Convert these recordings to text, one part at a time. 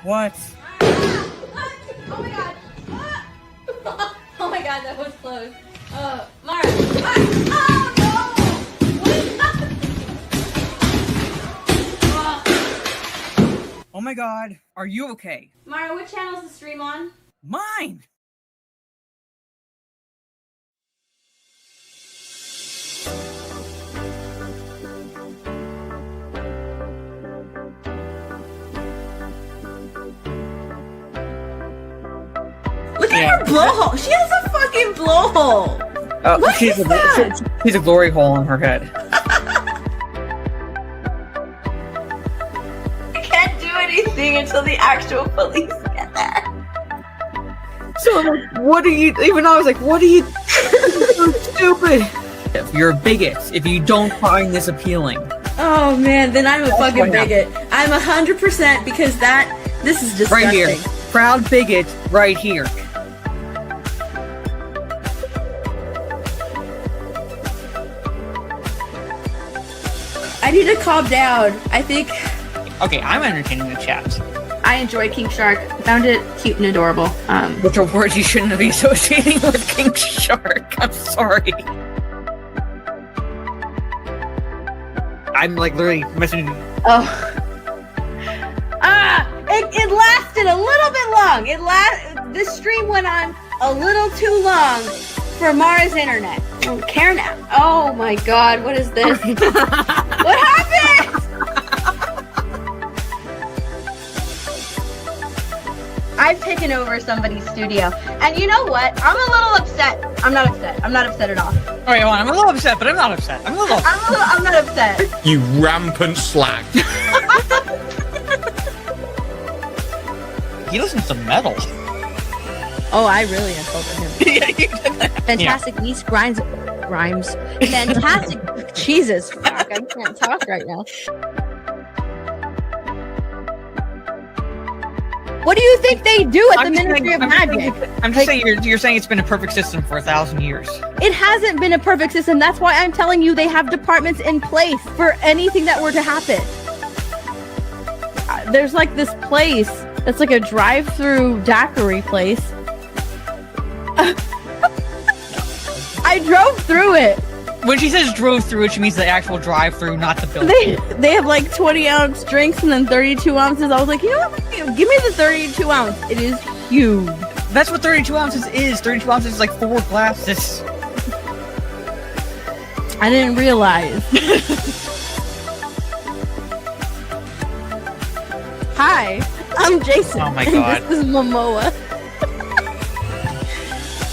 What? Oh my god! Oh my god, that was close. Mara! Oh no! What is that? Oh my god, are you okay? Mara, what channel is the stream on? Mine! Look at her blowhole. She has a fucking blowhole. Oh, What is that? She's a glory hole on her head. I can't do anything until the actual police get there. So, like, what are you... Even I was like, what are you... so stupid! You're a bigot if you don't find this appealing. Oh man, then I'm a That's fucking right now. bigot. I'm 100% because this is disgusting. Right here. Proud bigot, right here. I need to calm down. I think Okay, I'm entertaining the chat. I enjoy King Shark. I found it cute and adorable. Which are words you shouldn't be associating with King Shark. I'm sorry. I'm like literally messaging. It lasted a little bit long. This stream went on a little too long for Mara's internet. I don't care now. Oh my god, what is this? What happened? I've taken over somebody's studio. And you know what? I'm a little upset. I'm not upset. I'm not upset at all. Alright, hold on. I'm a little upset, but I'm not upset. I'm I'm not upset. You rampant slag. He listens to metal. Oh, I really insulted him. Yeah, you did that. Fantastic Beast rhymes. Fantastic. Jesus, fuck, I can't talk right now. What do you think they do at the Ministry of Magic? I'm just saying you're saying it's been a perfect system for 1,000 years. It hasn't been a perfect system. That's why I'm telling you they have departments in place for anything that were to happen. There's like this place that's like a drive-through daiquiri place. I drove through it. When she says drove through it, she means the actual drive-through, not the building. They have like 20-ounce drinks and then 32 ounces. I was like, you know what? Give me the 32 ounce. It is huge. That's what 32 ounces is. 32 ounces is like 4 glasses. I didn't realize. Hi, I'm Jason. Oh my god. And this is Momoa.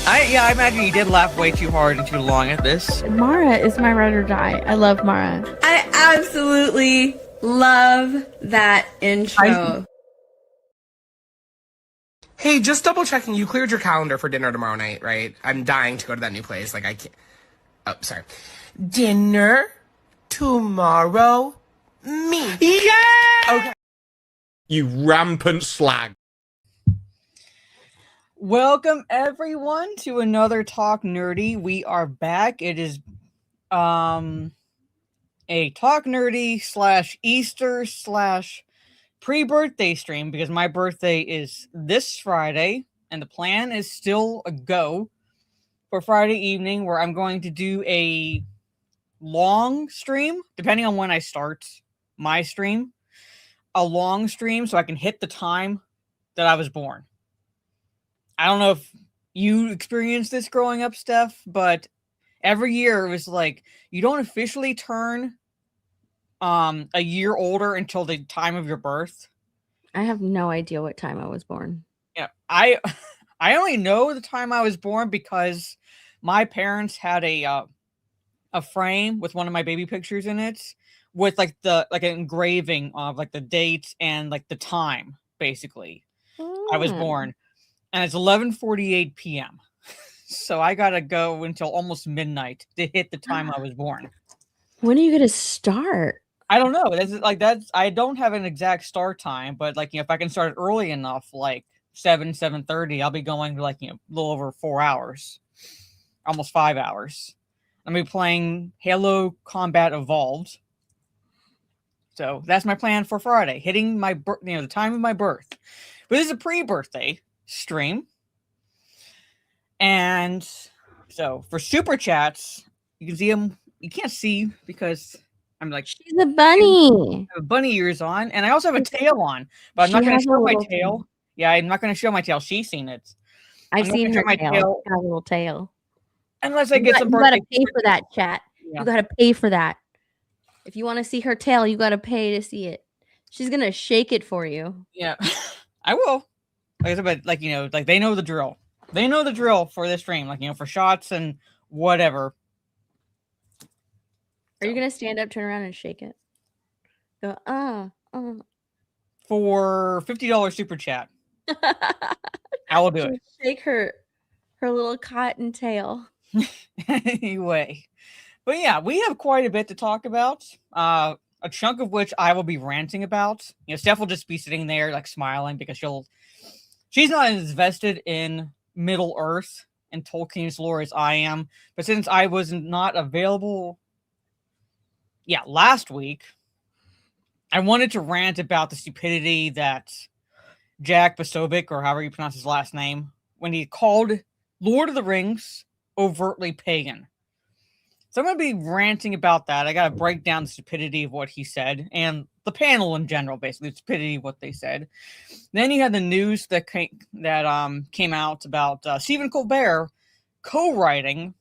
I imagine you did laugh way too hard and too long at this. Mara is my ride or die. I love Mara. I absolutely love that intro. Hey, just double checking. You cleared your calendar for dinner tomorrow night, right? I'm dying to go to that new place. Like, I can't. Oh, sorry. Dinner tomorrow? Me. Yeah! Okay. You rampant slag. Welcome everyone to another Talk Nerdy. We are back. It is a Talk Nerdy / Easter / pre-birthday stream because my birthday is this Friday and the plan is still a go for Friday evening where I'm going to do a long stream depending on when I start my stream. A long stream so I can hit the time that I was born. I don't know if you experienced this growing up, Steph, but every year it was like you don't officially turn a year older until the time of your birth. I have no idea what time I was born. Yeah, I only know the time I was born because my parents had a frame with one of my baby pictures in it with like an engraving of like the date and like the time basically I was born. And it's 11:48 p.m. So I gotta go until almost midnight to hit the time I was born. When are you gonna start? I don't know. That's I don't have an exact start time, but like if I can start early enough, like 7:30, I'll be going to like a little over 4 hours, almost 5 hours. I'm gonna be playing Halo Combat Evolved. So that's my plan for Friday, hitting my the time of my birth. But this is a pre-birthday stream. And so for super chats, you can see them. You can't see because I'm like, she's a bunny. I have bunny ears on, and I also have a tail on, but I'm not going to show my tail. Yeah, I'm not going to show my tail. She's seen it. I've seen her tail. Her little tail. Unless I get some birthday. You gotta pay for that, chat. Yeah. You gotta pay for that. If you want to see her tail, you gotta pay to see it. She's gonna shake it for you. Yeah, I will. Like I said, but like like they know the drill. They know the drill for this stream. Like for shots and whatever. Are you gonna stand up, turn around, and shake it? Go For $50 super chat. I will do it. Shake her little cotton tail. Anyway, but yeah, we have quite a bit to talk about. A chunk of which I will be ranting about. Steph will just be sitting there like smiling because she's not as vested in Middle Earth and Tolkien's lore as I am. But since I was not available, last week, I wanted to rant about the stupidity that Jack Posobiec, or however you pronounce his last name, when he called Lord of the Rings overtly pagan. So I'm going to be ranting about that. I got to break down the stupidity of what he said and the panel in general, basically the stupidity of what they said. Then you had the news that came out about Stephen Colbert co-writing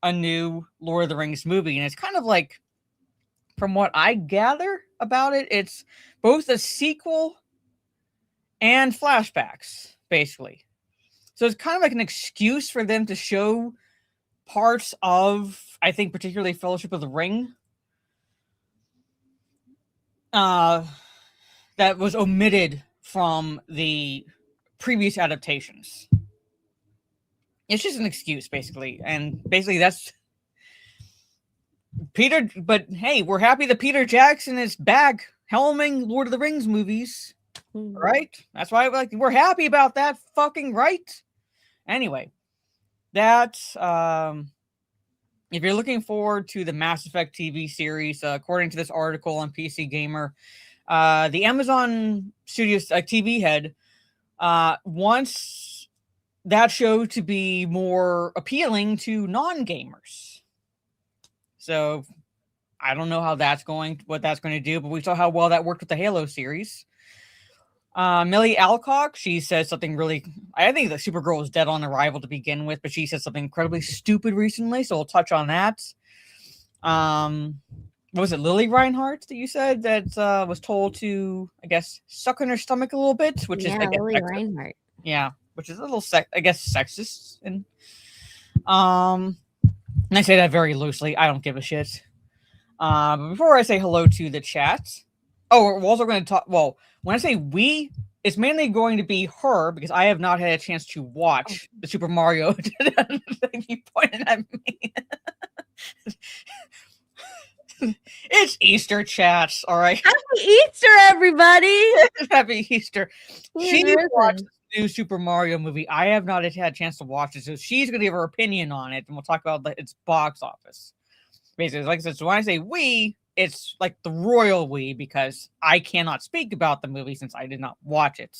a new Lord of the Rings movie, and it's kind of like, from what I gather about it, it's both a sequel and flashbacks, basically. So it's kind of like an excuse for them to show parts of, I think, particularly Fellowship of the Ring, that was omitted from the previous adaptations. It's just an excuse, basically. And basically that's Peter, but hey, we're happy that Peter Jackson is back helming Lord of the Rings movies. Right? That's why we're happy about that, fucking right? Anyway, that if you're looking forward to the Mass Effect TV series, according to this article on PC Gamer, the Amazon Studios TV head wants that show to be more appealing to non-gamers. So I don't know what that's going to do, but we saw how well that worked with the Halo series. Millie Alcock, she said something really, I think that Supergirl was dead on arrival to begin with, but she said something incredibly stupid recently, so we'll touch on that. What was it, Lily Reinhardt that you said that was told to, I guess, suck on her stomach a little bit, which is, I guess, Lily Reinhardt. Yeah, which is a little, sexist. And I say that very loosely. I don't give a shit. But before I say hello to the chat, we're also going to talk, when I say we, it's mainly going to be her because I have not had a chance to watch the Super Mario thing you pointed at me. It's Easter, chats, all right? Happy Easter, everybody! Happy Easter. She watched the new Super Mario movie. I have not had a chance to watch it, so she's going to give her opinion on it, and we'll talk about its box office. Basically, like I said, so when I say we, it's like the royal we, because I cannot speak about the movie since I did not watch it.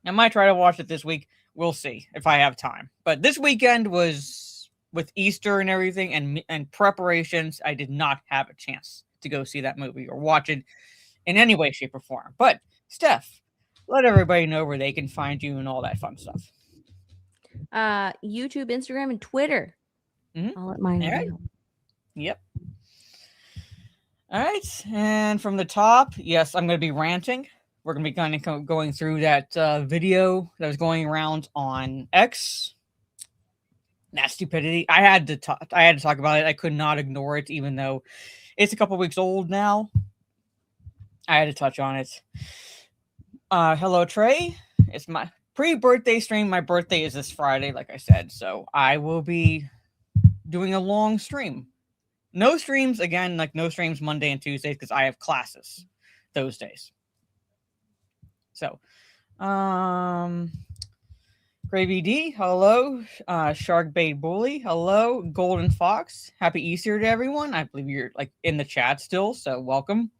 I might try to watch it this week. We'll see if I have time. But this weekend was with Easter and everything and preparations. I did not have a chance to go see that movie or watch it in any way, shape, or form. But Steph, let everybody know where they can find you and all that fun stuff. YouTube, Instagram, and Twitter. Mm-hmm. All at my right. Yep. All right, and from the top, yes, I'm going to be ranting. We're going to be kind of going through that video that was going around on X. That stupidity. I had to talk about it. I could not ignore it, even though it's a couple weeks old now. I had to touch on it. Hello, Trey. It's my pre-birthday stream. My birthday is this Friday, like I said, so I will be doing a long stream. No streams, again, like no streams Monday and Tuesdays because I have classes those days. So, Gravy D, hello. Sharkbait Bully, hello. Golden Fox, happy Easter to everyone. I believe you're like in the chat still, so welcome.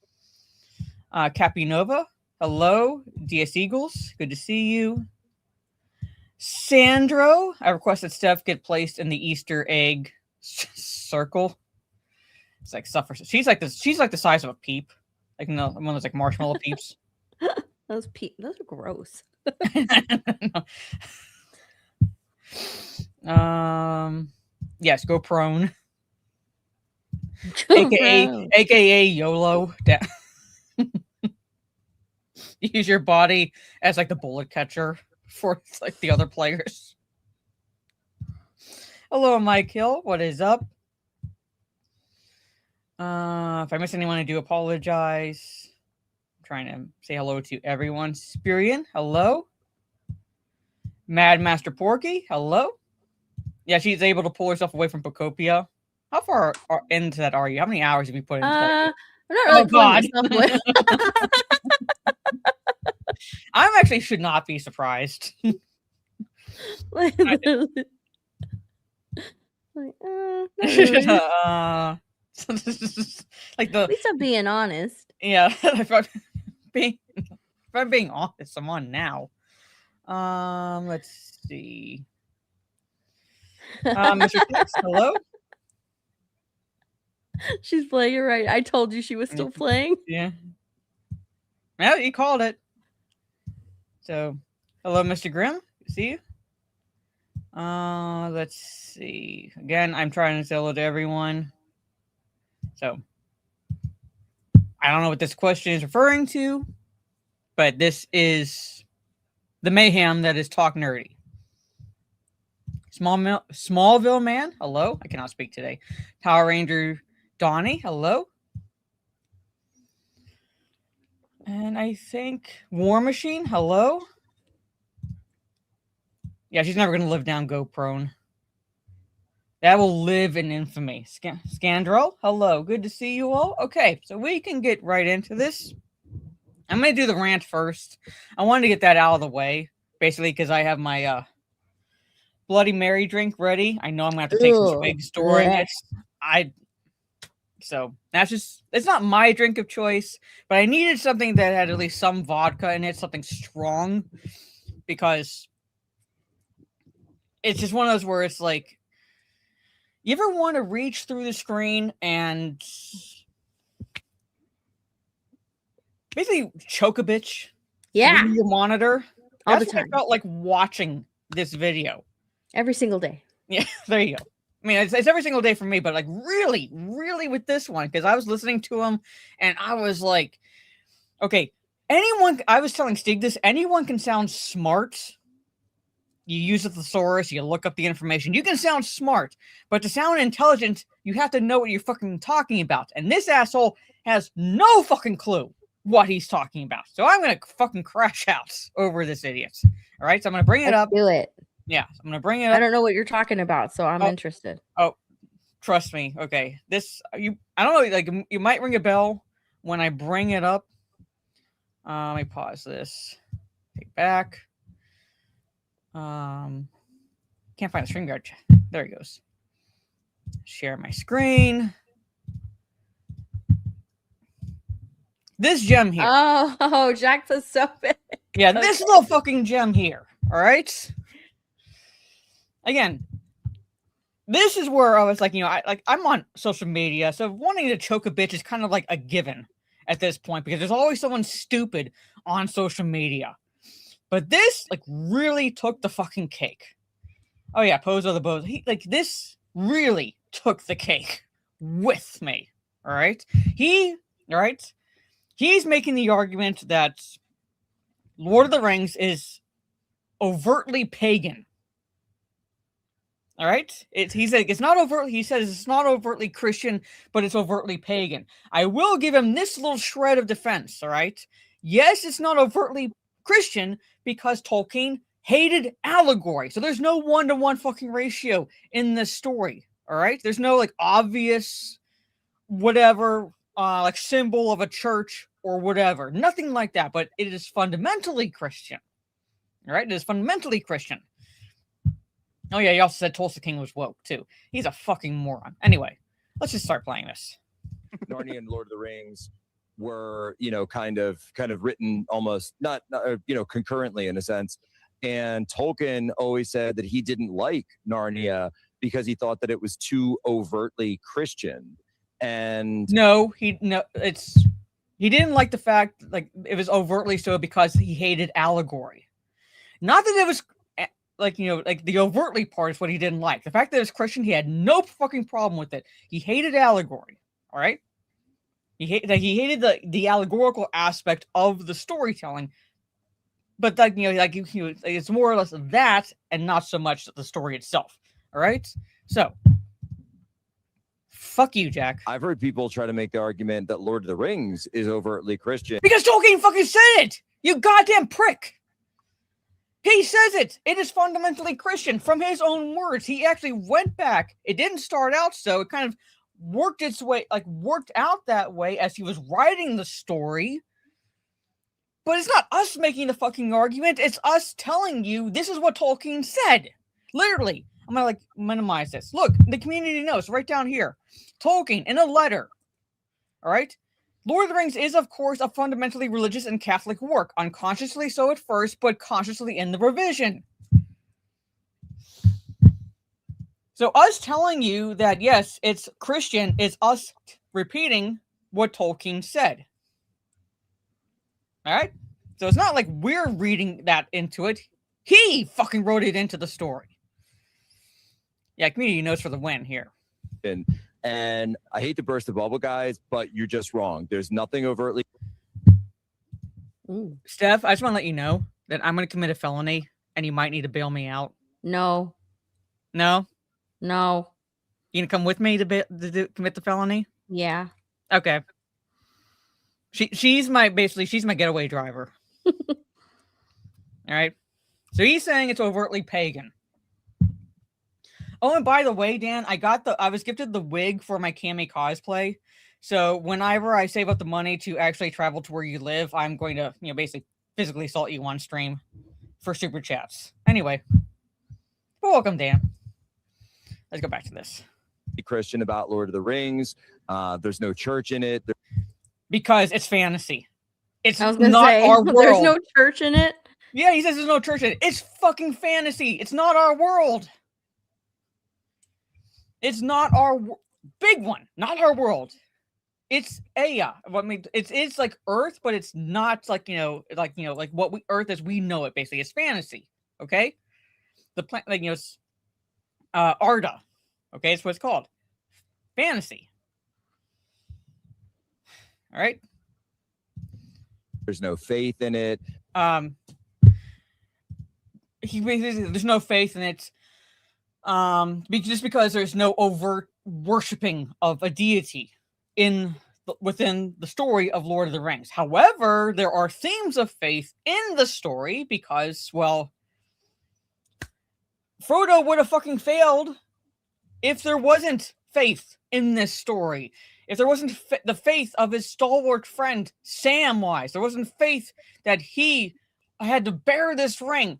Capinova, hello. DS Eagles, good to see you. Sandro, I request that Steph get placed in the Easter egg circle. It's like suffer. She's like this. She's like the size of a peep, like one of those like marshmallow peeps. Those are gross. Yes, go prone. AKA YOLO. Use your body as like the bullet catcher for like the other players. Hello, Mike Hill. What is up? If I miss anyone, I do apologize. I'm trying to say hello to everyone. Spirian, hello. Mad Master Porky, hello. Yeah, she's able to pull herself away from Pocopia. How far into that are you? How many hours have you put into that? I'm not really pulling myself away. I actually should not be surprised. Not really. Like the. At least I'm being honest. Yeah, if I'm being honest, I'm on now. Let's see. Mr. Tex, hello. She's playing it right. I told you she was still playing. Yeah. Yeah, you called it. So, hello, Mr. Grimm. See you. Let's see. Again, I'm trying to say hello to everyone. So, I don't know what this question is referring to, but this is the mayhem that is Talk Nerdy. Smallville Man, hello. I cannot speak today. Power Ranger Donnie, hello. And I think War Machine, hello. Yeah, she's never going to live down Go Prone. That will live in infamy. Scandrel, hello. Good to see you all. Okay, so we can get right into this. I'm going to do the rant first. I wanted to get that out of the way, basically, because I have my Bloody Mary drink ready. I know I'm going to have to take some big storing it. So that's just, it's not my drink of choice, but I needed something that had at least some vodka in it, something strong, because it's just one of those where it's like, you ever want to reach through the screen and basically choke a bitch? Yeah. Through your monitor? All That's the what time. I felt like watching this video. Every single day. Yeah, there you go. I mean, it's every single day for me, but like really, really with this one, because I was listening to him and I was like, okay, I was telling Stig this, anyone can sound smart. You use a thesaurus, you look up the information, you can sound smart, but to sound intelligent, you have to know what you're fucking talking about. And this asshole has no fucking clue what he's talking about. So I'm going to fucking crash out over this idiot. All right, so I'm going to bring it up. Do it. Yeah, I'm going to bring it up. I don't know what you're talking about, so I'm interested. Oh, trust me. Okay, I don't know, like, you might ring a bell when I bring it up. Let me pause this. Take back. Can't find the screen guard. There he goes. Share my screen. This gem here. Oh, Jack was so big. Yeah, this little fucking gem here. All right. Again, this is where I was like, I'm on social media, so wanting to choke a bitch is kind of like a given at this point because there's always someone stupid on social media. But this like really took the fucking cake. Oh yeah, Pozo the Bozo. This really took the cake with me. All right. He's making the argument that Lord of the Rings is overtly pagan. All right. He says it's not overtly Christian, but it's overtly pagan. I will give him this little shred of defense. All right. Yes, it's not overtly Christian because Tolkien hated allegory. So there's no 1-to-1 fucking ratio in this story. All right. There's no like obvious whatever like symbol of a church or whatever. Nothing like that. But it is fundamentally Christian. All right. It is fundamentally Christian. Oh yeah, he also said Tulsa King was woke too. He's a fucking moron. Anyway, let's just start playing this. Narnia and Lord of the Rings were, kind of written almost not concurrently in a sense. And Tolkien always said that he didn't like Narnia because he thought that it was too overtly Christian. And he didn't like the fact like it was overtly so because he hated allegory. Not that it was like the overtly part is what he didn't like. The fact that it was Christian, he had no fucking problem with it. He hated allegory. All right. He hated the allegorical aspect of the storytelling, but it's more or less that, and not so much the story itself. All right, so fuck you, Jack. I've heard people try to make the argument that Lord of the Rings is overtly Christian because Tolkien fucking said it. You goddamn prick. He says it. It is fundamentally Christian from his own words. He actually went back. It didn't start out so. It kind of worked out that way as he was writing the story. But it's not us making the fucking argument. It's us telling you this is what Tolkien said. Literally. I'm gonna minimize this. Look, the community knows right down here. Tolkien in a letter. All right. Lord of the Rings is, of course, a fundamentally religious and Catholic work. Unconsciously so at first, but consciously in the revision. So us telling you that, yes, it's Christian, is us repeating what Tolkien said. All right? So it's not like we're reading that into it. He fucking wrote it into the story. Yeah, community knows for the win here. And I hate to burst the bubble, guys, but you're just wrong. There's nothing overtly... Ooh. Steph, I just want to let you know that I'm going to commit a felony, and you might need to bail me out. No. No? No. You gonna come with me to commit the felony? Yeah. Okay. She's my getaway driver. All right. So he's saying it's overtly pagan. Oh, and by the way, Dan, I was gifted the wig for my Cammy cosplay. So whenever I save up the money to actually travel to where you live, I'm going to, basically physically assault you on stream for super chats. Anyway, welcome, Dan. Let's go back to this. Christian about Lord of the Rings. There's no church in it. Because it's fantasy. It's I was not gonna say, our world. there's no church in it. Yeah, he says there's no church in it. It's fucking fantasy. It's not our world. It's not our big one. Not our world. It's Aya. I mean, it's like Earth, but it's not like what Earth as we know it. Basically, it's fantasy. Okay, the planet, it's Arda. Okay, that's what it's called. Fantasy. All right. There's no faith in it. There's no faith in it. Just because there's no overt worshiping of a deity within the story of Lord of the Rings. However, there are themes of faith in the story because, well, Frodo would have fucking failed if there wasn't faith in this story. If there wasn't the faith of his stalwart friend Samwise, there wasn't faith that he had to bear this ring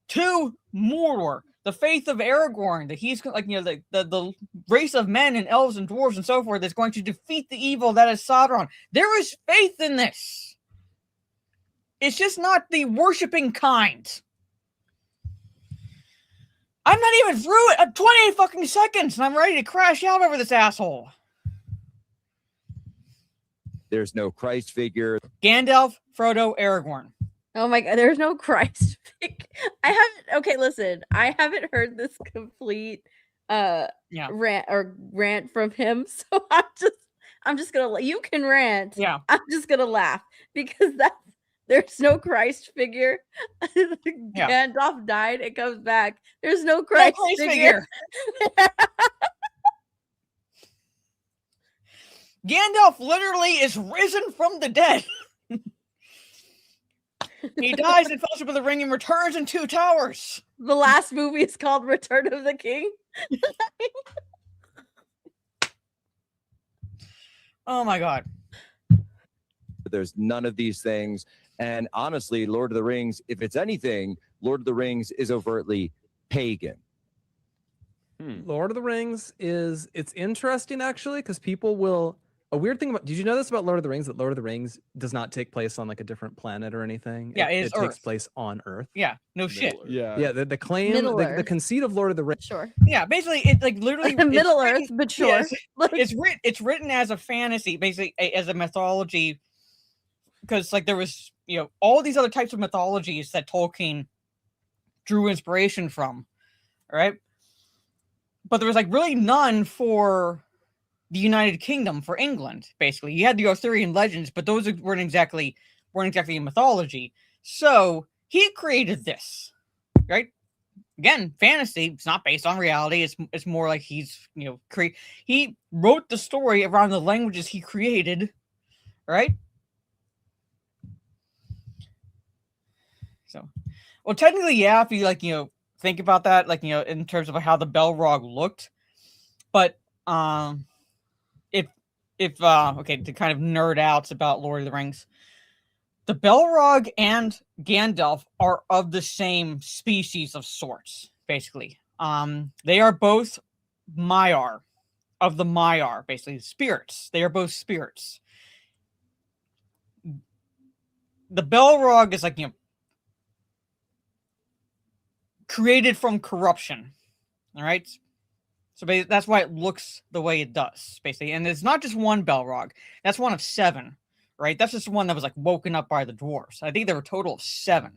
to Mordor. The faith of Aragorn, that he's the race of men and elves and dwarves and so forth that's going to defeat the evil that is Sauron. There is faith in this. It's just not the worshiping kind. I'm not even through it at 28 fucking seconds and I'm ready to crash out over this asshole. There's no Christ figure. Gandalf, Frodo, Aragorn. Oh my god, there's no Christ. Listen, I haven't heard this complete rant from him, so I'm just gonna you can rant. Yeah. I'm just gonna laugh because there's no Christ figure. Yeah. Gandalf died, it comes back. There's no Christ figure. Gandalf literally is risen from the dead. He dies in Fellowship of the Ring and returns in Two Towers. The last movie is called Return of the King. Oh my god. There's none of these things. And honestly, Lord of the Rings, if it's anything, Lord of the Rings is overtly pagan. Lord of the Rings it's interesting actually, because people will A weird thing about, did you know this about Lord of the Rings, that Lord of the Rings does not take place on like a different planet or anything? Yeah, it it's takes Earth. place on Earth. Yeah, no shit. Yeah. Yeah, the claim, Middle the Earth. conceit of Lord of the Rings. Sure. Yeah, basically, it's like literally Middle it's Earth, written- but sure. Yes, it's written as a fantasy, basically as a mythology, because like there was all these other types of mythologies that Tolkien drew inspiration from, right? But there was like really none for the United Kingdom, for England. Basically, you had the Arthurian legends, but those weren't exactly a mythology. So he created this, right? Again, fantasy. It's not based on reality. It's more like he's he wrote the story around the languages he created, right? So, well, technically, yeah. If you think about that, in terms of how the Balrog looked, but if okay, to kind of nerd out about Lord of the Rings, the Balrog and Gandalf are of the same species of sorts, basically. They are both Maiar, of the Maiar, basically spirits. They are both spirits. The Balrog is created from corruption. All right. So that's why it looks the way it does, basically. And it's not just one Balrog. That's one of 7, right? That's just one that was woken up by the dwarves. I think there were a total of 7.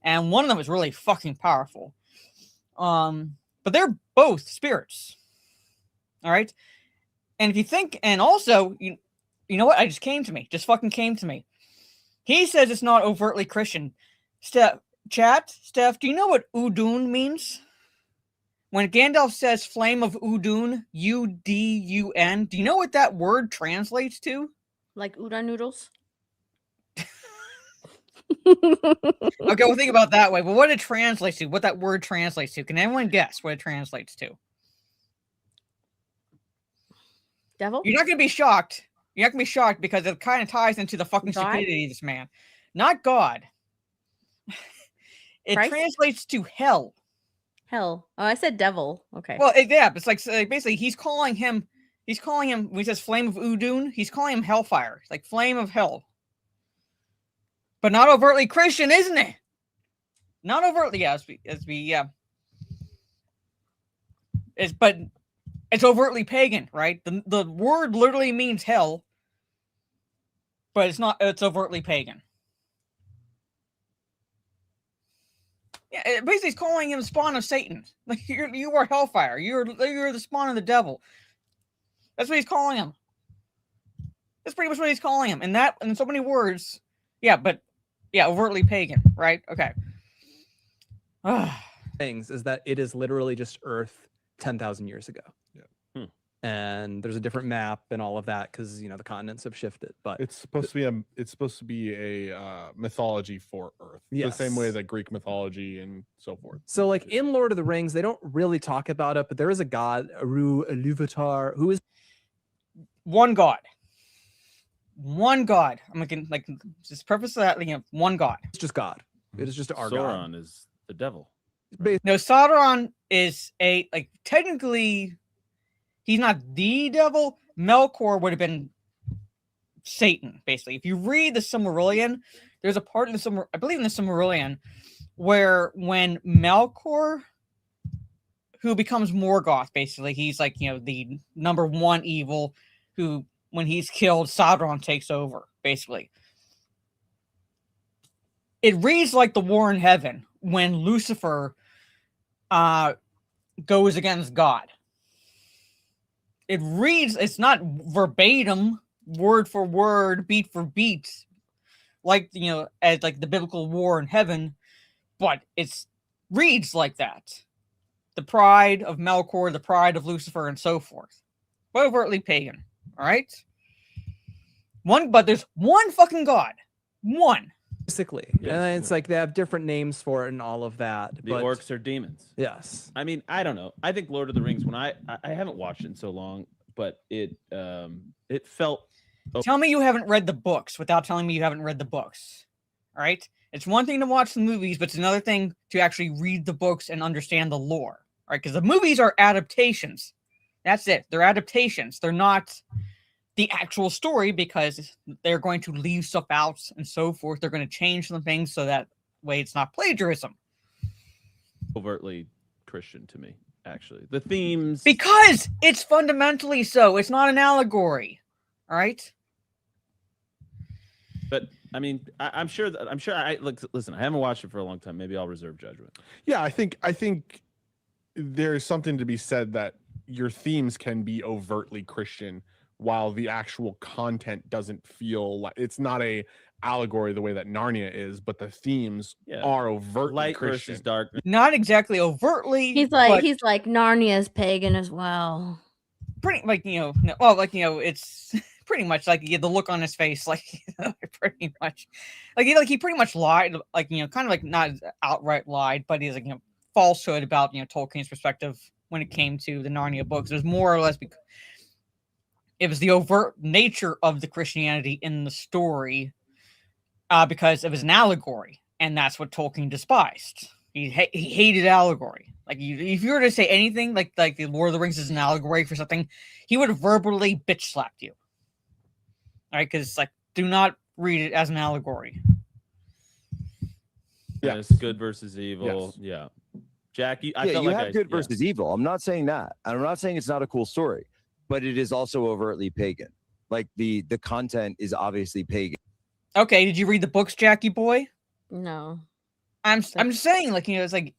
And one of them was really fucking powerful. But they're both spirits. All right. And if you think, and also, you know what? Just fucking came to me. He says it's not overtly Christian. Steph, do you know what Udun means? When Gandalf says flame of Udun, Udun, do you know what that word translates to? Like udon noodles. Okay, we'll think about it that way. But what it translates to, what that word translates to, can anyone guess what it translates to? Devil? You're not going to be shocked. You're not going to be shocked because it kind of ties into the fucking God? stupidity of this man. Not God. It Christ? translates to hell. Hell. Oh, I said devil. Okay. Well, yeah, it's basically he's calling him, when he says flame of Udun, he's calling him hellfire. It's like flame of hell. But not overtly Christian, isn't it? Not overtly, yeah. But it's overtly pagan, right? The word literally means hell, but it's overtly pagan. Yeah, basically he's calling him spawn of Satan. Like you are hellfire. You're the spawn of the devil. That's what he's calling him. That's pretty much what he's calling him. And that, in so many words, overtly pagan, right? Okay. Things is that it is literally just Earth 10,000 years ago. And there's a different map and all of that because the continents have shifted. But it's supposed to be a mythology for Earth, the same way that Greek mythology and so forth. So, in Lord of the Rings, they don't really talk about it, but there is a god, LOTR, who is one god. One god. I'm looking just purpose of that. One god. It's just God. It is just our god. Sauron is the devil. No, Sauron is technically. He's not the devil. Melkor would have been Satan, basically. If you read the Silmarillion, there's a part in the I believe in the Silmarillion, where when Melkor, who becomes Morgoth, basically, he's the number 1 evil, who when he's killed, Sauron takes over, basically. It reads like the war in heaven when Lucifer goes against God. It reads, it's not verbatim, word for word, beat for beat, as the biblical war in heaven, but it reads like that. The pride of Melkor, the pride of Lucifer, and so forth. But overtly pagan, all right? But there's one fucking god. One. Basically. And it's they have different names for it and all of that. The orcs are demons. Yes. I mean, I don't know. I think Lord of the Rings, when I haven't watched it in so long, but it felt. Tell me you haven't read the books without telling me you haven't read the books. All right? It's one thing to watch the movies, but it's another thing to actually read the books and understand the lore. All right? Because the movies are adaptations. That's it. They're adaptations. They're not the actual story because they're going to leave stuff out and so forth. They're going to change some things so that way it's not plagiarism. Overtly Christian to me, actually. The themes, because it's fundamentally so. It's not an allegory. All right. But I mean, I'm sure. Listen, I haven't watched it for a long time. Maybe I'll reserve judgment. Yeah, I think there's something to be said that your themes can be overtly Christian, while the actual content doesn't feel like it's not a allegory the way that Narnia is, but the themes are overtly light Christian. versus dark. Not exactly overtly. He's like Narnia's pagan as well. Pretty it's pretty much like the look on his face, like pretty much like he pretty much lied, like kind of like not outright lied, but he's like falsehood about Tolkien's perspective when it came to the Narnia books. It was more or less because it was the overt nature of the Christianity in the story, because it was an allegory, and that's what Tolkien despised. He hated allegory. Like if you were to say anything like the Lord of the Rings is an allegory for something, he would have verbally bitch slapped you. All right, because do not read it as an allegory. Yeah, it's good versus evil. Yes. Yeah, Jack, you have good versus evil. I'm not saying that. I'm not saying it's not a cool story, but it is also overtly pagan. Like the content is obviously pagan. Okay, did you read the books, Jackie boy? No. I'm saying it's like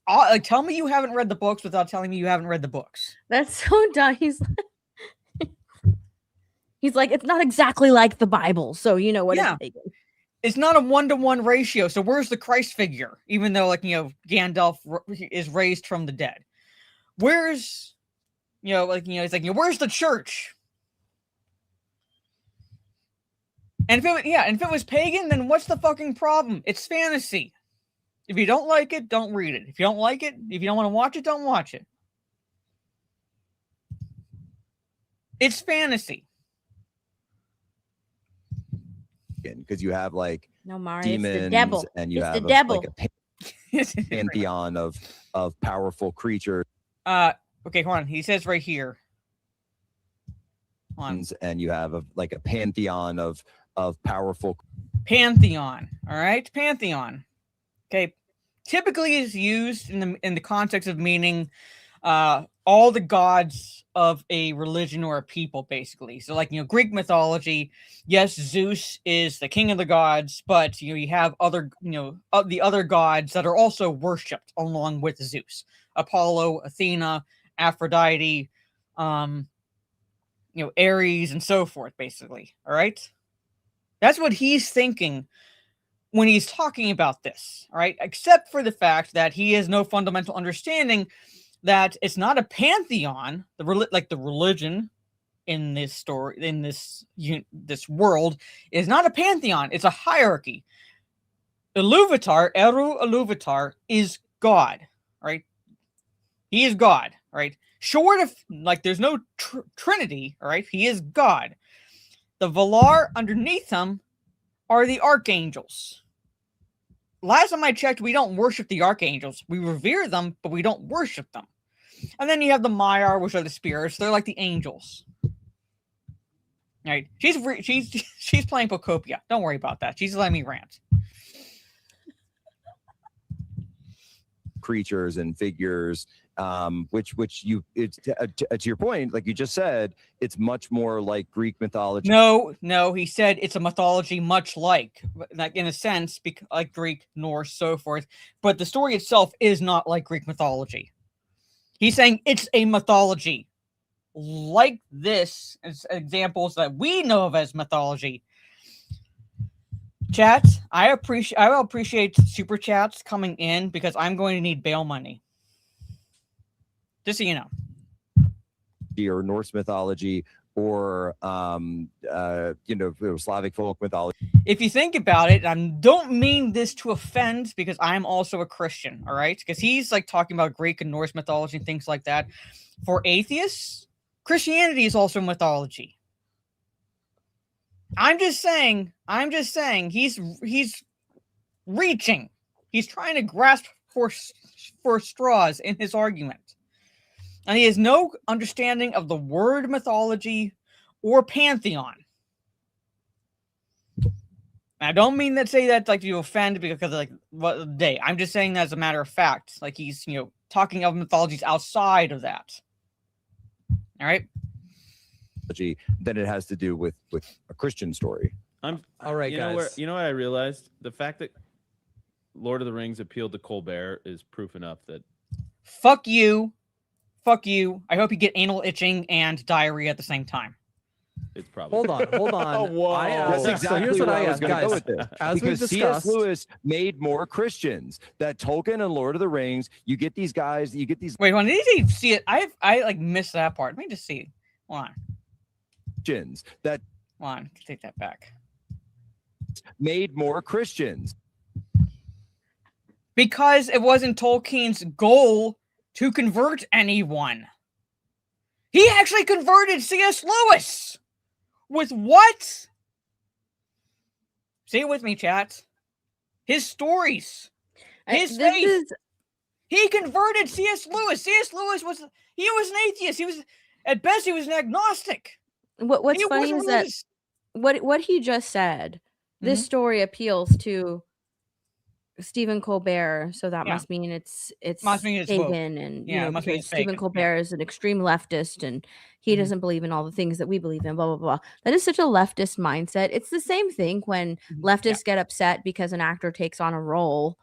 tell me you haven't read the books without telling me you haven't read the books. That's so dumb. He's like, it's not exactly like the Bible, so you know what? Yeah. It's not a 1-to-1 ratio. So where's the Christ figure? Even though Gandalf is raised from the dead. Where's it's like where's the church? And if it was pagan, then what's the fucking problem? It's fantasy. If you don't like it, don't read it. If you don't like it, if you don't want to watch it, don't watch it. It's fantasy. Because you have Mario, demons, it's the devil. and you it's have the devil. a pantheon of powerful creatures. Okay, hold on. He says right here. And you have a pantheon of powerful pantheon. All right, pantheon. Okay, typically is used in the context of meaning all the gods of a religion or a people, basically. So Greek mythology, yes, Zeus is the king of the gods, but you have other the other gods that are also worshipped along with Zeus: Apollo, Athena, Aphrodite, Ares, and so forth, basically. All right, that's what he's thinking when he's talking about this. All right, except for the fact that he has no fundamental understanding that it's not a pantheon, the religion in this story, in this world, is not a pantheon. It's a hierarchy. Iluvatar, Eru Iluvatar, is God. Right? He is God. Right? Short of there's no Trinity. All right? He is God. The Valar underneath him are the archangels. Last time I checked, we don't worship the archangels. We revere them, but we don't worship them. And then you have the Maiar, which are the spirits. They're like the angels. Right? She's playing Pocopia. Don't worry about that. She's letting me rant. Creatures and figures, which you to your point, like you just said, it's much more like Greek mythology. No, he said it's a mythology much like in a sense, like Greek, Norse, so forth. But the story itself is not like Greek mythology. He's saying it's a mythology like this, as examples that we know of as mythology. Chat, I will appreciate super chats coming in because I'm going to need bail money. Just so you know. Or Norse mythology, or Slavic folk mythology. If you think about it, I don't mean this to offend because I'm also a Christian, all right? Because he's talking about Greek and Norse mythology and things like that. For atheists, Christianity is also mythology. I'm just saying he's reaching. He's trying to grasp for straws in his argument. And he has no understanding of the word mythology or pantheon. I don't mean to say that like you offend because of like what day. I'm just saying that as a matter of fact. Like he's talking of mythologies outside of that. All right. Then it has to do with a Christian story. I'm all right, guys. You know what I realized? The fact that Lord of the Rings appealed to Colbert is proof enough that. Fuck you. Fuck you. I hope you get anal itching and diarrhea at the same time. It's probably. Hold on. Whoa. That's So exactly here's what where I I was asked, going to guys. go with this. As we've Because C.S. discussed, Lewis made more Christians. That Tolkien and Lord of the Rings, you get these guys, you get these Wait, when did he see it? I like missed that part. Let me just see. Hold on. Christians that Hold on. Take that back. made more Christians. Because it wasn't Tolkien's goal to convert anyone. He actually converted C.S. Lewis. With what? Say it with me, chat. His stories. His faith. He converted C.S. Lewis. C.S. Lewis was an atheist. At best, he was an agnostic. What's He funny wasn't is that religious. what he just said, this story appeals to Stephen Colbert, so that must mean it's Must mean it's woke. pagan, and Yeah, it must mean because it's Stephen pagan. Colbert is an extreme leftist, and he doesn't believe in all the things that we believe in. Blah blah blah. That is such a leftist mindset. It's the same thing when leftists get upset because an actor takes on a role.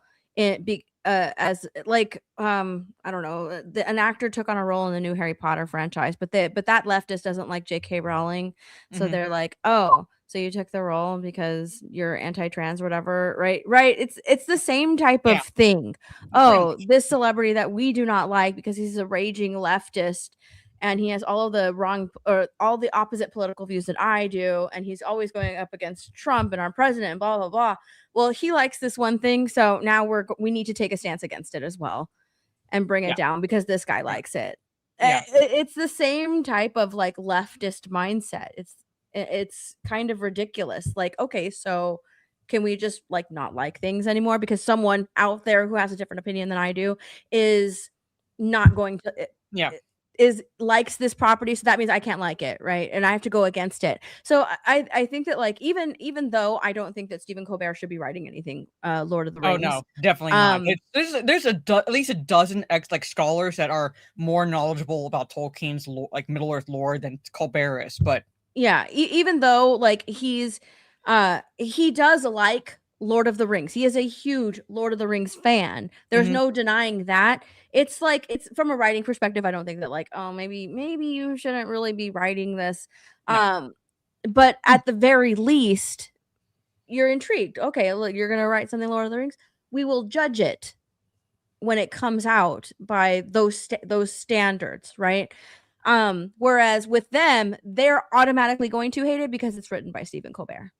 As like I don't know, an actor took on a role in the new Harry Potter franchise, but that leftist doesn't like J.K. Rowling, so they're like, oh, so you took the role because you're anti-trans or whatever, right? It's the same type of thing. Oh, this celebrity that we do not like because he's a raging leftist and he has all of the wrong or all the opposite political views that I do, and he's always going up against Trump and our president and blah blah blah. Well, he likes this one thing, so now we need to take a stance against it as well and bring it down because this guy likes it. It's the same type of like leftist mindset. It's kind of ridiculous. Like, okay, so can we just like not like things anymore because someone out there who has a different opinion than I do is not going to likes this property, so that means I can't like it, right? And I have to go against it. So I think that like even though I don't think that Stephen Colbert should be writing anything Lord of the Rings. Oh no, definitely not. There's at least a dozen scholars that are more knowledgeable about Tolkien's like Middle Earth lore than Colbert is, but yeah, even though like he does like Lord of the Rings. He is a huge Lord of the Rings fan. There's no denying that. It's like, it's from a writing perspective, I don't think that like, oh, maybe you shouldn't really be writing this. No. But at the very least, you're intrigued. Okay, look, you're gonna write something Lord of the Rings. We will judge it when it comes out by those standards, right? Whereas with them, they're automatically going to hate it because it's written by Stephen Colbert.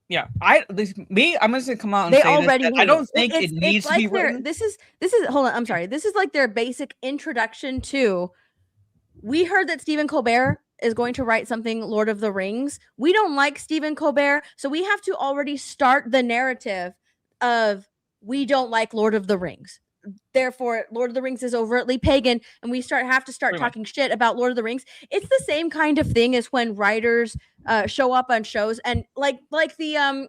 Yeah, I'm just gonna come out and they say already this. I don't think it needs to be written. This is hold on, I'm sorry. This is like their basic introduction to. We heard that Stephen Colbert is going to write something Lord of the Rings. We don't like Stephen Colbert, so we have to already start the narrative of we don't like Lord of the Rings. Therefore, Lord of the Rings is overtly pagan, and we have to start talking shit about Lord of the Rings. It's the same kind of thing as when writers show up on shows and like the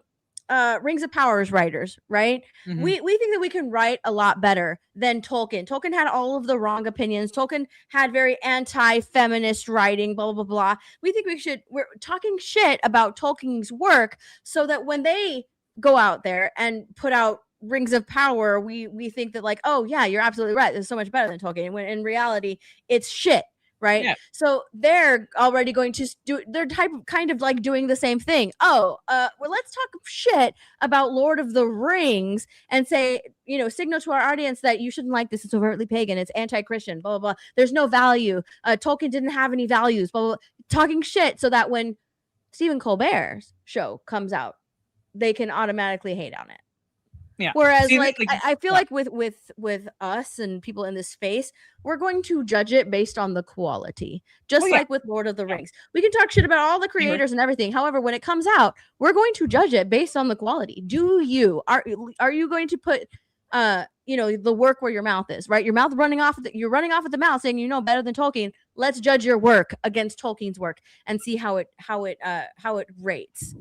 Rings of Powers writers, right? Mm-hmm. We think that we can write a lot better than Tolkien. Tolkien had all of the wrong opinions. Tolkien had very anti-feminist writing, blah, blah, blah. We think we're talking shit about Tolkien's work so that when they go out there and put out Rings of Power, we think that like, oh yeah, you're absolutely right. It's so much better than Tolkien. When in reality, it's shit. Right. Yeah. So they're already going to do their kind of like doing the same thing. Oh, well, let's talk shit about Lord of the Rings and say, signal to our audience that you shouldn't like this. It's overtly pagan. It's anti-Christian, blah, blah, blah. There's no value. Tolkien didn't have any values, blah, blah, blah. Talking shit so that when Stephen Colbert's show comes out, they can automatically hate on it. Yeah. Whereas, I feel like with us and people in this space, we're going to judge it based on the quality, just like with Lord of the Rings. We can talk shit about all the creators and everything. However, when it comes out, we're going to judge it based on the quality. Are you going to put the work where your mouth is, right? Your mouth running off. You're running off at the mouth, saying better than Tolkien. Let's judge your work against Tolkien's work and see how it rates.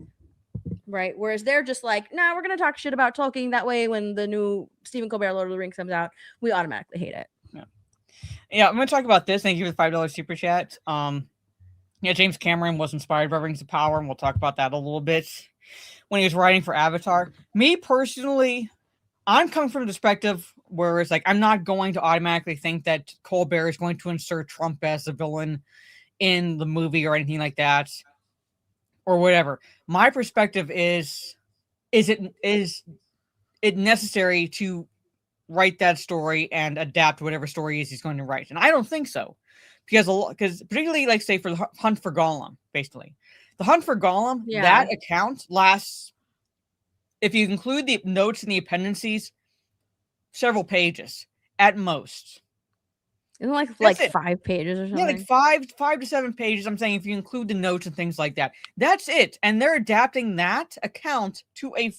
Right. Whereas they're just like, no, we're gonna talk shit about Tolkien. That way, when the new Stephen Colbert Lord of the Rings comes out, we automatically hate it. Yeah, I'm gonna talk about this. Thank you for the $5 super chat. Yeah, James Cameron was inspired by Rings of Power, and we'll talk about that a little bit when he was writing for Avatar. Me personally, I'm coming from the perspective where it's like I'm not going to automatically think that Colbert is going to insert Trump as the villain in the movie or anything like that, or whatever. My perspective is it necessary to write that story and adapt whatever story is he's going to write? And I don't think so, because particularly like say for the Hunt for Gollum, basically the Hunt for Gollum, that account lasts, if you include the notes and the appendices, several pages at most. Isn't like 5 pages or something? Yeah, like 5 to 7 pages. I'm saying if you include the notes and things like that, that's it. And they're adapting that account to a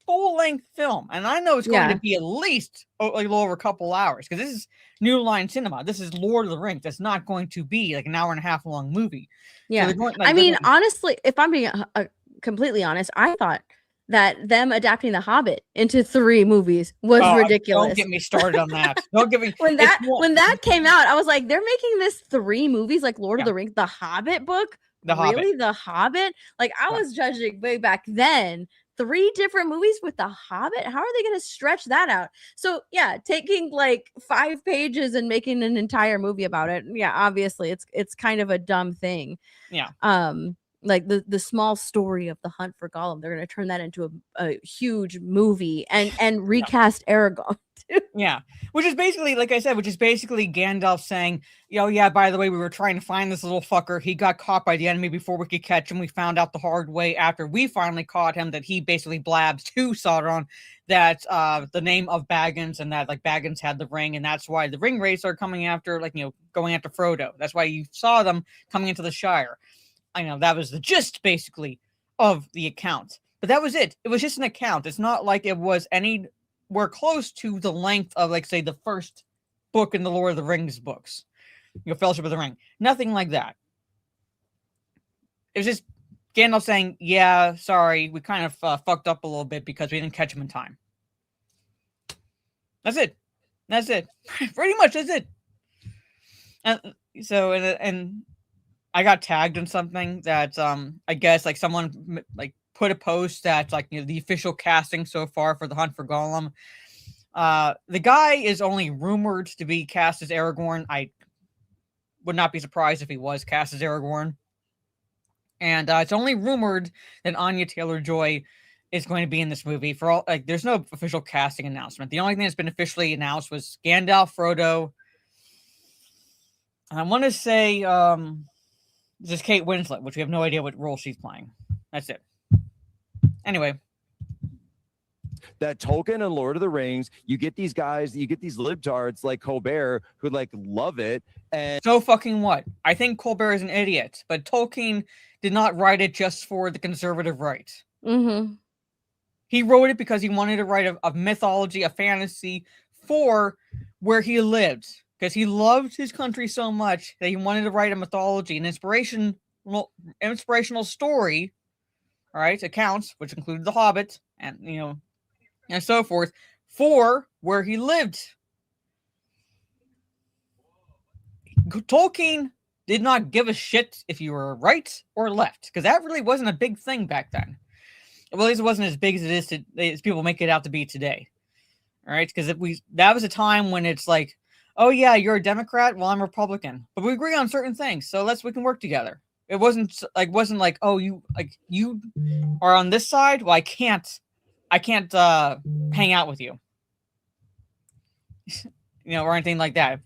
full-length film, and I know it's going to be at least a little over a couple hours, because this is New Line Cinema. This is Lord of the Rings. That's not going to be like an hour and a half long movie. Yeah, so honestly, if I'm being completely honest, I thought that them adapting The Hobbit into 3 movies was ridiculous. Don't get me started on that. Don't get me when that came out, I was like, they're making this 3 movies like Lord of the Rings, the Hobbit book. The Hobbit? Like, I was judging way back then 3 different movies with The Hobbit. How are they going to stretch that out? So yeah, taking like 5 pages and making an entire movie about it. Yeah, obviously it's kind of a dumb thing. Yeah. Like the small story of the Hunt for Gollum, they're going to turn that into a huge movie and recast Aragorn. Yeah, which is basically, like I said, Gandalf saying, yeah, by the way, we were trying to find this little fucker. He got caught by the enemy before we could catch him. We found out the hard way after we finally caught him that he basically blabs to Sauron that the name of Baggins, and that like Baggins had the ring, and that's why the ring wraiths are coming after, going after Frodo. That's why you saw them coming into the Shire. I know that was the gist basically of the account, but that was it. It was just an account. It's not like it was anywhere close to the length of, like, say, the first book in the Lord of the Rings books, Fellowship of the Ring. Nothing like that. It was just Gandalf saying, yeah, sorry, we kind of fucked up a little bit because we didn't catch him in time. That's it. Pretty much that's it. And I got tagged in something that I guess like someone like put a post that like the official casting so far for the Hunt for Gollum. The guy is only rumored to be cast as Aragorn. I would not be surprised if he was cast as Aragorn. And it's only rumored that Anya Taylor-Joy is going to be in this movie. For all, like, there's no official casting announcement. The only thing that's been officially announced was Gandalf, Frodo, and I want to say this is Kate Winslet, which we have no idea what role she's playing. That's it. Anyway. That Tolkien and Lord of the Rings, you get these guys, you get these libtards like Colbert who like love it. And so fucking what? I think Colbert is an idiot, but Tolkien did not write it just for the conservative right. Mm-hmm. He wrote it because he wanted to write a mythology, a fantasy for where he lived. Because he loved his country so much that he wanted to write a mythology, an inspirational story, all right, accounts, which included The Hobbit and, and so forth, for where he lived. Tolkien did not give a shit if you were right or left, because that really wasn't a big thing back then. Well, at least it wasn't as big as it is as people make it out to be today. All right, because that was a time when it's like, oh yeah, you're a Democrat, well I'm Republican, but we agree on certain things, so we can work together. It wasn't like, oh, you are on this side, well I can't hang out with you, or anything like that.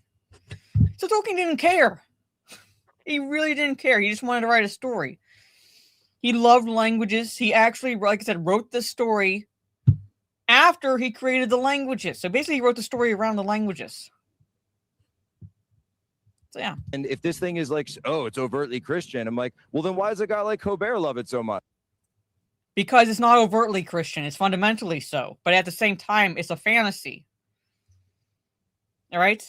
So Tolkien didn't care. He really didn't care. He just wanted to write a story. He loved languages. He actually, like I said, wrote the story after he created the languages. So basically he wrote the story around the languages. So yeah. And if this thing is like, oh, it's overtly Christian, I'm like, well, then why does a guy like Colbert love it so much? Because it's not overtly Christian. It's fundamentally so. But at the same time, it's a fantasy. All right?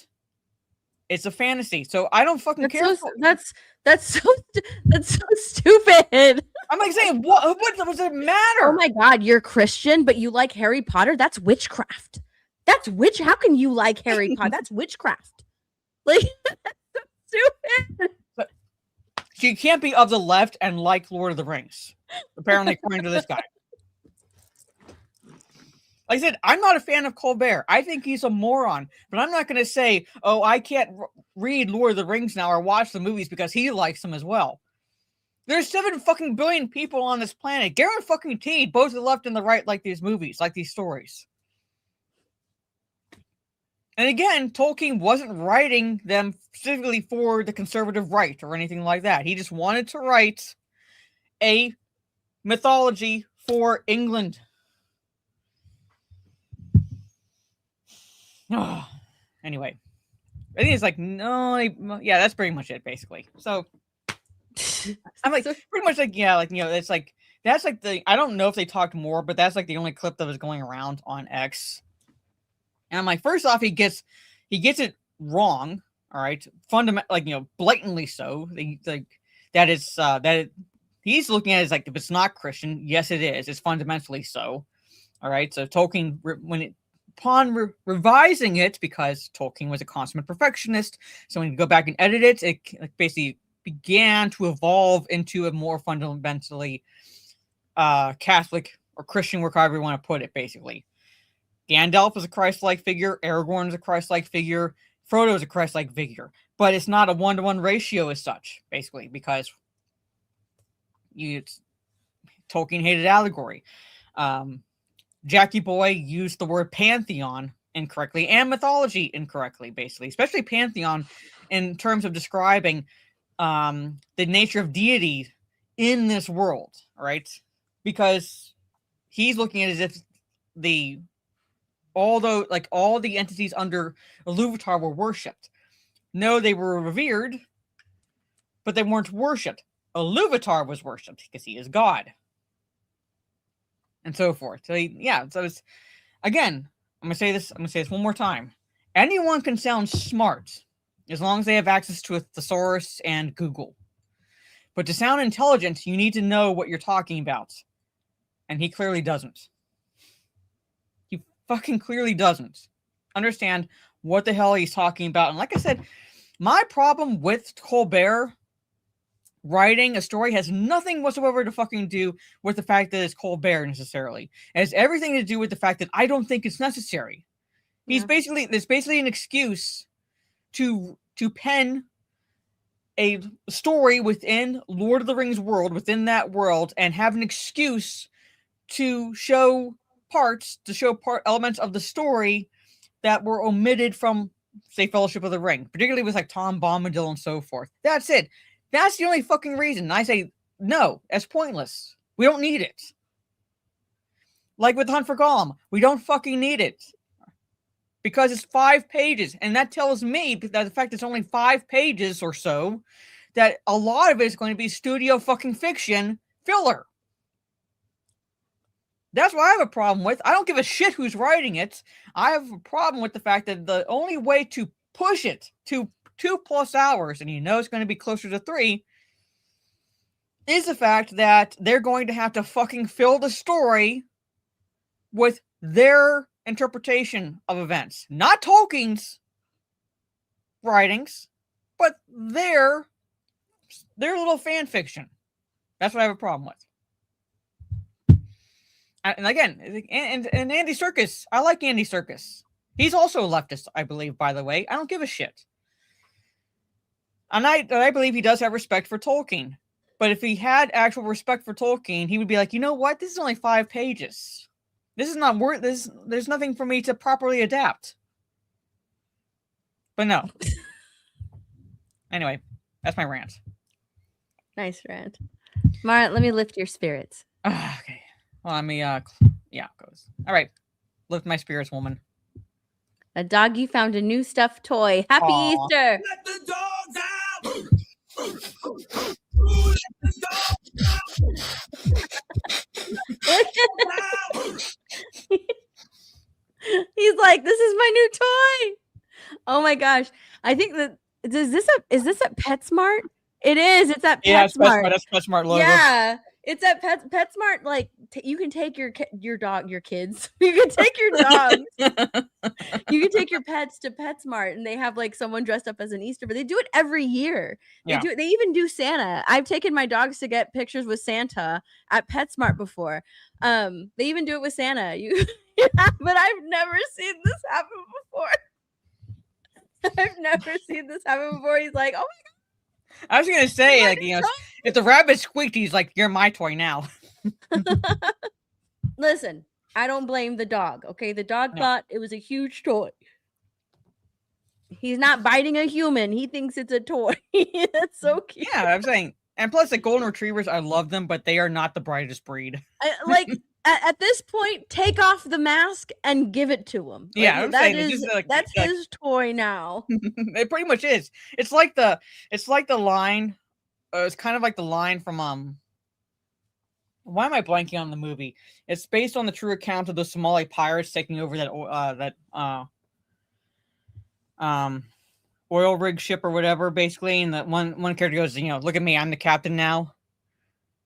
It's a fantasy. So I don't fucking care. That's That's so stupid. I'm like saying, what does it matter? Oh my God, you're Christian, but you like Harry Potter? That's witchcraft. How can you like Harry Potter? That's witchcraft. Like, that's so stupid. She can't be of the left and like Lord of the Rings, apparently, according to this guy. Like I said, I'm not a fan of Colbert. I think he's a moron, but I'm not going to say, oh, I can't read Lord of the Rings now or watch the movies because he likes them as well. There's 7 fucking billion people on this planet. Guarantee both the left and the right like these movies, like these stories. And again, Tolkien wasn't writing them specifically for the conservative right or anything like that. He just wanted to write a mythology for England. Anyway, I think it's like, no, yeah, that's pretty much it, basically. So I'm like, pretty much like, yeah, like, you know, it's like, that's like I don't know if they talked more, but that's like the only clip that was going around on X. And I'm like, first off, he gets it wrong. All right. Like, you know, blatantly so. He's looking at it as like, if it's not Christian, yes, it is. It's fundamentally so. All right. So Tolkien, upon revising it, because Tolkien was a consummate perfectionist, so when you go back and edit it, it basically began to evolve into a more fundamentally Catholic or Christian work, however you want to put it, basically. Gandalf is a Christ-like figure, Aragorn is a Christ-like figure, Frodo is a Christ-like figure, but it's not a 1-to-1 ratio as such, basically, because Tolkien hated allegory. Jackie Boy used the word pantheon incorrectly and mythology incorrectly, basically, especially pantheon in terms of describing the nature of deity in this world, right? Because he's looking at it as if all the entities under Iluvatar were worshipped. No, they were revered, but they weren't worshipped. Iluvatar was worshipped because he is God. And so forth. So it's, again, I'm gonna say this one more time. Anyone can sound smart as long as they have access to a thesaurus and Google. But to sound intelligent, you need to know what you're talking about. And he clearly doesn't. He fucking clearly doesn't understand what the hell he's talking about. And like I said, my problem with Colbert writing a story has nothing whatsoever to fucking do with the fact that it's Colbert necessarily. It has everything to do with the fact that I don't think it's necessary. It's basically an excuse to pen a story within Lord of the Rings world, within that world, and have an excuse to show elements of the story that were omitted from, say, Fellowship of the Ring, particularly with like Tom Bombadil and so forth. That's it. That's the only fucking reason. And I say, no, that's pointless. We don't need it. Like with Hunt for Gollum, we don't fucking need it. Because it's 5 pages. And that tells me that the fact it's only 5 pages or so, that a lot of it is going to be studio fucking fiction filler. That's what I have a problem with. I don't give a shit who's writing it. I have a problem with the fact that the only way to push it to 2+ hours, and you know it's going to be closer to 3, is the fact that they're going to have to fucking fill the story with their interpretation of events. Not Tolkien's writings, but their little fan fiction. That's what I have a problem with. And again, and Andy Serkis, I like Andy Serkis. He's also a leftist, I believe, by the way. I don't give a shit. And I believe he does have respect for Tolkien. But if he had actual respect for Tolkien, he would be like, you know what? This is only 5 pages. This is not worth this. There's nothing for me to properly adapt. But no. Anyway, that's my rant. Nice rant. Mara, let me lift your spirits. Okay. Well, let me, yeah, goes. All right. Lift my spirits, woman. A doggy found a new stuffed toy. Happy Aww. Easter. Let the dogs out! He's like, this is my new toy. Oh my gosh. I think that is this at PetSmart? It is. It's at Yeah, it's PetSmart. PetSmart. That's PetSmart logo. Yeah, it's at PetSmart. Like you can take your dog, your kids. You can take your dogs. You can take your pets to PetSmart, and they have like someone dressed up as an Easter. But they do it every year. They Yeah. do. They even do Santa. I've taken my dogs to get pictures with Santa at PetSmart before. They even do it with Santa. But I've never seen this happen before. I've never seen this happen before. He's like, oh my I was gonna say, like, you know, if the rabbit squeaked, he's like, "You're my toy now." Listen, I don't blame the dog. Okay, the dog thought it was a huge toy. He's not biting a human. He thinks it's a toy. That's so cute. Yeah, I'm saying, and plus the golden retrievers, I love them, but they are not the brightest breed. Like at this point, take off the mask and give it to him. Like, Yeah, I'm saying, that's his toy now. It pretty much is. It's like the line. It's kind of like the line from Why am I blanking on the movie? It's based on the true account of the Somali pirates taking over that oil rig ship or whatever, basically. And that one character goes, you know, "Look at me, I'm the captain now,"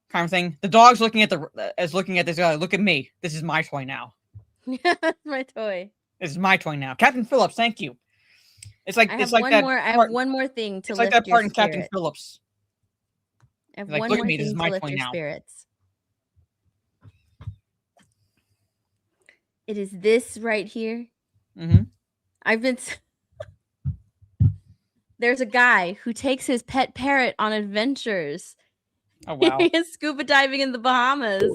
kind of thing. The dog's looking at this guy. "Look at me. This is my toy now. That's my toy. This is my toy now." Captain Phillips, thank you. It's like I have one more thing to It's lift like that your part in Captain spirits. Phillips. I have Like, one "Look more at me, this thing is to my lift toy your now." spirits. It is this right here. Mm-hmm. There's a guy who takes his pet parrot on adventures. Oh wow! He is scuba diving in the Bahamas.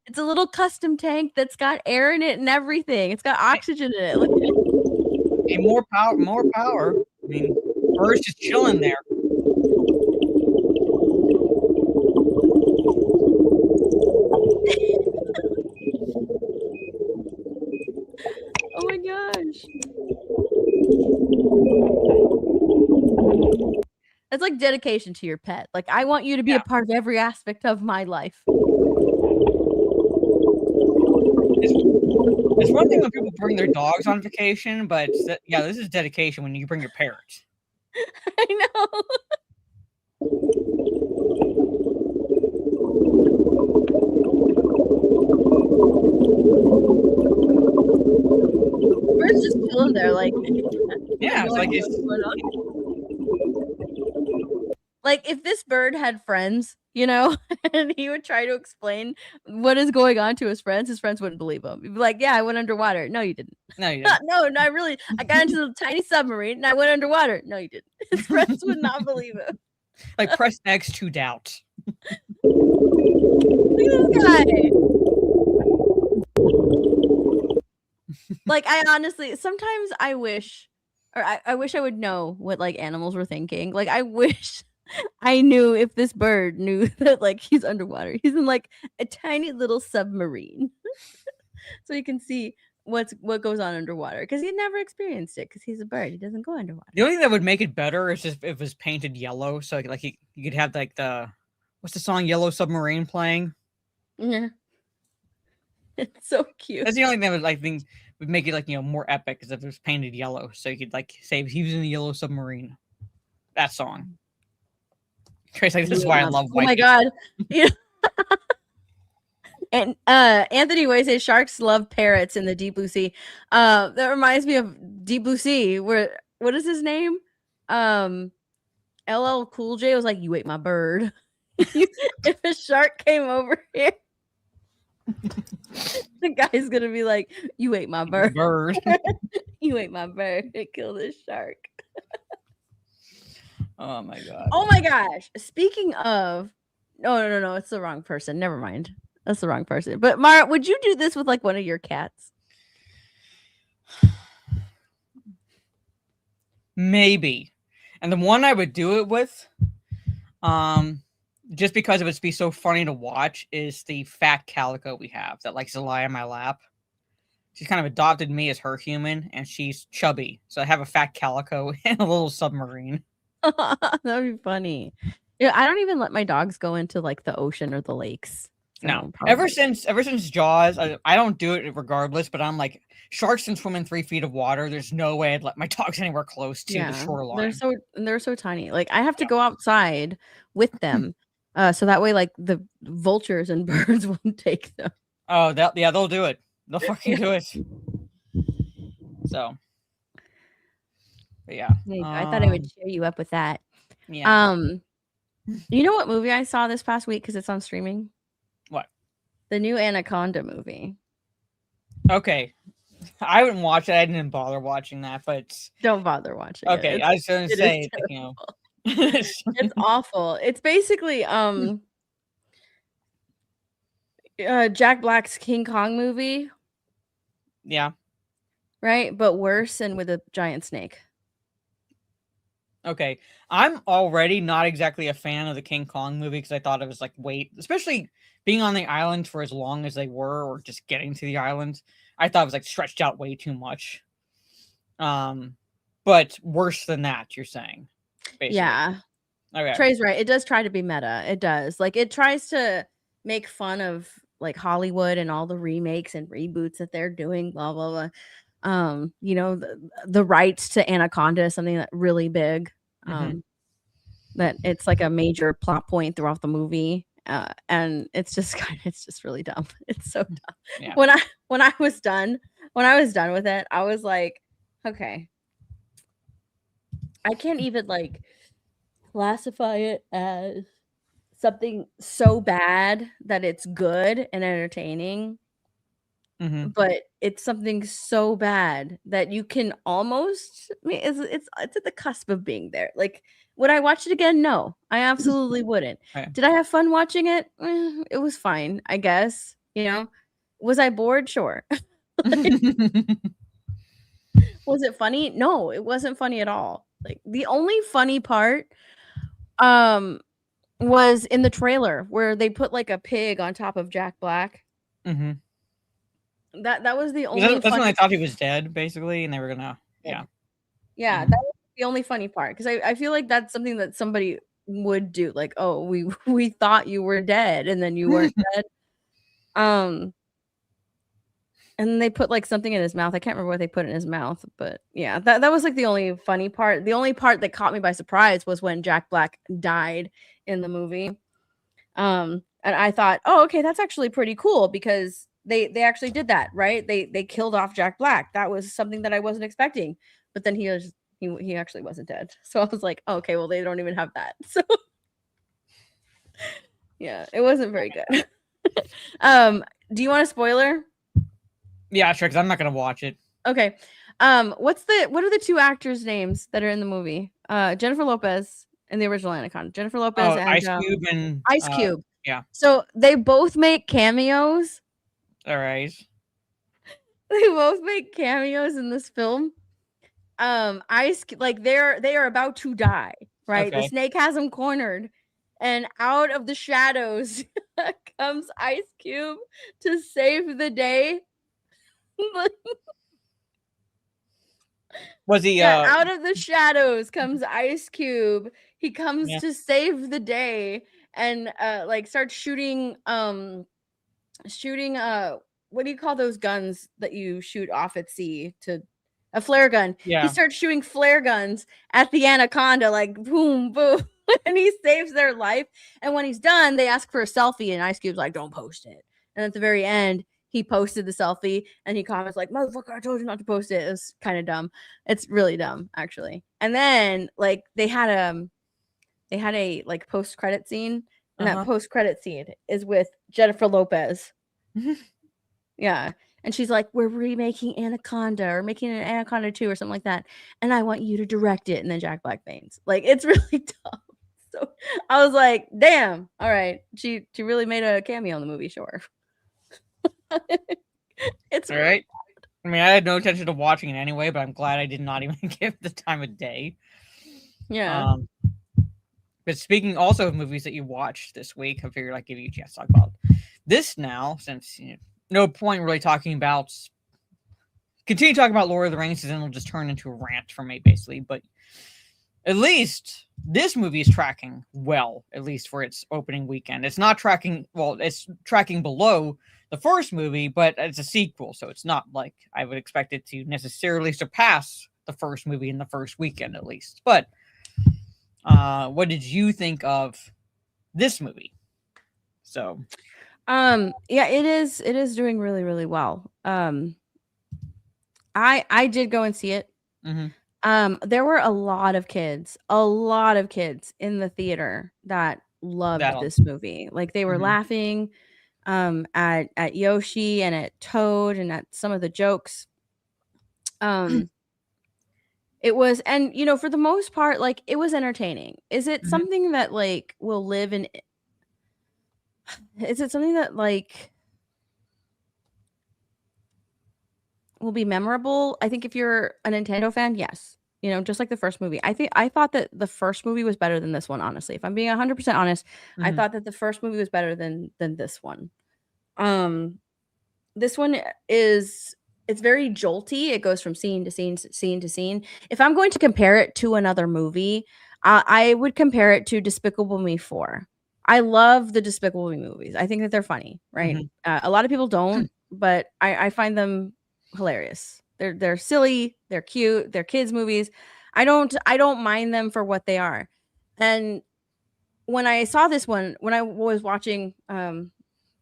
It's a little custom tank that's got air in it and everything. It's got oxygen in it. Look at it. Hey, more power. I mean, bird's just chilling there. Oh my gosh. It's like dedication to your pet. Like, I want you to be a part of every aspect of my life. It's one thing when people bring their dogs on vacation, but this is dedication when you bring your parrots. I know. Bird's just chilling there, like, yeah, it's like like if this bird had friends, you know, and he would try to explain what is going on to his friends wouldn't believe him. He'd be like, "Yeah, I went underwater." "No, you didn't." No, you didn't. No, I got into the tiny submarine and I went underwater. "No, you didn't." His friends would not believe him. Like, press X to doubt. Look at this guy. Like, I honestly, sometimes I wish, or I wish I would know what like animals were thinking. Like, I wish I knew if this bird knew that like he's underwater. He's in like a tiny little submarine, so you can see what goes on underwater, because he never experienced it because he's a bird. He doesn't go underwater. The only thing that would make it better is if it was painted yellow, so like you could have like what's the song "Yellow Submarine" playing. Yeah, it's so cute. That's the only thing that would make it like, you know, more epic, is if it was painted yellow, so you could like say he was in the Yellow Submarine. That song. Trace, like, this is why I love white. Oh my god. Yeah. And Anthony Way says sharks love parrots in the deep blue sea. That reminds me of Deep Blue Sea, where, what is his name? LL Cool J was like, "You ate my bird." If a shark came over here, the guy's gonna be like, "You ate my bird." You ate my bird. It killed this shark. Oh my god. Oh my gosh. Speaking of, no, it's the wrong person. Never mind. That's the wrong person. But Mara, would you do this with like one of your cats? Maybe. And the one I would do it with, just because it would be so funny to watch, is the fat calico we have that likes to lie on my lap. She's kind of adopted me as her human, and she's chubby. So I have a fat calico and a little submarine. That would be funny. Yeah, I don't even let my dogs go into like the ocean or the lakes. No, probably. ever since Jaws, I don't do it regardless. But I'm like, sharks can swim in 3 feet of water. There's no way I'd let my dogs anywhere close to the shoreline. They're so tiny. Like I have to go outside with them, so that way like the vultures and birds won't take them. Oh, they'll do it. They'll fucking do it. So, but yeah. I thought I would cheer you up with that. Yeah. You know what movie I saw this past week because it's on streaming? What? The new Anaconda movie. Okay. I wouldn't watch it. I didn't bother watching that, but don't bother watching it. Okay, I was going to say, it's awful. It's basically Jack Black's King Kong movie. Yeah. Right, but worse and with a giant snake. Okay, I'm already not exactly a fan of the King Kong movie because I thought it was like especially being on the island for as long as they were, or just getting to the island. I thought it was like stretched out way too much. But worse than that, you're saying, basically. Yeah. Okay. Trey's right. It does try to be meta. It does. Like it tries to make fun of like Hollywood and all the remakes and reboots that they're doing. Blah blah blah. You know, the rights to Anaconda is something that really big. That it's like a major plot point throughout the movie. And it's just really dumb. It's so dumb. Yeah. When I was done with it, I was like, okay. I can't even like classify it as something so bad that it's good and entertaining. But it's something so bad that you can almost, I mean, it's at the cusp of being there. Like, would I watch it again? No, I absolutely wouldn't. Okay. Did I have fun watching it? It was fine, I guess. You know, was I bored? Sure. Was it funny? No, it wasn't funny at all. Like the only funny part, was in the trailer where they put like a pig on top of Jack Black. That was the only. That's when I thought he was dead, basically, and they were gonna. Yeah. Yeah, that was the only funny part because I feel like that's something that somebody would do. Like, oh, we thought you were dead, and then you weren't dead. And they put like something in his mouth. I can't remember what they put in his mouth, but yeah, that was like the only funny part. The only part that caught me by surprise was when Jack Black died in the movie. And I thought, oh, okay, that's actually pretty cool because they actually did that, right? They killed off Jack Black. That was something that I wasn't expecting. But then he actually wasn't dead. So I was like, oh, okay, well, they don't even have that. So yeah, it wasn't very good. Do you want a spoiler? Yeah, sure, because I'm not gonna watch it. Okay. What are the two actors' names that are in the movie? Jennifer Lopez in the original Anaconda. Jennifer Lopez and Ice Cube and Ice Cube. Yeah. So they both make cameos. All right. They both make cameos in this film. They are about to die, right? Okay. The snake has them cornered, and out of the shadows comes Ice Cube to save the day. Was he out of the shadows comes Ice Cube. He comes to save the day and starts shooting what do you call those guns that you shoot off at sea? To a flare gun. Yeah. He starts shooting flare guns at the Anaconda, like boom, boom, and he saves their life. And when he's done, they ask for a selfie, and Ice Cube's like, "Don't post it." And at the very end, he posted the selfie, and he comments like, "Motherfucker, I told you not to post it." It was kind of dumb. It's really dumb, actually. And then like they had a like post-credit scene, and that post-credit scene is with Jennifer Lopez. Yeah. And she's like, "We're remaking Anaconda or making an Anaconda 2 or something like that. And I want you to direct it." And then Jack Black faints. Like, it's really dumb. So I was like, damn. All right. She really made a cameo in the movie, sure. It's all right. I mean, I had no intention of watching it anyway, but I'm glad I did not even give the time of day. Yeah. But speaking also of movies that you watched this week, I figured I'd give you a chance to talk about this now, since no point really talking about. Continue talking about Lord of the Rings, and then it'll just turn into a rant for me, basically. But at least this movie is tracking well, at least for its opening weekend. It's not tracking, well, it's tracking below the first movie, but it's a sequel, so it's not like I would expect it to necessarily surpass the first movie in the first weekend, at least. But what did you think of this movie? So, yeah, it is doing really, really well. I did go and see it. There were a lot of kids in the theater that loved this movie. Like they were laughing at Yoshi and at Toad and at some of the jokes. It was, and you know, for the most part, like it was entertaining. Is it something that like will live in? Is it something that like will be memorable? I think if you're a Nintendo fan, yes. You know, just like the first movie. I thought that the first movie was better than this one, honestly. If I'm being 100% honest, I thought that the first movie was better than this one. This one is, it's very jolty. It goes from scene to scene to scene to scene. If I'm going to compare it to another movie, I would compare it to Despicable Me 4. I love the Despicable Me movies. I think that they're funny, right? A lot of people don't, but I find them hilarious. They're silly, they're cute, they're kids movies. I don't mind them for what they are. And when I saw this one, when I was watching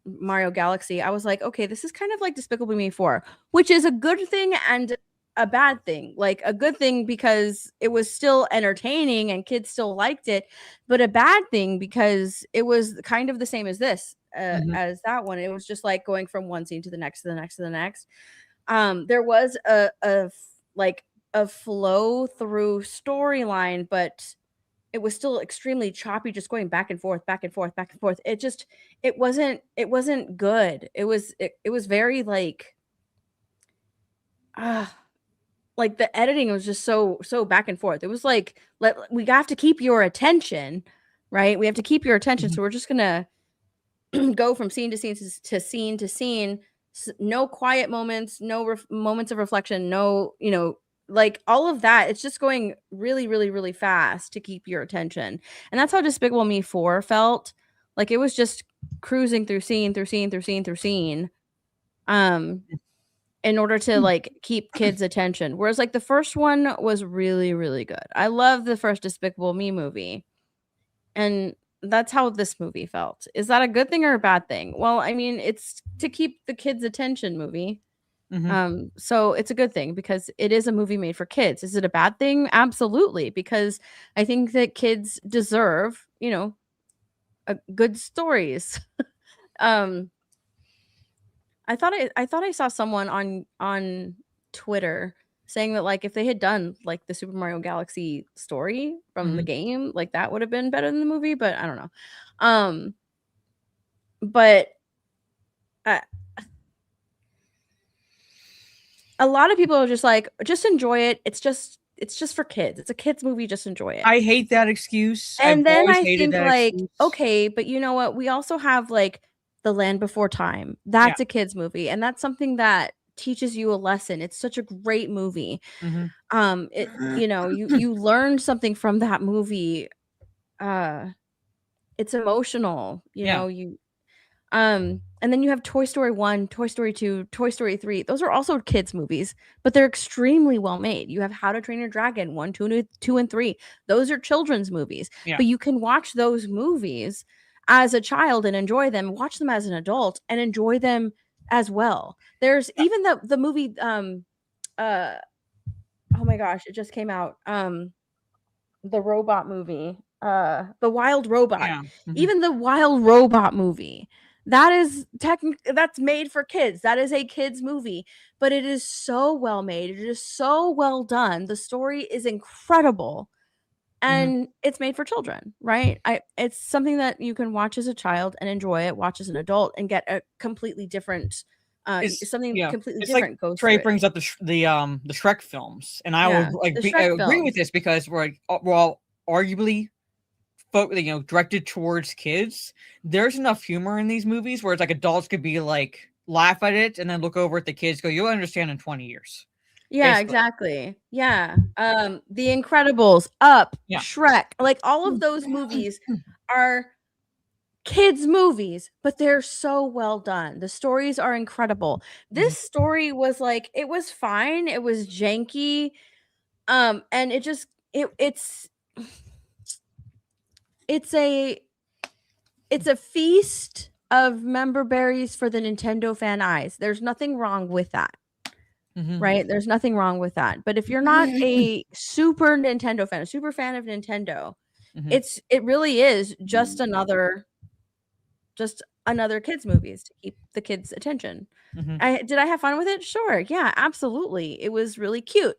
Mario Galaxy, I was like, okay, this is kind of like Despicable Me 4, which is a good thing and a bad thing. Like a good thing because it was still entertaining and kids still liked it, but a bad thing because it was kind of the same as this, as that one. It was just like going from one scene to the next, to the next, to the next. There was a flow through storyline, but it was still extremely choppy, just going back and forth, back and forth, back and forth. It wasn't good. It was very like the editing was just so back and forth. It was like, we have to keep your attention, right? We have to keep your attention. So we're just gonna go from scene to scene to scene to scene. No quiet moments, no moments of reflection, no, you know, like all of that. It's just going really, really, really fast to keep your attention. And that's how Despicable Me 4 felt. Like it was just cruising through scene, through scene, through scene, through scene. In order to like keep kids' attention. Whereas like the first one was really, really good. I love the first Despicable Me movie. And that's how this movie felt. Is that a good thing or a bad thing? Well, I mean, it's to keep the kids' attention movie. So it's a good thing because it is a movie made for kids. Is it a bad thing? Absolutely. Because I think that kids deserve, you know, good stories. I thought I saw someone on Twitter saying that like if they had done like the Super Mario Galaxy story from the game, like that would have been better than the movie, but I don't know. But a lot of people are just like, just enjoy it. It's just for kids. It's a kids movie. Just enjoy it. I hate that excuse. And then I think like, okay, but you know what? We also have like The Land Before Time. That's a kids movie, and that's something that teaches you a lesson. It's such a great movie. You know, you learn something from that movie. It's emotional, you know, and then you have Toy Story 1, Toy Story 2, Toy Story 3. Those are also kids movies, but they're extremely well made. You have How to Train Your Dragon 1, 2, and 3. Those are children's movies, but you can watch those movies as a child and enjoy them, watch them as an adult and enjoy them as well. There's even the movie oh my gosh, it just came out, the robot movie, The Wild Robot. Even the Wild Robot movie, that's made for kids. That is a kids movie, but it is so well made. It is so well done. The story is incredible. And it's made for children, right? It's something that you can watch as a child and enjoy it, watch as an adult and get a completely different completely different. Like Trey brings up the Shrek films, and I would agree with this because we're like, well, arguably, directed towards kids. There's enough humor in these movies where it's like adults could be like laugh at it and then look over at the kids, go, you'll understand in 20 years. Yeah, basically. exactly. Yeah. The Incredibles, Up, Yeah. Shrek, like all of those movies are kids movies, but they're so well done. The stories are incredible. This story was like, it was fine, it was janky, and it just it's a feast of member berries for the Nintendo fan eyes. There's nothing wrong with that. Right? There's nothing wrong with that. But if you're not a super Nintendo fan, a super fan of Nintendo, it really is just another kids movies to keep the kids' attention. Did I have fun with it? Sure. Yeah, absolutely. It was really cute.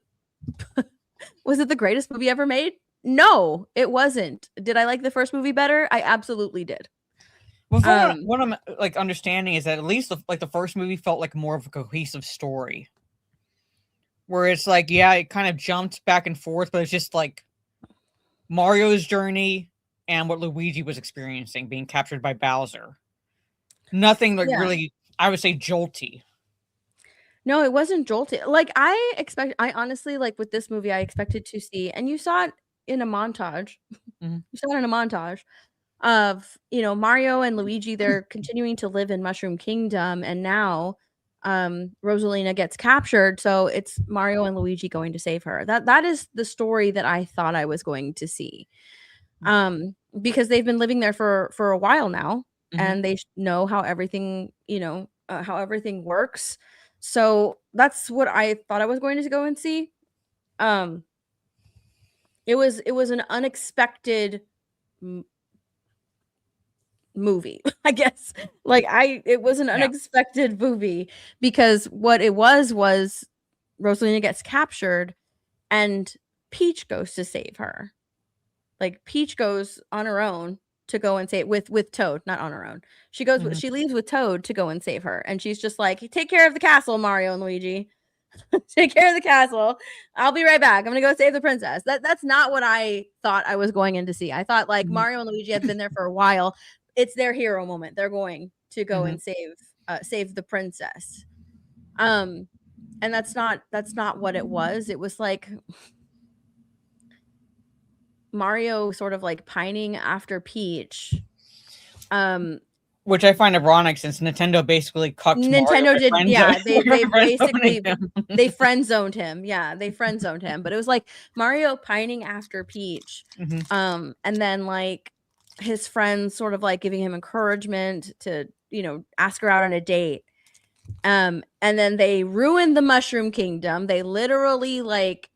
Was it the greatest movie ever made? No, it wasn't. Did I like the first movie better? I absolutely did. Well, from what I'm like understanding is that at least the first movie felt like more of a cohesive story, where it's like, yeah, it kind of jumped back and forth, but it's just like Mario's journey and what Luigi was experiencing, being captured by Bowser. Nothing like really, I would say, jolty. No, it wasn't jolty. Like I honestly, like with this movie, I expected to see, and you saw it in a montage. You saw it in a montage of, Mario and Luigi, they're continuing to live in Mushroom Kingdom, and now Rosalina gets captured, so it's Mario and Luigi going to save her. That is the story that I thought I was going to see. Because they've been living there for a while now, and they know how everything, how everything works. So that's what I thought I was going to go and see. It was an unexpected movie, I guess. It was an unexpected movie, because what it was Rosalina gets captured and Peach goes to save her. Like Peach goes on her own to go and save with Toad, not on her own. She goes she leaves with Toad to go and save her, and she's just like, take care of the castle, Mario and Luigi. Take care of the castle. I'll be right back. I'm gonna go save the princess. That's not what I thought I was going in to see. I thought like Mario and Luigi had been there for a while. It's their hero moment. They're going to go and save the princess. And that's not what it was. It was like Mario sort of like pining after Peach. Which I find ironic, since Nintendo basically cucked Nintendo Mario. They basically they friend zoned him. Yeah, they friend zoned him. But it was like Mario pining after Peach. And then like his friends sort of like giving him encouragement to, ask her out on a date. And then they ruined the Mushroom Kingdom. They literally like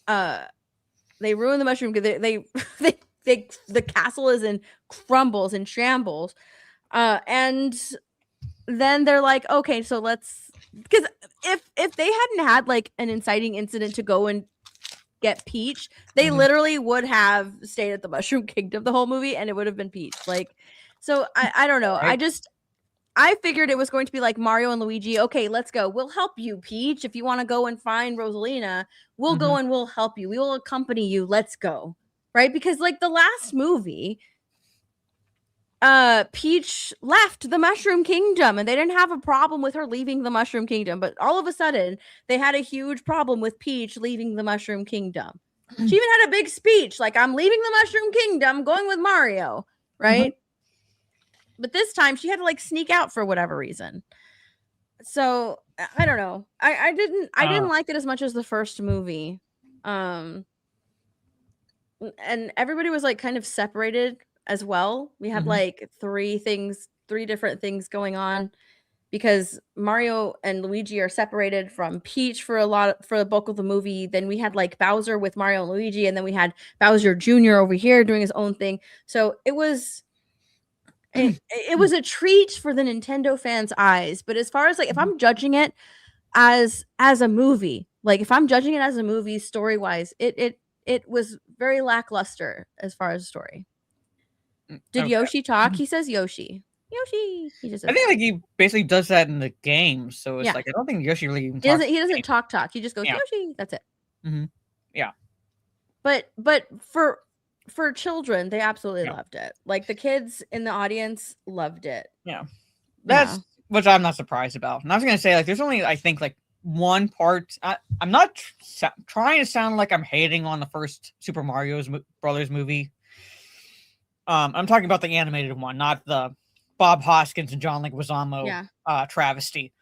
they ruined the Mushroom Kingdom. They the castle is in crumbles and shambles. And then they're like, okay, so let's, because if they hadn't had like an inciting incident to go and get Peach, they literally would have stayed at the Mushroom Kingdom the whole movie, and it would have been Peach. Like, so I don't know. Right. I figured it was going to be like Mario and Luigi. Okay, let's go. We'll help you, Peach. If you want to go and find Rosalina, we'll go and we'll help you. We will accompany you. Let's go. Right? Because like the last movie, Peach left the Mushroom Kingdom, and they didn't have a problem with her leaving the Mushroom Kingdom, but all of a sudden they had a huge problem with Peach leaving the Mushroom Kingdom. She even had a big speech like, I'm leaving the Mushroom Kingdom, going with Mario, right? But this time she had to like sneak out for whatever reason. So I don't know. I didn't like it as much as the first movie. And everybody was like kind of separated as well. We had like three different things going on, because Mario and Luigi are separated from Peach for the bulk of the movie. Then we had like Bowser with Mario and Luigi, and then we had Bowser Jr. over here doing his own thing. So it was a treat for the Nintendo fans' eyes. But as far as like, if I'm judging it as a movie, like if I'm judging it as a movie story-wise, it was very lackluster as far as the story. Did Yoshi talk? He says Yoshi. Yoshi. He just says I think like he basically does that in the game, so it's like I don't think Yoshi really even talks. He doesn't talk. He just goes Yoshi. That's it. Yeah. But for children, they absolutely loved it. Like the kids in the audience loved it. Yeah. That's which I'm not surprised about. And I was gonna say, like, there's only I think like one part. I'm not trying to sound like I'm hating on the first Super Mario Brothers movie. I'm talking about the animated one, not the Bob Hoskins and John Leguizamo travesty.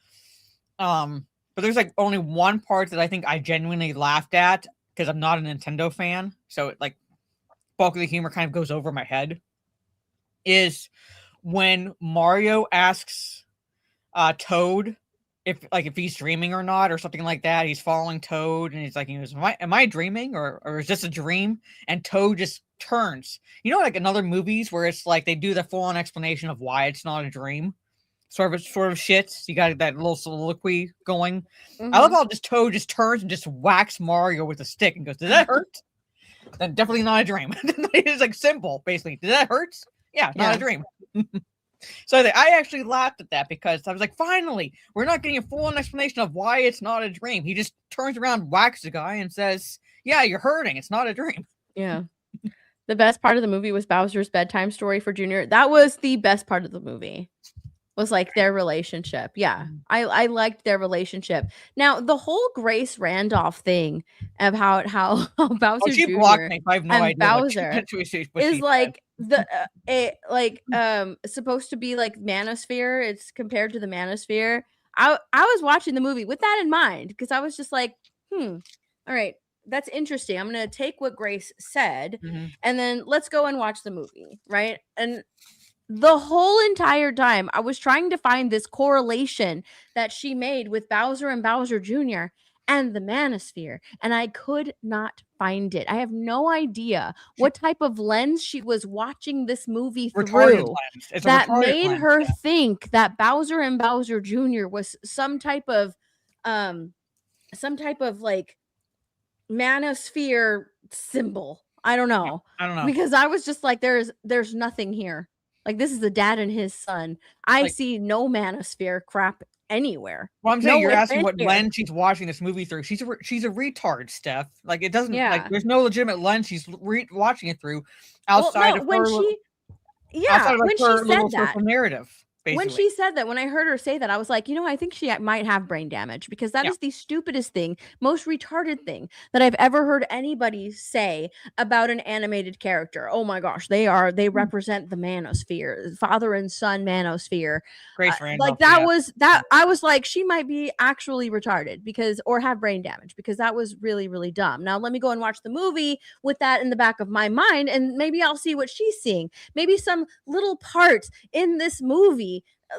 But there's like only one part that I think I genuinely laughed at because I'm not a Nintendo fan, so like bulk of the humor kind of goes over my head. Is when Mario asks Toad if he's dreaming or not, or something like that. He's following Toad, and he's like, am I dreaming, or is this a dream? And Toad just turns. You know, like in other movies where it's like they do the full-on explanation of why it's not a dream. Sort of shit. You got that little soliloquy going. Mhm. I love how this Toad just turns and just whacks Mario with a stick and goes, "Did that hurt?" Then definitely not a dream. It's like simple, basically. Did that hurt? Yeah, not a dream. So I actually laughed at that because I was like, finally, we're not getting a full-on explanation of why it's not a dream. He just turns around, whacks the guy, and says, "Yeah, you're hurting. It's not a dream." Yeah. The best part of the movie was Bowser's bedtime story for Junior. That was the best part of the movie. Was like their relationship. Yeah. I liked their relationship. Now, the whole Grace Randolph thing about how Bowser she Jr. blocked me. I have no and idea Bowser what she is like said. supposed to be like Manosphere. It's compared to the Manosphere. I was watching the movie with that in mind because I was just like, all right, that's interesting. I'm gonna take what Grace said and then let's go and watch the movie, right? And the whole entire time I was trying to find this correlation that she made with Bowser and Bowser Jr. and the Manosphere, and I could not find it. I have no idea what type of lens she was watching this movie through that made her think that Bowser and Bowser Jr. was some type of like Manosphere symbol. I don't know. Because I was just like, there's nothing here. Like, this is the dad and his son. I see no Manosphere crap anywhere. Well, I'm saying you're asking what lens she's watching this movie through. She's a retard, Steph. Like, it doesn't. Yeah. Like, there's no legitimate lens she's watching it through outside of her. When she said that narrative. Basically. When she said that, when I heard her say that, I was like, I think she might have brain damage because that is the stupidest thing, most retarded thing that I've ever heard anybody say about an animated character. Oh my gosh, they represent the Manosphere, father and son Manosphere. Grace Randolph, like that was that. I was like, she might be actually retarded or have brain damage because that was really, really dumb. Now let me go and watch the movie with that in the back of my mind, and maybe I'll see what she's seeing. Maybe some little part in this movie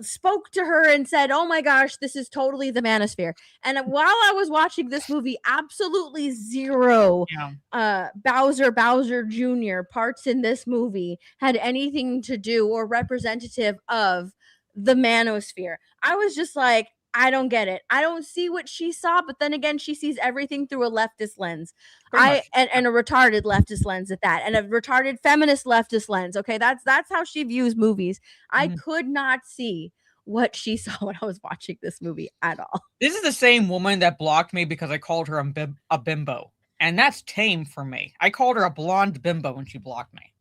spoke to her and said, "Oh my gosh, this is totally the Manosphere." And while I was watching this movie, absolutely zero Bowser Jr. parts in this movie had anything to do or representative of the Manosphere. I was just like, I don't get it. I don't see what she saw, but then again, she sees everything through a leftist lens. And a retarded leftist lens at that, and a retarded feminist leftist lens. Okay, that's how she views movies. I could not see what she saw when I was watching this movie at all. This is the same woman that blocked me because I called her a bimbo, and that's tame for me. I called her a blonde bimbo when she blocked me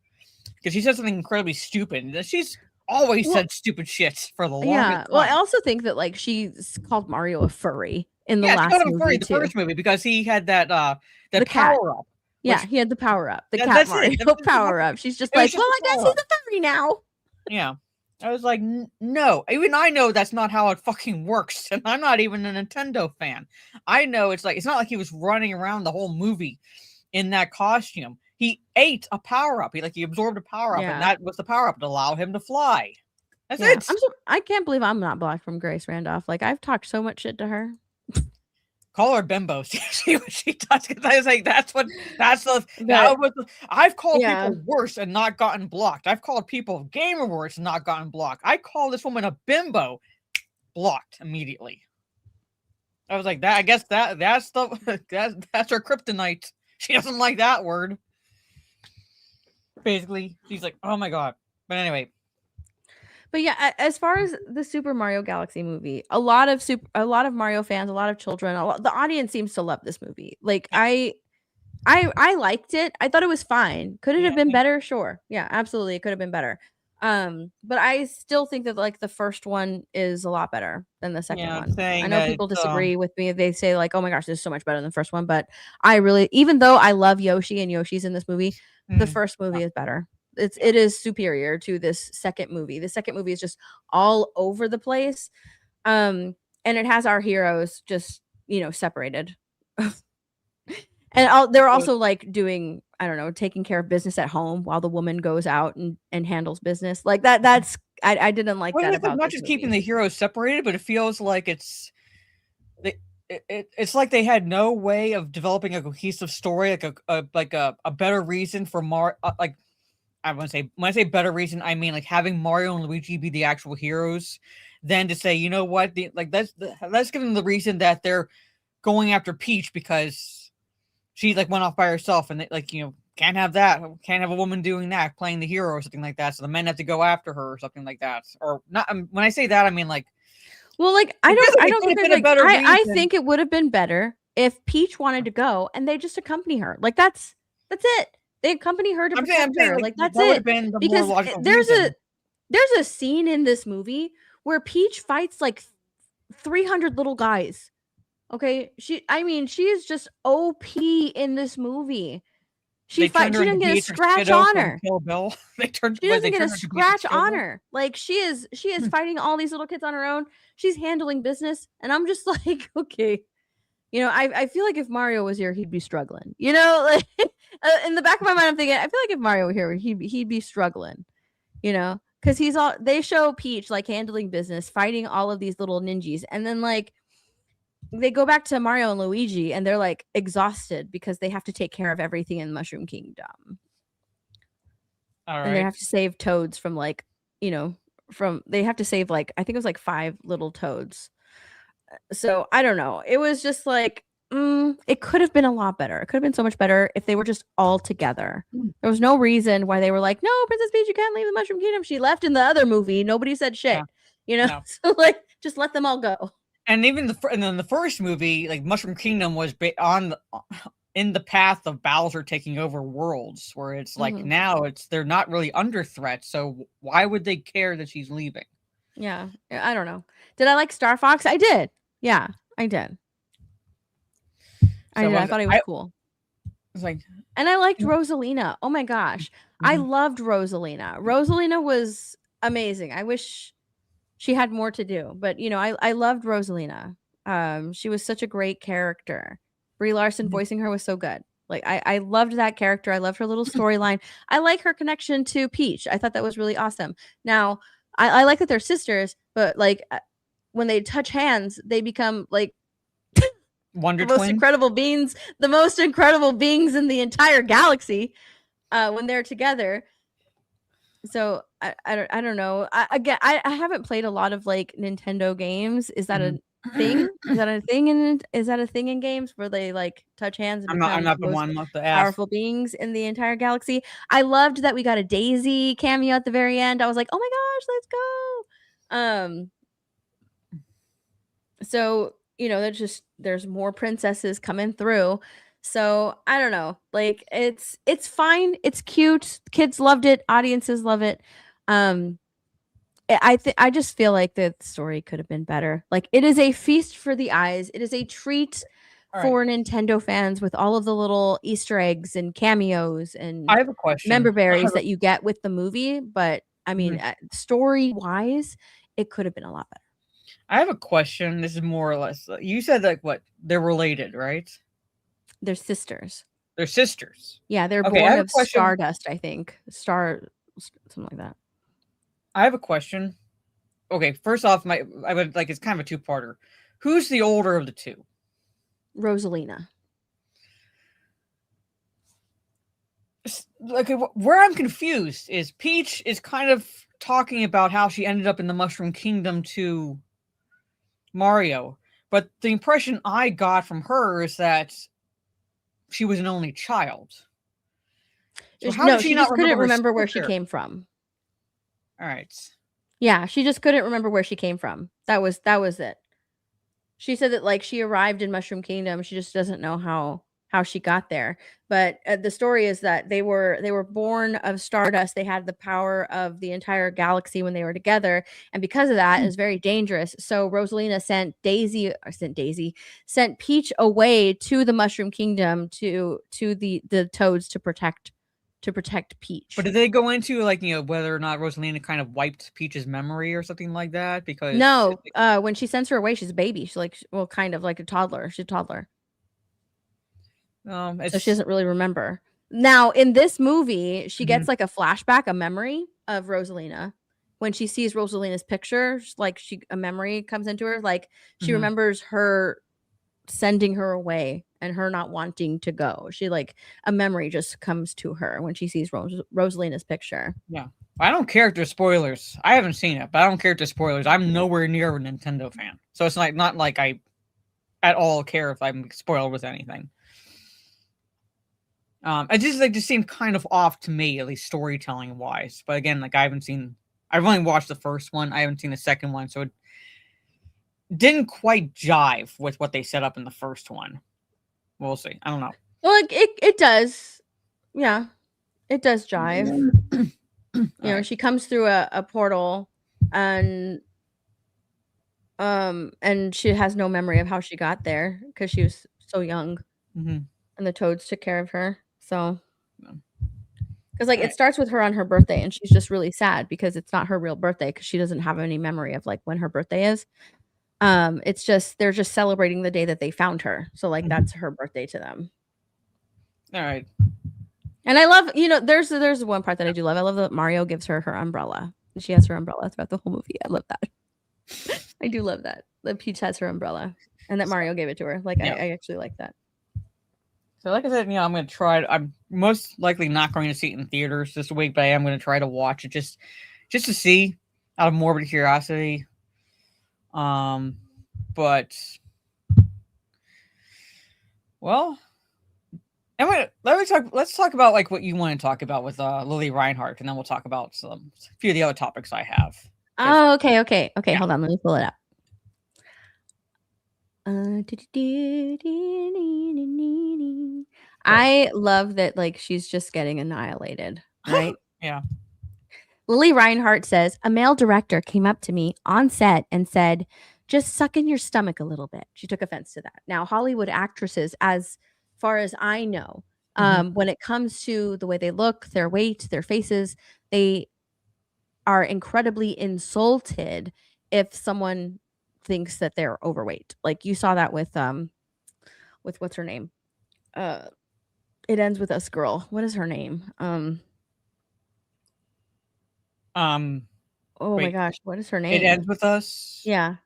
because she said something incredibly stupid. She's always said stupid shit for the longest time. Well, I also think that like she called Mario a furry in the last movie the first movie because he had that the power up. Yeah, he had the power up. The cat Mario power up. She's just like, well, I guess he's a furry now. Yeah. I was like, no. Even I know that's not how it fucking works. And I'm not even a Nintendo fan. I know it's not like he was running around the whole movie in that costume. He ate a power up. He absorbed a power up, and that was the power up to allow him to fly. That's it. I can't believe I'm not blocked from Grace Randolph. Like, I've talked so much shit to her. Call her bimbo. See what she does. Because I was like, I've called people worse and not gotten blocked. I've called people gamer worse and not gotten blocked. I call this woman a bimbo, blocked immediately. I was like, that. I guess that's her kryptonite. She doesn't like that word. Basically, she's like, oh my god. But anyway. But yeah, as far as the Super Mario Galaxy movie, a lot of Mario fans, a lot of children, the audience seems to love this movie. Like I liked it. I thought it was fine. Could it have been better? Sure. Yeah, absolutely. It could have been better. But I still think that like the first one is a lot better than the second Yeah, one. saying I know that people it's, disagree with me. They say like, "Oh my gosh, this is so much better than the first one." But I really, even though I love Yoshi and Yoshi's in this movie, the first movie is better. It is superior to this second movie. The second movie is just all over the place. And it has our heroes just, separated. And they're also like doing, I don't know, taking care of business at home while the woman goes out and handles business. Like that's I didn't like that about not this just keeping movie. the heroes separated, but it feels like it's like they had no way of developing a cohesive story, like a better reason for like I want to say, when I say better reason, I mean like having Mario and Luigi be the actual heroes, than to say, you know what, let's give them the reason that they're going after Peach because she like went off by herself, and they, like, can't have that, can't have a woman doing that, playing the hero or something like that. So the men have to go after her or something like that, or not. When I say that, I mean like, well, like I don't think there's like I think it would have been better if Peach wanted to go and they just accompany her. Like that's it. They accompany her to protect her. Like that's it. Because there's a scene in this movie where Peach fights like 300 little guys. Okay, she is just OP in this movie. She didn't get a scratch on her. She doesn't get a scratch on her. Like she is fighting all these little kids on her own. She's handling business, and I'm just like, okay. I feel like if Mario was here, he'd be struggling. Like in the back of my mind, I'm thinking, I feel like if Mario were here, he'd be struggling. Because they show Peach like handling business, fighting all of these little ninjas, and then like they go back to Mario and Luigi, and they're like exhausted because they have to take care of everything in Mushroom Kingdom. All right. And they have to save toads from like, they have to save like, I think it was like 5 little toads. So I don't know. It was just like, it could have been a lot better. It could have been so much better if they were just all together. There was no reason why they were like, no, Princess Peach, you can't leave the Mushroom Kingdom. She left in the other movie. Nobody said shit. No. So like, just let them all go. And even the first movie, like Mushroom Kingdom was in the path of Bowser taking over worlds, where it's like now they're not really under threat. So why would they care that she's leaving? Yeah, I don't know. Did I like Star Fox? I did. Yeah, I did. I thought he was cool. And I liked Rosalina. Oh my gosh. I loved Rosalina. Rosalina was amazing. I wish she had more to do, but I loved Rosalina. She was such a great character. Brie Larson voicing her was so good. Like I loved that character. I loved her little storyline. I like her connection to Peach. I thought that was really awesome. Now, I like that they're sisters, but like when they touch hands, they become like Wonder the most incredible beings in the entire galaxy when they're together. So I don't know. I haven't played a lot of like Nintendo games. Is that a thing? Is that a thing in games where they like touch hands and I'm not the one with the powerful beings in the entire galaxy? I loved that we got a Daisy cameo at the very end. I was like, oh my gosh, let's go. So there's more princesses coming through. So I don't know. Like it's fine. It's cute. Kids loved it. Audiences love it. I just feel like the story could have been better. Like it is a feast for the eyes. It is a treat for Nintendo fans with all of the little Easter eggs and cameos and I have a question. Member berries that you get with the movie. But I mean, story wise, it could have been a lot better. I have a question. This is more or less. You said like what? They're related, right? They're sisters. They're sisters. Yeah, they're born of stardust, I think. Something like that. I have a question. Okay, first off, I would like it's kind of a two-parter. Who's the older of the two? Rosalina. Like where I'm confused is Peach is kind of talking about how she ended up in the Mushroom Kingdom to Mario, but the impression I got from her is that she was an only child. So how did she just couldn't remember where she came from. All right. Yeah, she just couldn't remember where she came from. That was it. She said that like she arrived in Mushroom Kingdom. She just doesn't know how how she got there. But the story is that they were born of stardust. They had the power of the entire galaxy when they were together, and because of that, it's very dangerous. So Rosalina sent Peach away to the Mushroom Kingdom to the Toads to protect Peach. But did they go into like, you know, whether or not Rosalina kind of wiped Peach's memory or something like that? Because No, when she sends her away, she's a baby. She's like, well, kind of like a toddler. She's a toddler. So she doesn't really remember. Now, in this movie, she gets like a flashback, a memory of Rosalina. When she sees Rosalina's picture, like a memory comes into her. Like she remembers her sending her away and her not wanting to go. She like a memory just comes to her when she sees Rosalina's picture. Yeah. I don't care if there's spoilers. I haven't seen it, but I don't care if there's spoilers. I'm nowhere near a Nintendo fan. So it's like not like I at all care if I'm spoiled with anything. It just seemed kind of off to me, at least storytelling wise. But again, like I've only watched the first one. I haven't seen the second one, so it didn't quite jive with what they set up in the first one. We'll see. I don't know. Well, it does. Yeah, it does jive. You know, she comes through a portal and she has no memory of how she got there because she was so young, and the Toads took care of her. So, because like it starts with her on her birthday, and she's just really sad because it's not her real birthday because she doesn't have any memory of like when her birthday is. It's just they're just celebrating the day that they found her, so like that's her birthday to them. All right. And I love, you know, there's one part that I do love. I love that Mario gives her umbrella. She has her umbrella throughout the whole movie. I love that. I do love that. That Peach has her umbrella and that Mario gave it to her. Like, yeah. I actually like that. So like I said, you know, I'm going to try. I'm most likely not going to see it in theaters this week, but I am going to try to watch it just to see out of morbid curiosity. But well, let's talk about like what you want to talk about with Lily Reinhardt, and then we'll talk about a few of the other topics I have. Oh, okay. Yeah. Hold on, let me pull it up. I love that like she's just getting annihilated, right? Yeah. Lily Reinhardt says, a male director came up to me on set and said, just suck in your stomach a little bit. She took offense to that. Now, Hollywood actresses, as far as I know, when it comes to the way they look, their weight, their faces, they are incredibly insulted if someone thinks that they're overweight. Like you saw that with what's her name? It ends with us girl. What is her name? Oh wait, my gosh, what is her name? It Ends With Us. Yeah.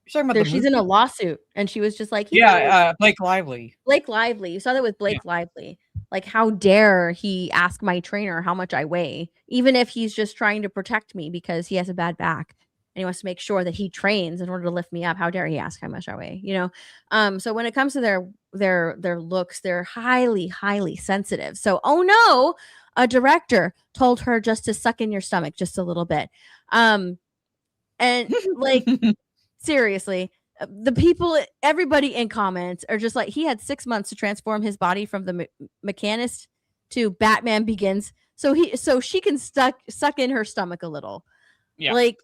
You're talking about she's in a lawsuit, and she was just like, Blake Lively. Blake Lively. You saw that with Blake Lively. Like, how dare he ask my trainer how much I weigh, even if he's just trying to protect me because he has a bad back and he wants to make sure that he trains in order to lift me up. How dare he ask how much I weigh? You know. So when it comes to their looks, they're highly, highly sensitive. So, oh no, a director told her just to suck in your stomach just a little bit. And like. Seriously, the people, everybody in comments are just like, he had 6 months to transform his body from the Mechanist to Batman Begins, so she can suck in her stomach a little. Yeah. Like,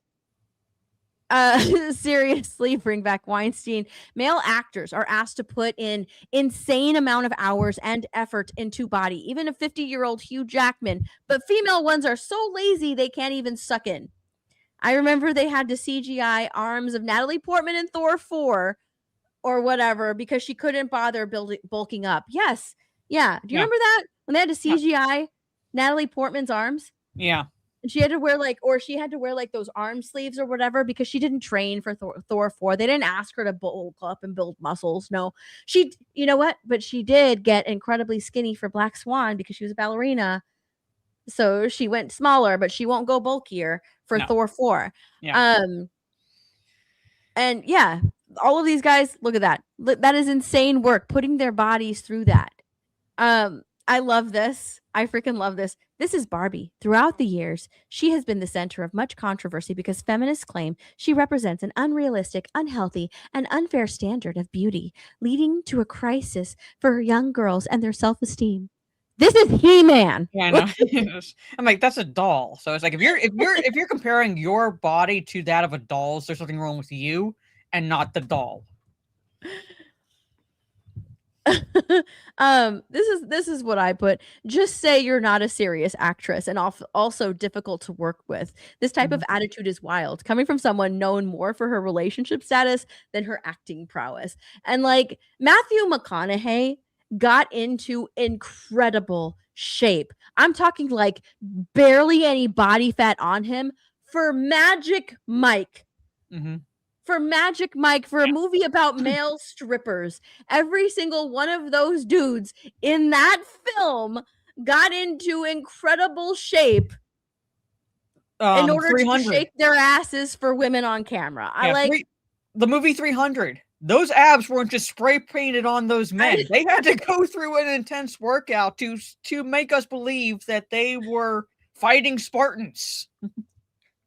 seriously, bring back Weinstein. Male actors are asked to put in insane amount of hours and effort into body, even a 50-year-old Hugh Jackman, but female ones are so lazy they can't even suck in. I remember they had to CGI arms of Natalie Portman in Thor 4 or whatever because she couldn't bother bulking up. Yes. Yeah. Do you remember that? When they had to CGI Natalie Portman's arms? Yeah. And she had to wear like those arm sleeves or whatever because she didn't train for Thor 4. They didn't ask her to bulk up and build muscles. No. You know what? But she did get incredibly skinny for Black Swan because she was a ballerina. So she went smaller, but she won't go bulkier for Thor 4. Yeah. And yeah, all of these guys, look at that. That is insane work, putting their bodies through that. I love this. I freaking love this. This is Barbie. Throughout the years, she has been the center of much controversy because feminists claim she represents an unrealistic, unhealthy, and unfair standard of beauty, leading to a crisis for young girls and their self-esteem. This is He-Man. Yeah, I know. I'm like, that's a doll. So it's like if you're comparing your body to that of a doll's, there's something wrong with you and not the doll. This is what I put. Just say you're not a serious actress and also difficult to work with. This type of attitude is wild, coming from someone known more for her relationship status than her acting prowess. And like Matthew McConaughey got into incredible shape. I'm talking like barely any body fat on him for Magic Mike. For Magic Mike, for a movie about male strippers. Every single one of those dudes in that film got into incredible shape in order to shake their asses for women on camera. I like the movie 300. Those abs weren't just spray painted on those men. They had to go through an intense workout to make us believe that they were fighting Spartans.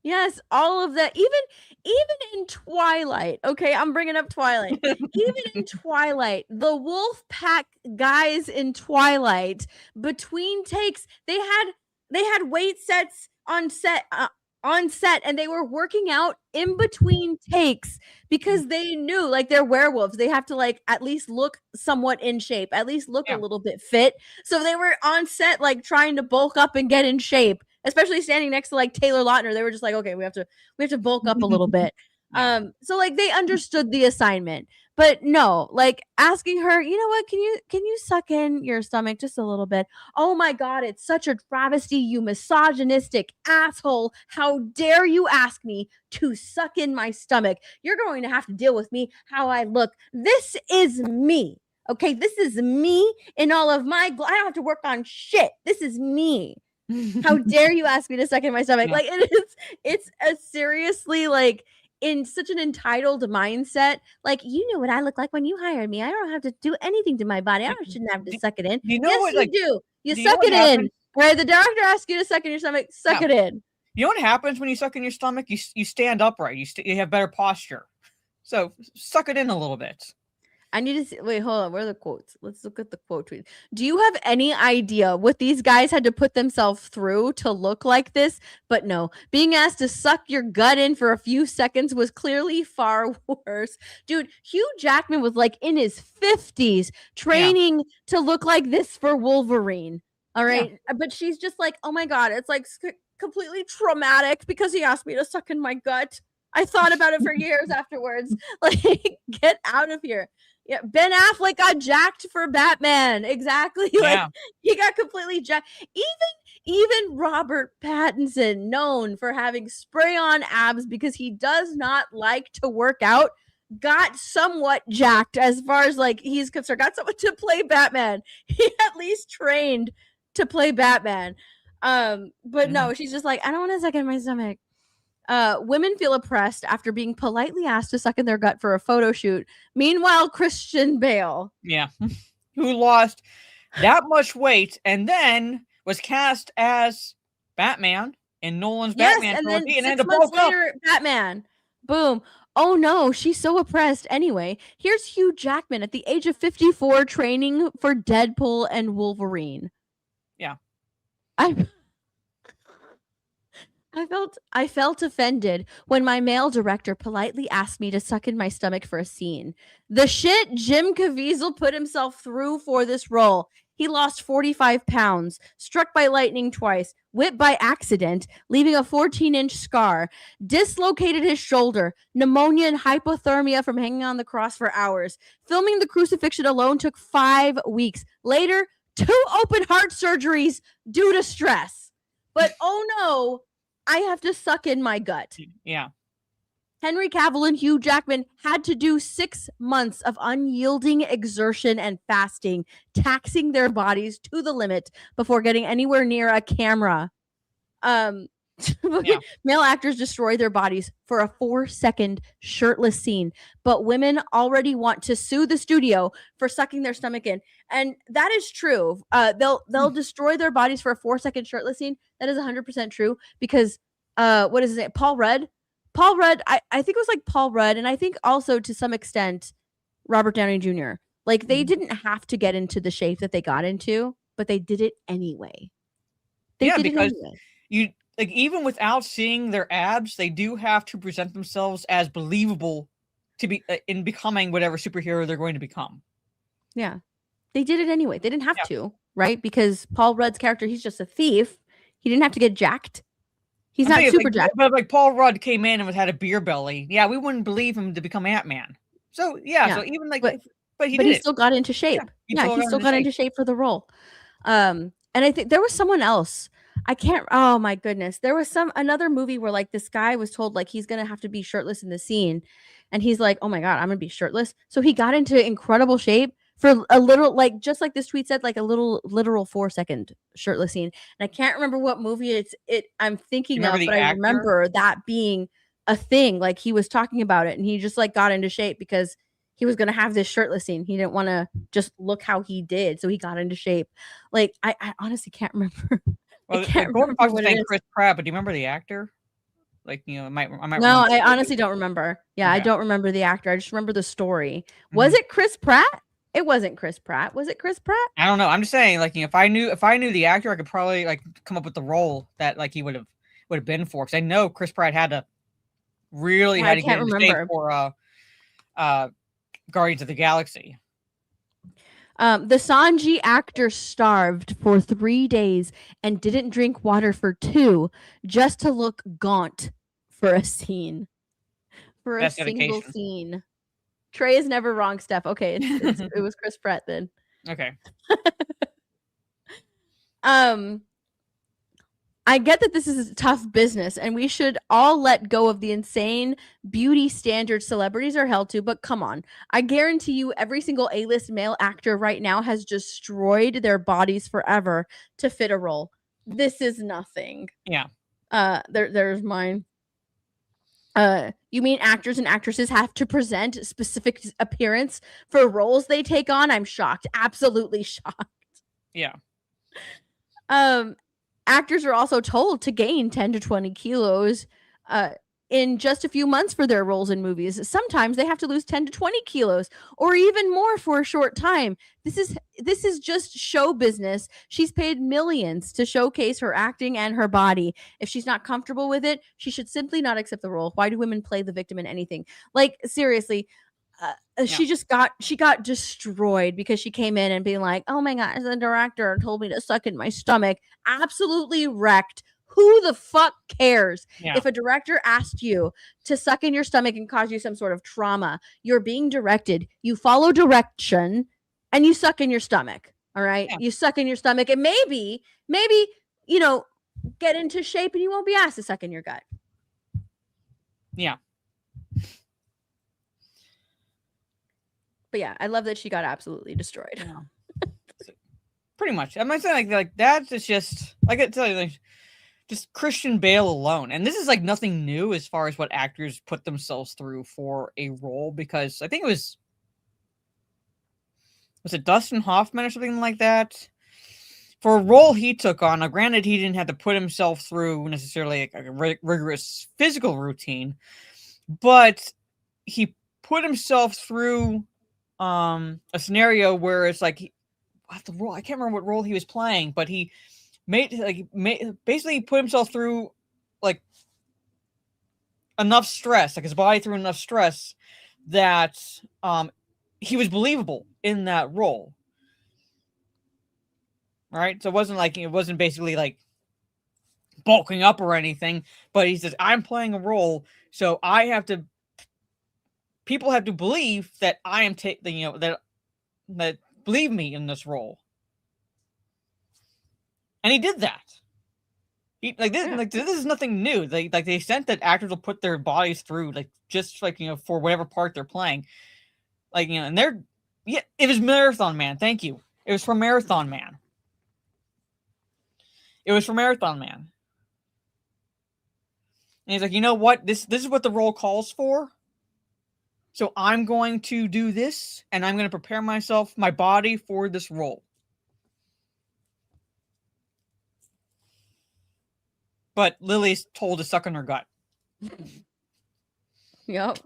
Yes, all of that. Even in Twilight. Okay, I'm bringing up Twilight. Even in Twilight, the wolf pack guys in Twilight, between takes, they had weight sets on set and they were working out in between takes because they knew, like, they're werewolves. They have to like at least look somewhat in shape, at least look a little bit fit. So they were on set like trying to bulk up and get in shape. Especially standing next to like Taylor Lautner, they were just like, okay, we have to bulk up a little bit. So like they understood the assignment, but no, like asking her, you know what, can you suck in your stomach just a little bit? Oh my God, it's such a travesty, you misogynistic asshole. How dare you ask me to suck in my stomach? You're going to have to deal with me, how I look. This is me. Okay, this is me in all of my, I don't have to work on shit. This is me. How dare you ask me to suck in my stomach? Like it's a seriously like in such an entitled mindset. Like, you know what I look like when you hired me. I don't have to do anything to my body. I shouldn't have to suck it in. You know yes, what, you like, do. You do you suck know it what happens? in. Right? The doctor asks you to suck in your stomach. Suck it in. You know what happens when you suck in your stomach? You stand upright. You have better posture. So suck it in a little bit. I need to see. Wait, hold on. Where are the quotes? Let's look at the quote tweet. Do you have any idea what these guys had to put themselves through to look like this? But no, being asked to suck your gut in for a few seconds was clearly far worse. Dude, Hugh Jackman was like in his 50s training to look like this for Wolverine. All right. But she's just like, oh my God, it's like completely traumatic because he asked me to suck in my gut. I thought about it for years afterwards. Like, get out of here. Yeah, Ben Affleck got jacked for Batman. Exactly. Like he got completely jacked. Even Robert Pattinson, known for having spray-on abs because he does not like to work out, got somewhat jacked as far as like he's concerned. Got someone to play Batman. He at least trained to play Batman. But no, she's just like, I don't want to suck in my stomach. Women feel oppressed after being politely asked to suck in their gut for a photo shoot. Meanwhile, Christian Bale, who lost that much weight and then was cast as Batman in Nolan's Batman and then trilogy, and 6 then months later, Batman. Boom. Oh no, she's so oppressed. Anyway, here's Hugh Jackman at the age of 54 training for Deadpool and Wolverine. Yeah. I felt offended when my male director politely asked me to suck in my stomach for a scene. The shit Jim Caviezel put himself through for this role. He lost 45 pounds, struck by lightning twice, whipped by accident, leaving a 14-inch scar, dislocated his shoulder, pneumonia and hypothermia from hanging on the cross for hours. Filming the crucifixion alone took 5 weeks. Later, 2 open heart surgeries due to stress. But oh no, I have to suck in my gut. Yeah. Henry Cavill and Hugh Jackman had to do 6 months of unyielding exertion and fasting, taxing their bodies to the limit before getting anywhere near a camera. Yeah. Male actors destroy their bodies for a 4-second shirtless scene, but women already want to sue the studio for sucking their stomach in, and that is true. They'll destroy their bodies for a 4-second shirtless scene. That is 100% true because what is his name? Paul Rudd. I think it was like Paul Rudd, and I think also to some extent Robert Downey Jr. Like they didn't have to get into the shape that they got into, but they did it anyway. Because you like even without seeing their abs, they do have to present themselves as believable to be in becoming whatever superhero they're going to become. Yeah, they did it anyway. They didn't have to, right? Because Paul Rudd's character, he's just a thief. He didn't have to get jacked. He's not super jacked. But like Paul Rudd came in and had a beer belly. Yeah, we wouldn't believe him to become Ant-Man. So so even like, but he still got into shape. He still got into shape for the role. And I think there was someone else. I can't. Oh my goodness, there was another movie where like this guy was told like he's gonna have to be shirtless in the scene, and he's like, oh my god, I'm gonna be shirtless. So he got into incredible shape for a little, like just like this tweet said, like a little literal 4-second shirtless scene. And I can't remember what movie I'm thinking of, but I remember that being a thing. Like he was talking about it, and he just like got into shape because he was going to have this shirtless scene. He didn't want to just look how he did. So he got into shape. Like, I honestly can't remember. Well, I can't remember Chris Pratt, but do you remember the actor? Like, I might. No, I honestly don't remember. Yeah, I don't remember the actor. I just remember the story. Was it Chris Pratt? It wasn't Chris Pratt. Was it Chris Pratt? I don't know. I'm just saying, like, if I knew the actor, I could probably like come up with the role that like he would have been for. Because I know Chris Pratt had to get in shape for Guardians of the Galaxy. The Sanji actor starved for 3 days and didn't drink water for 2 just to look gaunt for a scene. For a single scene. Trey is never wrong, Steph. Okay, it was Chris Pratt then. Okay. I get that this is a tough business and we should all let go of the insane beauty standards celebrities are held to, but come on. I guarantee you every single A-list male actor right now has destroyed their bodies forever to fit a role. This is nothing. Yeah. There's mine. You mean actors and actresses have to present specific appearance for roles they take on? I'm shocked. Absolutely shocked. Yeah. Actors are also told to gain 10 to 20 kilos in just a few months for their roles in movies. Sometimes they have to lose 10 to 20 kilos or even more for a short time. This is just show business. She's paid millions to showcase her acting and her body. If she's not comfortable with it, she should simply not accept the role. Why do women play the victim in anything? Like, seriously. She got destroyed because she came in and being like, oh my god, the director told me to suck in my stomach. Absolutely wrecked. Who the fuck cares? If a director asked you to suck in your stomach and cause you some sort of trauma, you're being directed, you follow direction, and you suck in your stomach. All right, you suck in your stomach, and maybe get into shape and you won't be asked to suck in your gut. Yeah. But yeah, I love that she got absolutely destroyed. Yeah. Pretty much. I'm saying like that's just I gotta tell you, like, just Christian Bale alone, and this is like nothing new as far as what actors put themselves through for a role. Because I think was it Dustin Hoffman or something like that for a role he took on. Now, granted, he didn't have to put himself through necessarily like a rigorous physical routine, but he put himself through a scenario where it's like what the role I can't remember what role he was playing, but he basically put himself through like enough stress, like his body through enough stress that he was believable in that role. Right? So it wasn't basically like bulking up or anything, but he says, I'm playing a role, so people have to believe that I am that believe me in this role. And he did that. This is nothing new. The extent that actors will put their bodies through, for whatever part they're playing. And it was Marathon Man. Thank you. It was for Marathon Man. And he's like, you know what? This is what the role calls for. So I'm going to do this, and I'm going to prepare my body for this role. But Lily's told to suck on her gut. Yep.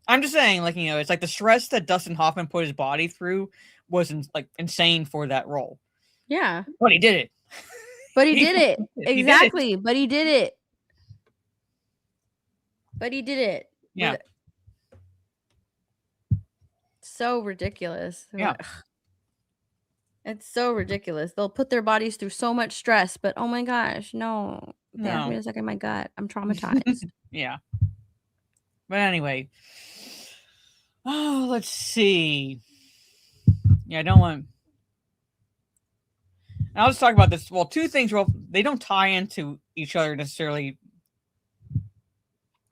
I'm just saying, like, it's like the stress that Dustin Hoffman put his body through was insane for that role. Yeah. But he did it. But he did it. He Exactly. But he did it. But he did it. Yeah. So ridiculous. Yeah. It's so ridiculous. They'll put their bodies through so much stress, but oh my gosh, no. They asked me to suck in my gut. I'm traumatized. Yeah. But anyway. Oh, let's see. Yeah, I don't want... I'll just talk about this. Well, two things. Well, they don't tie into each other necessarily.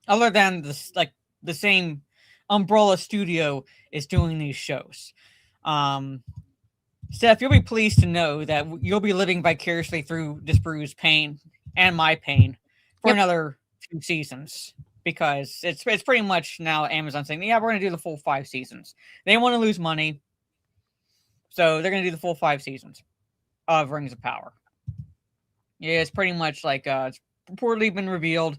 Other than this, like, the same umbrella studio is doing these shows. Steph, you'll be pleased to know that you'll be living vicariously through this Brew's pain and my pain for another 2 seasons, because it's pretty much now Amazon saying, yeah, we're going to do the full 5 seasons. They want to lose money, so they're going to do the full 5 seasons of Rings of Power. Yeah, it's pretty much like it's reportedly been revealed.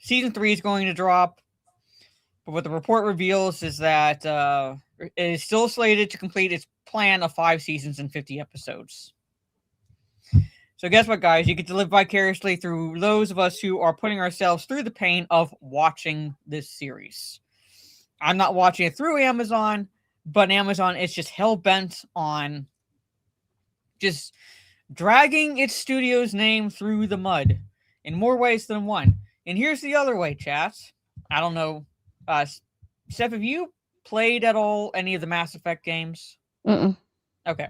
Season 3 is going to drop. But what the report reveals is that it is still slated to complete its plan of 5 seasons and 50 episodes. So guess what, guys? You get to live vicariously through those of us who are putting ourselves through the pain of watching this series. I'm not watching it through Amazon, but Amazon is just hell-bent on just dragging its studio's name through the mud in more ways than one. And here's the other way, chat. I don't know. Steph, have you played at all any of the Mass Effect games? Mm-mm. Okay.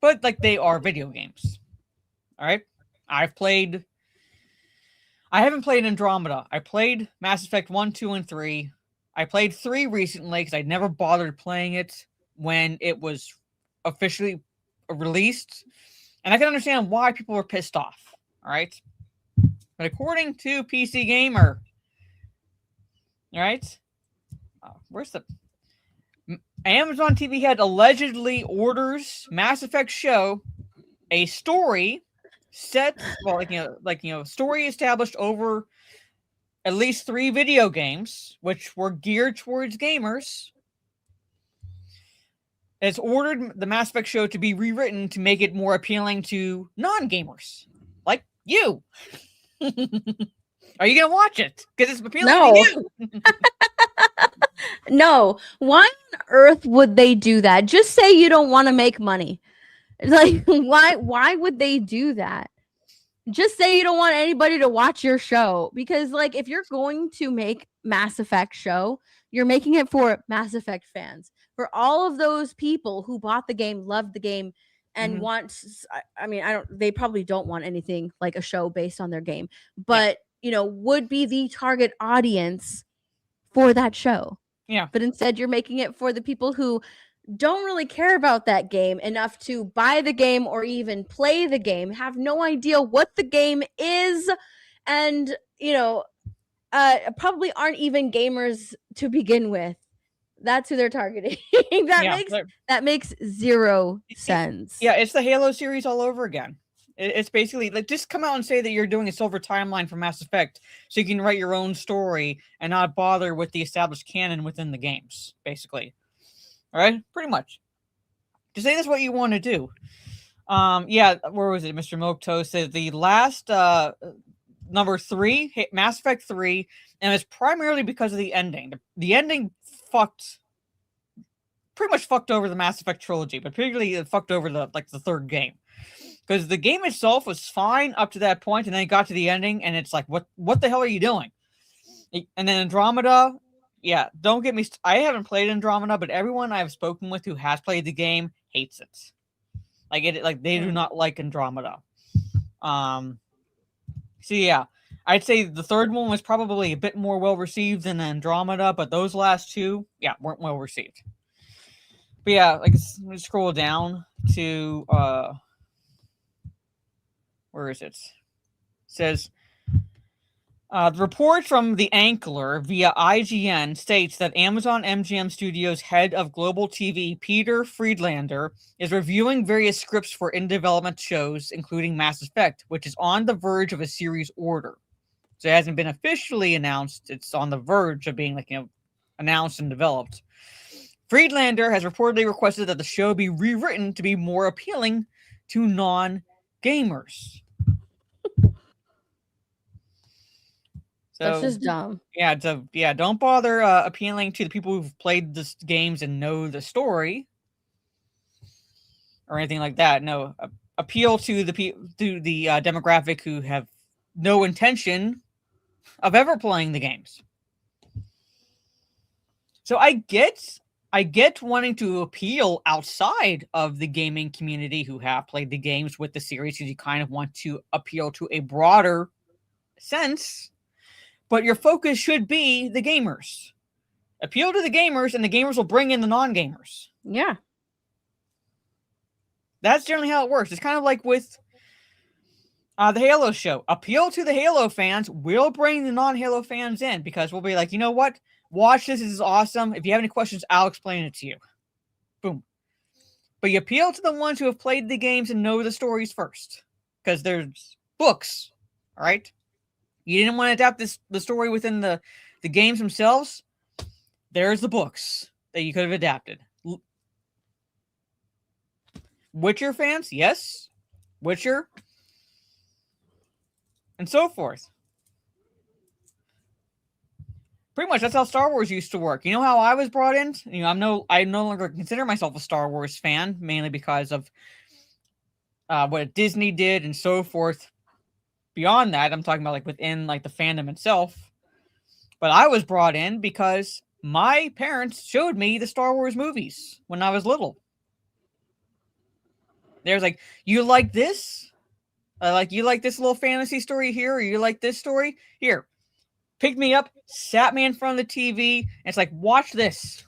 But like they are video games. All right. I haven't played Andromeda. I played Mass Effect 1, 2, and 3. I played 3 recently because I never bothered playing it when it was officially released. And I can understand why people were pissed off. All right. But according to PC Gamer, all right, where's the Amazon TV had allegedly orders Mass Effect show a story set, well, story established over at least 3 video games, which were geared towards gamers. It's ordered the Mass Effect show to be rewritten to make it more appealing to non-gamers, like you. Are you gonna watch it? Because it's appealing to you. No. Why on earth would they do that? Just say you don't want to make money. Like, why would they do that? Just say you don't want anybody to watch your show. Because, like, if you're going to make Mass Effect show, you're making it for Mass Effect fans. For all of those people who bought the game, loved the game, and they probably don't want anything like a show based on their game, but would be the target audience for that show. Yeah. But instead you're making it for the people who don't really care about that game enough to buy the game or even play the game, have no idea what the game is, and probably aren't even gamers to begin with. That's who they're targeting. That makes zero sense. Yeah, it's the Halo series all over again. It's basically like, just come out and say that you're doing a silver timeline for Mass Effect so you can write your own story and not bother with the established canon within the games, basically. All right? Pretty much. Just say that's what you want to do. Where was it? Mr. Milktoast said the last number 3, Mass Effect 3, and it's primarily because of the ending. The ending pretty much fucked over the Mass Effect trilogy, but particularly it fucked over the 3rd game. Because the game itself was fine up to that point, and then it got to the ending, and it's like, what the hell are you doing? And then Andromeda, yeah, don't get me... I haven't played Andromeda, but everyone I've spoken with who has played the game hates it. They do not like Andromeda. So yeah, I'd say the 3rd one was probably a bit more well-received than Andromeda, but those last 2, yeah, weren't well-received. But yeah, let's scroll down to... where is it? It says the report from The Ankler via IGN states that Amazon MGM Studios head of global TV Peter Friedlander is reviewing various scripts for in-development shows, including Mass Effect, which is on the verge of a series order. So it hasn't been officially announced. It's on the verge of being announced and developed. Friedlander has reportedly requested that the show be rewritten to be more appealing to non-gamers. That's just dumb. Yeah, don't bother appealing to the people who've played the games and know the story or anything like that. No, appeal to the demographic who have no intention of ever playing the games. So I get wanting to appeal outside of the gaming community who have played the games with the series, because you kind of want to appeal to a broader sense. But your focus should be the gamers. Appeal to the gamers, and the gamers will bring in the non-gamers. Yeah. That's generally how it works. It's kind of like with the Halo show. Appeal to the Halo fans. We'll bring the non-Halo fans in, because we'll be like, you know what? Watch this. This is awesome. If you have any questions, I'll explain it to you. Boom. But you appeal to the ones who have played the games and know the stories first, because there's books. All right? You didn't want to adapt the story within the games themselves. There's the books that you could have adapted. Witcher fans, yes. Witcher. And so forth. Pretty much that's how Star Wars used to work. You know how I was brought in? I no longer consider myself a Star Wars fan, mainly because of what Disney did and so forth. Beyond that, I'm talking about within the fandom itself. But I was brought in because my parents showed me the Star Wars movies when I was little. There's you like this? You like this little fantasy story here, or you like this story? Here. Picked me up, sat me in front of the TV, and it's watch this.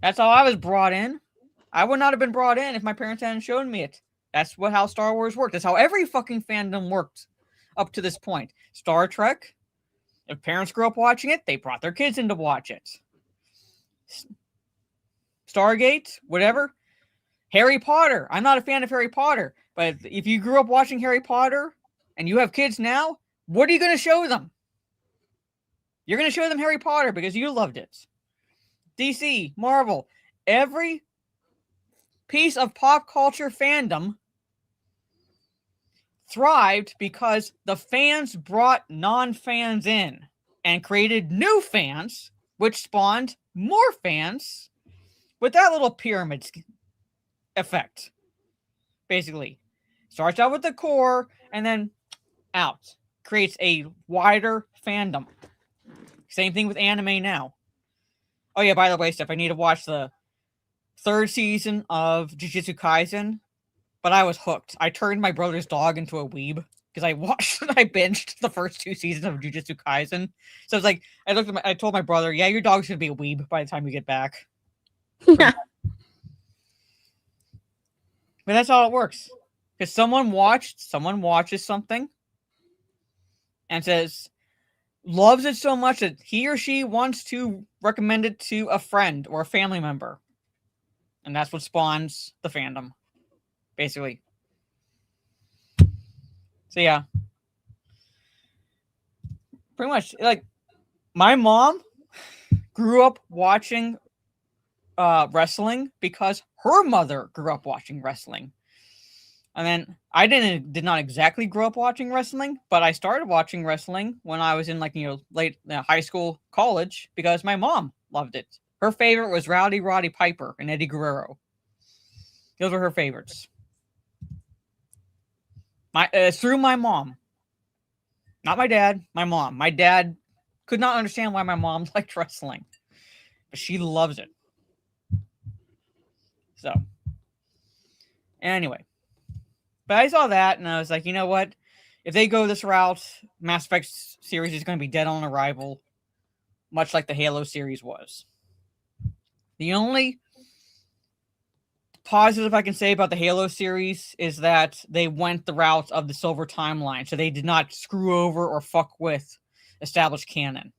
That's how I was brought in. I would not have been brought in if my parents hadn't shown me it. That's how Star Wars worked. That's how every fucking fandom worked up to this point. Star Trek, if parents grew up watching it, they brought their kids in to watch it. Stargate, whatever. Harry Potter. I'm not a fan of Harry Potter, but if you grew up watching Harry Potter and you have kids now, what are you going to show them? You're going to show them Harry Potter because you loved it. DC, Marvel, every piece of pop culture fandom thrived because the fans brought non-fans in and created new fans, which spawned more fans with that little pyramid effect. Basically, starts out with the core and then out. Creates a wider fandom. Same thing with anime now. Oh yeah, by the way, Steph, I need to watch the 3rd season of Jujutsu Kaisen, but I was hooked. I turned my brother's dog into a weeb because I binged the first 2 seasons of Jujutsu Kaisen. So it's I told my brother, yeah, your dog's gonna be a weeb by the time you get back. But that's how it works. Because someone watches something and loves it so much that he or she wants to recommend it to a friend or a family member. And that's what spawns the fandom, basically. So yeah. Pretty much, my mom grew up watching wrestling because her mother grew up watching wrestling. And then I did not exactly grow up watching wrestling, but I started watching wrestling when I was in late high school, college, because my mom loved it. Her favorite was Roddy Piper and Eddie Guerrero. Those were her favorites. Through my mom. Not my dad, my mom. My dad could not understand why my mom liked wrestling, but she loves it. So, anyway. But I saw that, and I was like, you know what? If they go this route, Mass Effect series is going to be dead on arrival, much like the Halo series was. The only positive I can say about the Halo series is that they went the route of the Silver Timeline, so they did not screw over or fuck with established canon.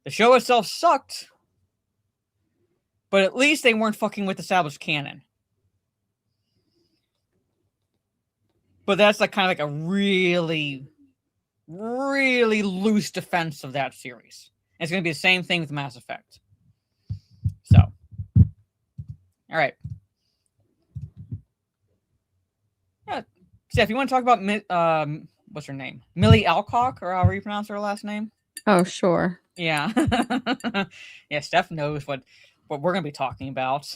The show itself sucked, but at least they weren't fucking with established canon. But that's like kind of like a really, really loose defense of that series. And it's going to be the same thing with Mass Effect. So, all right. Yeah, Steph, you want to talk about what's her name? Millie Alcock, or however you pronounce her last name? Oh, sure. Yeah. Yeah, Steph knows what we're going to be talking about.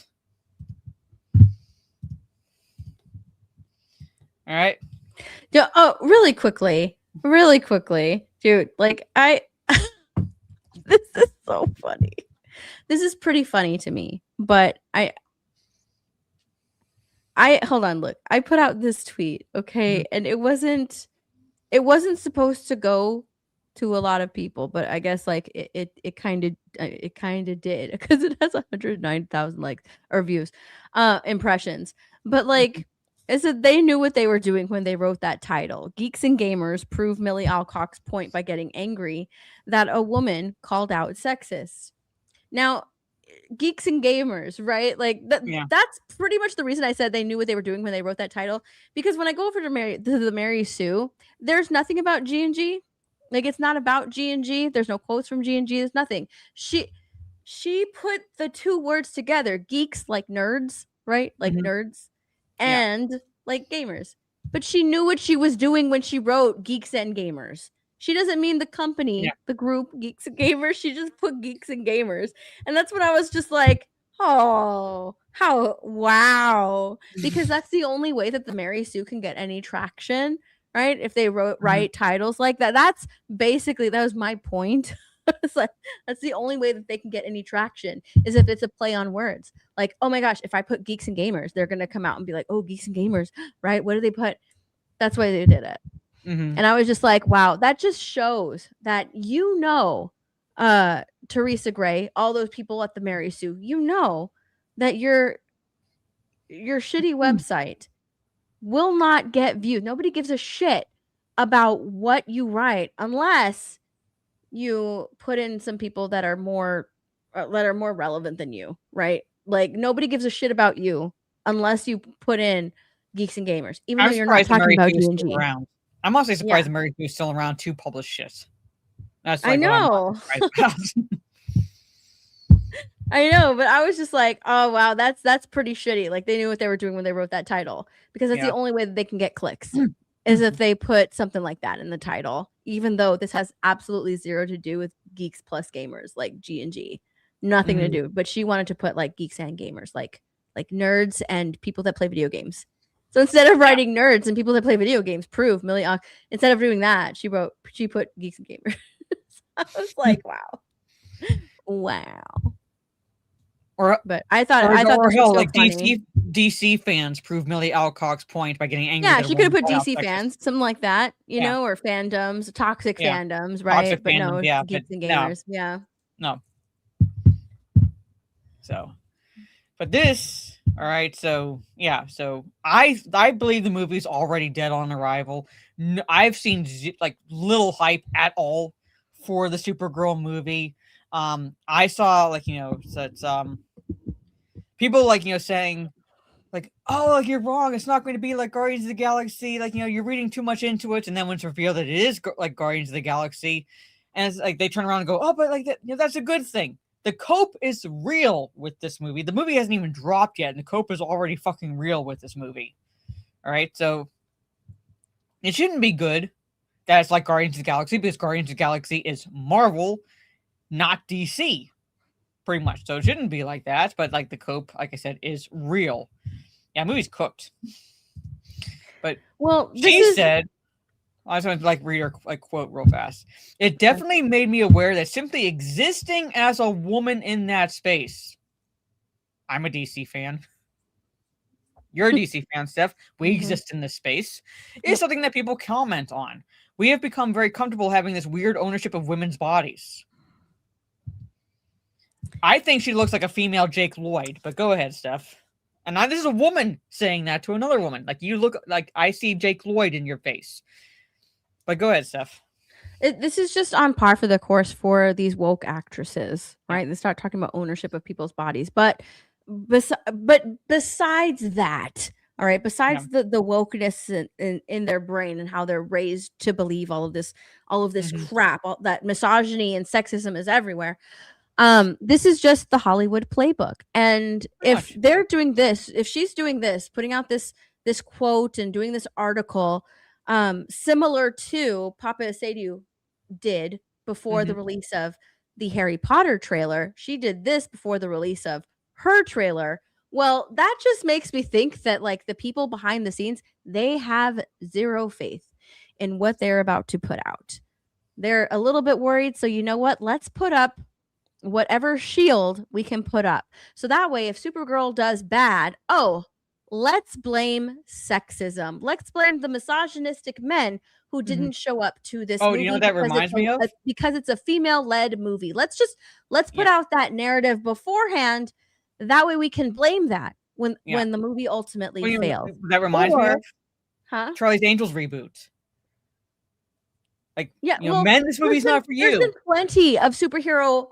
All right. Yeah. Oh, really quickly, dude. Like this is so funny. This is pretty funny to me, but I hold on. Look, I put out this tweet, okay, and it wasn't supposed to go to a lot of people, but I guess like it kind of did because it has 109,000 likes or views, impressions, but like. It said they knew what they were doing when they wrote that title. Geeks and Gamers prove Millie Alcock's point by getting angry that a woman called out sexist. Now, Geeks and Gamers, right? Like that's pretty much the reason I said they knew what they were doing when they wrote that title. Because when I go over to the Mary Sue, there's nothing about G&G. Like it's not about G&G. There's no quotes from G&G. There's nothing. She put the two words together. Geeks like nerds, right? Like nerds. And like gamers, but she knew what she was doing when she wrote Geeks and Gamers. She doesn't mean the company, the group Geeks and Gamers. She just put Geeks and Gamers, and that's when I was just like, oh, how wow, because that's the only way that the Mary Sue can get any traction, right? If they write titles like that. That's basically that was my point. It's like, that's the only way that they can get any traction is if it's a play on words. Like, oh my gosh, if I put Geeks and Gamers, they're gonna come out and be like, oh, Geeks and Gamers, right? What do they put? That's why they did it. And I was just like, wow, that just shows that Teresa Gray, all those people at the Mary Sue, that your shitty website will not get viewed. Nobody gives a shit about what you write unless you put in some people that are more relevant than you, right? Like nobody gives a shit about you unless you put in Geeks and Gamers, even though you're not talking about G&G. I'm honestly surprised Mary Sue is still around to publish shit. That's like I know. I know, but I was just like, oh wow, that's pretty shitty. Like they knew what they were doing when they wrote that title because that's the only way that they can get clicks. Is if they put something like that in the title, even though this has absolutely zero to do with Geeks plus Gamers, like G&G, nothing to do. But she wanted to put like Geeks and Gamers, like nerds and people that play video games. So instead of writing nerds and people that play video games, prove Millie. Instead of doing that, she put Geeks and Gamers. I was like, wow. But I thought this was so like funny. DC fans prove Millie Alcock's point by getting angry. Yeah, she could have put DC fans, something like that, you know, or fandoms, toxic fandoms, right? Toxic but fandom, no, Geeks and Gamers, no. So, but this, all right. So so I believe the movie's already dead on arrival. I've seen like little hype at all for the Supergirl movie. I saw like people like saying like, oh, like you're wrong, it's not going to be like Guardians of the Galaxy, like you're reading too much into it. And then when it's revealed that it is like Guardians of the Galaxy, and it's like they turn around and go, oh, but like that, that's a good thing. The cope is real with this movie. The movie hasn't even dropped yet, and the cope is already fucking real with this movie. All right, so it shouldn't be good that it's like Guardians of the Galaxy, because Guardians of the Galaxy is Marvel, not DC, pretty much. So it shouldn't be like that, but like the cope, like I said, is real. Yeah, movie's cooked. But she said, I just want to like read her like quote real fast. It definitely made me aware that simply existing as a woman in that space. I'm a DC fan. You're a DC fan, Steph. We exist in this space. It's something that people comment on. We have become very comfortable having this weird ownership of women's bodies. I think she looks like a female Jake Lloyd, but go ahead, Steph. And this is a woman saying that to another woman. Like, you look like I see Jake Lloyd in your face. But go ahead, Steph. This is just on par for the course for these woke actresses, right? They start talking about ownership of people's bodies, but besides that, all right, besides the wokeness in their brain and how they're raised to believe all of this crap, all that misogyny and sexism is everywhere. This is just the Hollywood playbook, and if they're doing this, if she's doing this, putting out this quote and doing this article. Similar to Papa Asadu did before the release of the Harry Potter trailer. She did this before the release of her trailer. Well, that just makes me think that like the people behind the scenes, they have zero faith in what they're about to put out. They're a little bit worried. So you know what? Let's put up whatever shield we can put up. So that way, if Supergirl does bad, let's blame sexism. Let's blame the misogynistic men who didn't show up to this movie. You know what that reminds me of? Because it's a female-led movie. Let's put out that narrative beforehand. That way we can blame that when the movie ultimately fails. That reminds me of Charlie's Angels reboot. Like, men, this movie's not for you. There's been plenty of superhero,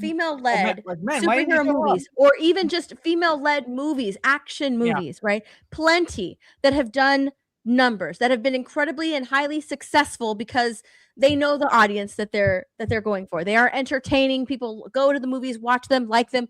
female-led superhero movies, or even just female-led movies, action movies, right? Plenty that have done numbers, that have been incredibly and highly successful because they know the audience that they're going for. They are entertaining. People go to the movies, watch them, like them.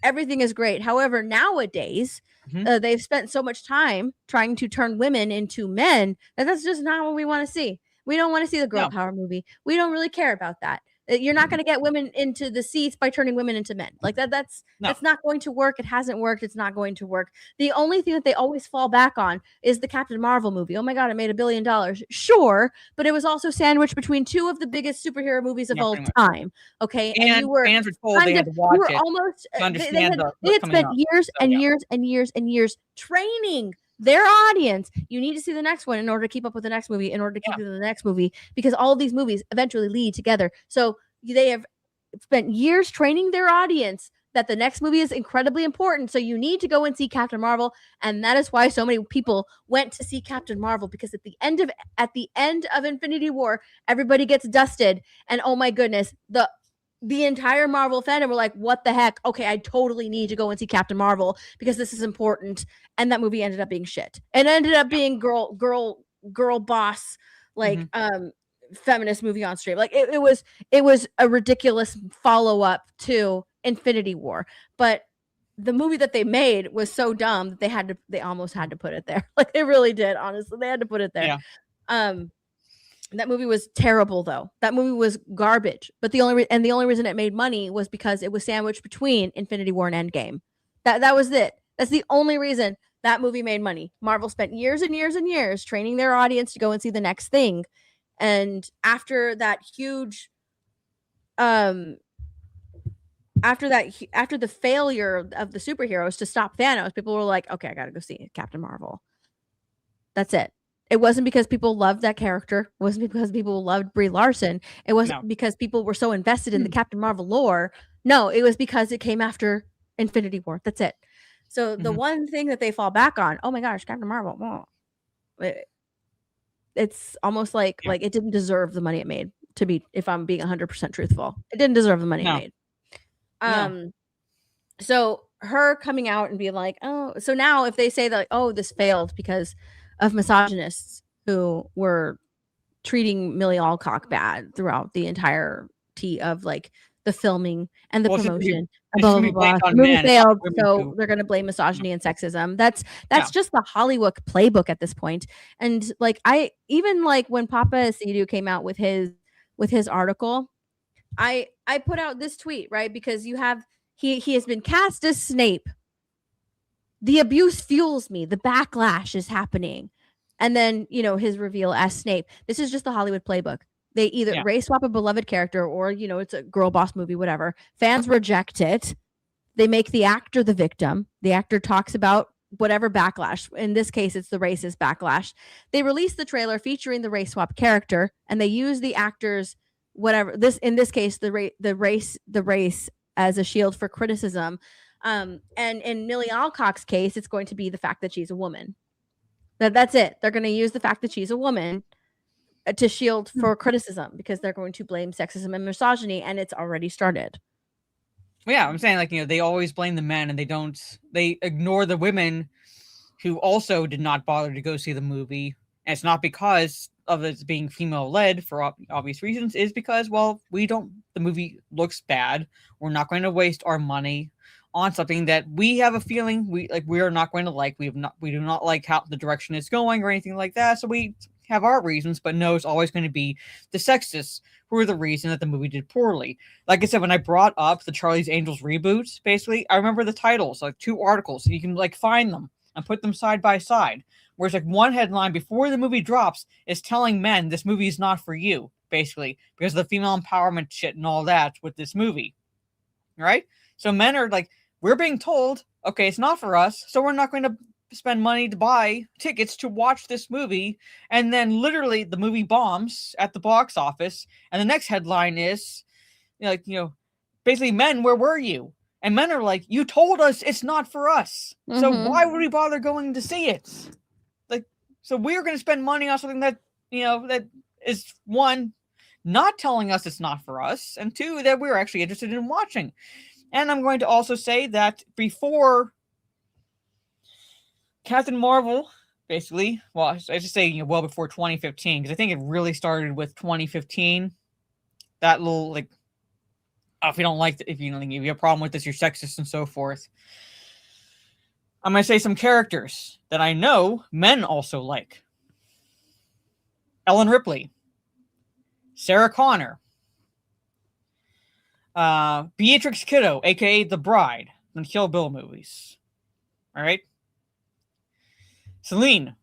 Everything is great. However, nowadays, they've spent so much time trying to turn women into men that that's just not what we want to see. We don't want to see the girl power movie. We don't really care about that. You're not going to get women into the seats by turning women into men. Like that's not going to work. It hasn't worked. It's not going to work. The only thing that they always fall back on is the Captain Marvel movie. Oh my God, it made $1 billion. Sure, but it was also sandwiched between two of the biggest superhero movies of all time. Okay, and you were fans were told they had to watch it. Almost to understand they had spent years and years and years and years training their audience. You need to see the next one in order to keep up with the next movie, in order to keep up with the next movie, because all of these movies eventually lead together. So they have spent years training their audience that the next movie is incredibly important. So you need to go and see Captain Marvel. And that is why so many people went to see Captain Marvel, because at the end of Infinity War, everybody gets dusted. And oh my goodness, the entire Marvel fandom were like, what the heck? Okay, I totally need to go and see Captain Marvel because this is important. And that movie ended up being shit. It ended up being girl boss, like feminist movie on stream. Like it was a ridiculous follow-up to Infinity War. But the movie that they made was so dumb that they almost had to put it there. Like they really did, honestly. They had to put it there. That movie was terrible, though. That movie was garbage. But the only reason it made money was because it was sandwiched between Infinity War and Endgame. That was it. That's the only reason that movie made money. Marvel spent years and years and years training their audience to go and see the next thing. And after that huge, after the failure of the superheroes to stop Thanos, people were like, okay, I got to go see Captain Marvel. That's it. It wasn't because people loved that character. It wasn't because people loved Brie Larson. It wasn't because people were so invested in the Captain Marvel lore. No, it was because it came after Infinity War. That's it. So the one thing that they fall back on, oh my gosh, Captain Marvel. It's almost like it didn't deserve the money it made, to be, if I'm being 100% truthful. It didn't deserve the money it made. So her coming out and being like, oh, so now if they say that, oh, this failed because of misogynists who were treating Millie Alcock bad throughout the entirety of like the filming and the promotion. Blah, blah, blah, blah. The movie failed, so they're going to blame misogyny and sexism. That's just the Hollywood playbook at this point. And like when Papa Asadu came out with his article, I put out this tweet, right? Because he has been cast as Snape. The abuse fuels me. The backlash is happening. And then, his reveal as Snape. This is just the Hollywood playbook. They either race swap a beloved character or, it's a girl boss movie, whatever. Fans reject it. They make the actor the victim. The actor talks about whatever backlash. In this case, it's the racist backlash. They release the trailer featuring the race swap character, and they use the actor's whatever. In this case, the race as a shield for criticism And in Millie Alcock's case, it's going to be the fact that she's a woman. That's it. They're going to use the fact that she's a woman to shield for criticism because they're going to blame sexism and misogyny, and it's already started. Yeah, I'm saying, like, they always blame the men and they ignore the women who also did not bother to go see the movie. And it's not because of it being female led for obvious reasons, is because, well, the movie looks bad. We're not going to waste our money on something that we have a feeling we are not going to like. We do not like how the direction is going or anything like that. So we have our reasons, but no, it's always going to be the sexists who are the reason that the movie did poorly. Like I said, when I brought up the Charlie's Angels reboot, basically, I remember the titles, like 2 articles, so you can like find them and put them side by side. Whereas like one headline before the movie drops is telling men this movie is not for you, basically, because of the female empowerment shit and all that with this movie. Right? So men are like, we're being told, okay, it's not for us, so we're not going to spend money to buy tickets to watch this movie. And then literally the movie bombs at the box office. And the next headline is, basically, men, where were you? And men are like, you told us it's not for us. So why would we bother going to see it? Like, so we're going to spend money on something that, that is, 1, not telling us it's not for us, and 2, that we're actually interested in watching. And I'm going to also say that before Captain Marvel, basically, well, I should say, well before 2015, because I think it really started with 2015. That little, like, if you don't like it, if you have a problem with this, you're sexist and so forth. I'm going to say some characters that I know men also like. Ellen Ripley, Sarah Connor, Beatrix Kiddo, aka the Bride, from Kill Bill movies. All right. Celine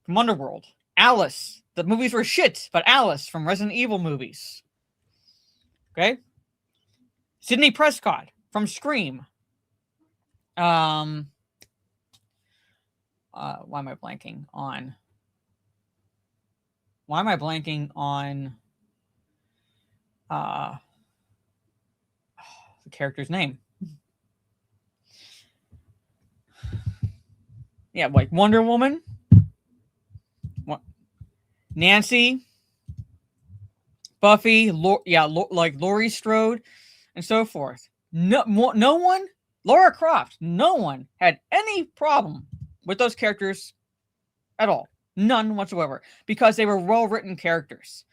from Underworld. Alice. The movies were shit, but Alice from Resident Evil movies. Okay. Sidney Prescott from Scream. Why am I blanking on? The character's name? Yeah, like Wonder Woman. Nancy. Buffy. Like Laurie Strode. And so forth. No one, Lara Croft, no one had any problem with those characters at all. None whatsoever. Because they were well-written characters.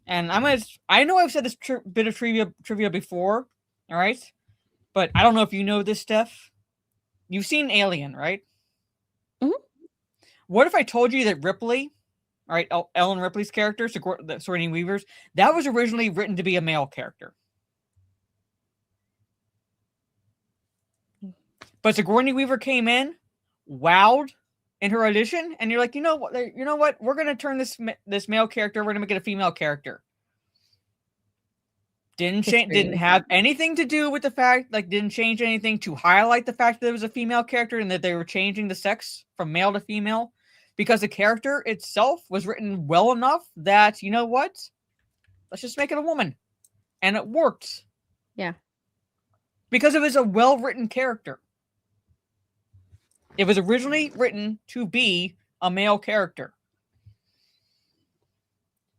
And I know I've said this bit of trivia before, all right? But I don't know if you know this, Steph. You've seen Alien, right? Mm-hmm. What if I told you that Ripley, all right, Ellen Ripley's character, Sigourney Weaver's, that was originally written to be a male character. But Sigourney Weaver came in, wowed in her audition, and you're like, you know what? We're gonna turn this male character. We're gonna make it a female character. Didn't have anything to do with the fact, like, didn't change anything to highlight the fact that it was a female character and that they were changing the sex from male to female, because the character itself was written well enough that, you know what? Let's just make it a woman, and it worked. Yeah, because it was a well-written character. It was originally written to be a male character.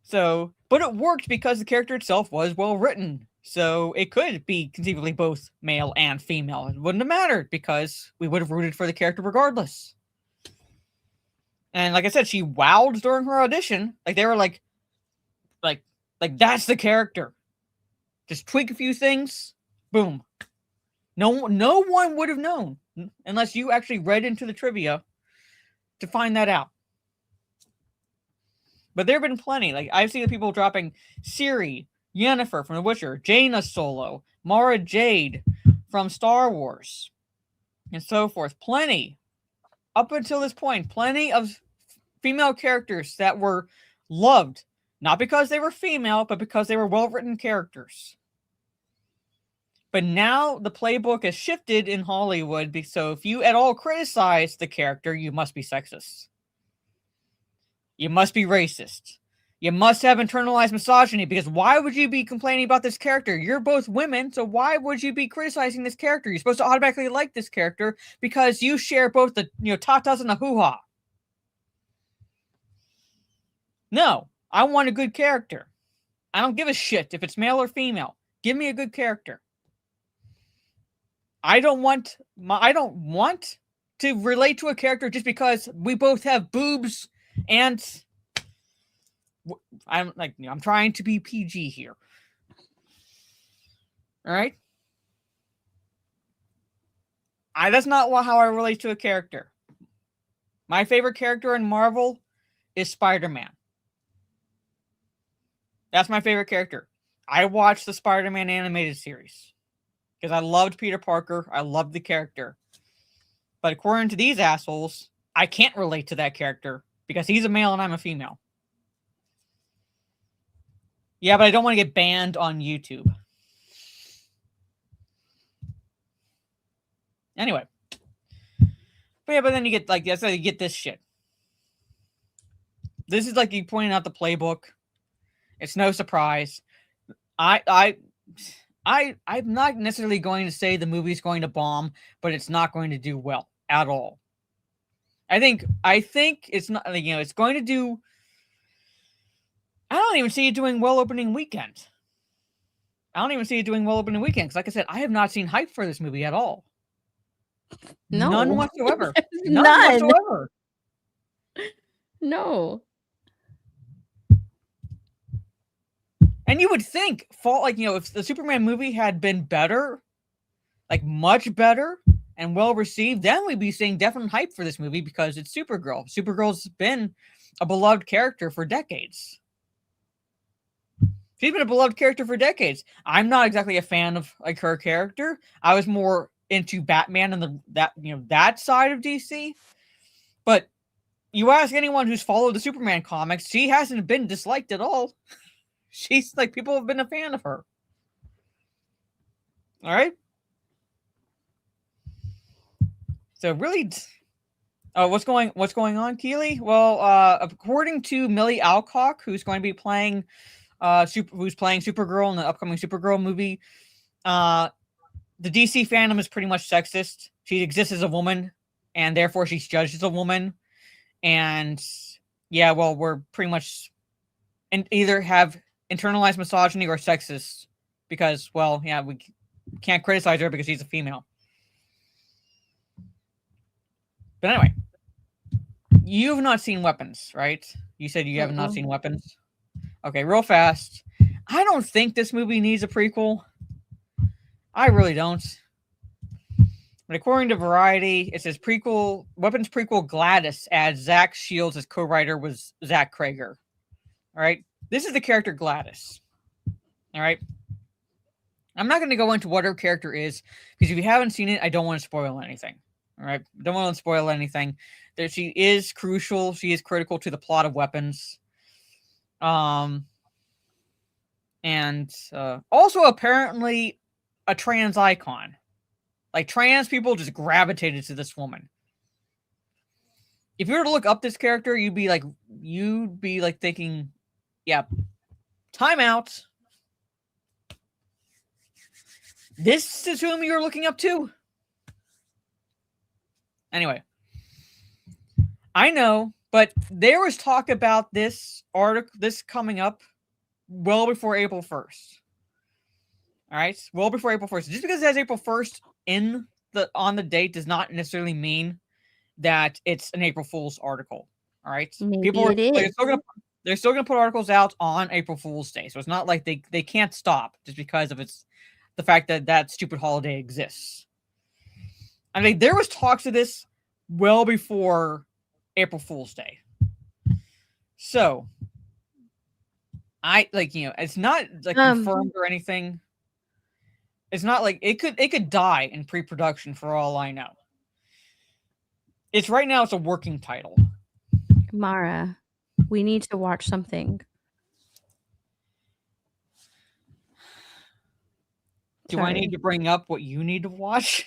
So, but it worked because the character itself was well written. So it could be conceivably both male and female. It wouldn't have mattered because we would have rooted for the character regardless. And like I said, she wowed during her audition. Like they were like that's the character. Just tweak a few things, boom. No one would have known unless you actually read into the trivia to find that out. But there have been plenty. Like, I've seen the people dropping Ciri, Yennefer from The Witcher, Jaina Solo, Mara Jade from Star Wars, and so forth. Plenty. Up until this point, plenty of female characters that were loved. Not because they were female, but because they were well-written characters. But now the playbook has shifted in Hollywood, so if you at all criticize the character, you must be sexist. You must be racist. You must have internalized misogyny, because why would you be complaining about this character? You're both women, so why would you be criticizing this character? You're supposed to automatically like this character because you share both the tatas and the hoo-ha. No, I want a good character. I don't give a shit if it's male or female. Give me a good character. I don't want to relate to a character just because we both have boobs and I'm trying to be PG here. All right? That's not how I relate to a character. My favorite character in Marvel is Spider-Man. That's my favorite character. I watched the Spider-Man animated series because I loved Peter Parker. I loved the character. But according to these assholes, I can't relate to that character because he's a male and I'm a female. Yeah, but I don't want to get banned on YouTube. Anyway. But then you get that's how you get this shit. This is like you pointing out the playbook. It's no surprise. I'm not necessarily going to say the movie's going to bomb, but it's not going to do well at all. I think it's not, it's going to do. I don't even see it doing well opening weekend. Because, like I said, I have not seen hype for this movie at all. No. None whatsoever. None. Whatsoever. No. And you would think, if the Superman movie had been better, much better and well received, then we'd be seeing definite hype for this movie because it's Supergirl. Supergirl's been a beloved character for decades. She's been a beloved character for decades. I'm not exactly a fan of her character. I was more into Batman and that side of DC. But you ask anyone who's followed the Superman comics, she hasn't been disliked at all. She's people have been a fan of her. All right. So really, what's going on, Keely? Well, according to Millie Alcock, who's going to be playing, who's playing Supergirl in the upcoming Supergirl movie, the DC fandom is pretty much sexist. She exists as a woman, and therefore she's judged as a woman. And yeah, well, we're pretty much either have internalized misogyny or sexist because, well, yeah, we can't criticize her because she's a female. But anyway, you've not seen Weapons, right? You said you have not seen Weapons. Okay, real fast. I don't think this movie needs a prequel. I really don't. But according to Variety, it says Weapons prequel Gladys adds Zach Shields as co-writer with Zach Krager. All right. This is the character Gladys. All right. I'm not going to go into what her character is because if you haven't seen it, I don't want to spoil anything. All right. Don't want to spoil anything. She is crucial. She is critical to the plot of Weapons. And also apparently a trans icon. Trans people just gravitated to this woman. If you were to look up this character, you'd be thinking, yeah, time out. This is whom you're looking up to? Anyway. I know, but there was talk about this coming up well before April 1st. All right? Well before April 1st. Just because it has April 1st on the date does not necessarily mean that it's an April Fool's article. All right? Maybe they're still gonna put articles out on April Fool's Day. So it's not like they can't stop just because of the fact that that stupid holiday exists. I mean, there was talks of this well before April Fool's Day. So it's not confirmed or anything. It's not like it could die in pre-production for all I know. It's right now it's a working title. Mara, we need to watch something. Do I need to bring up what you need to watch?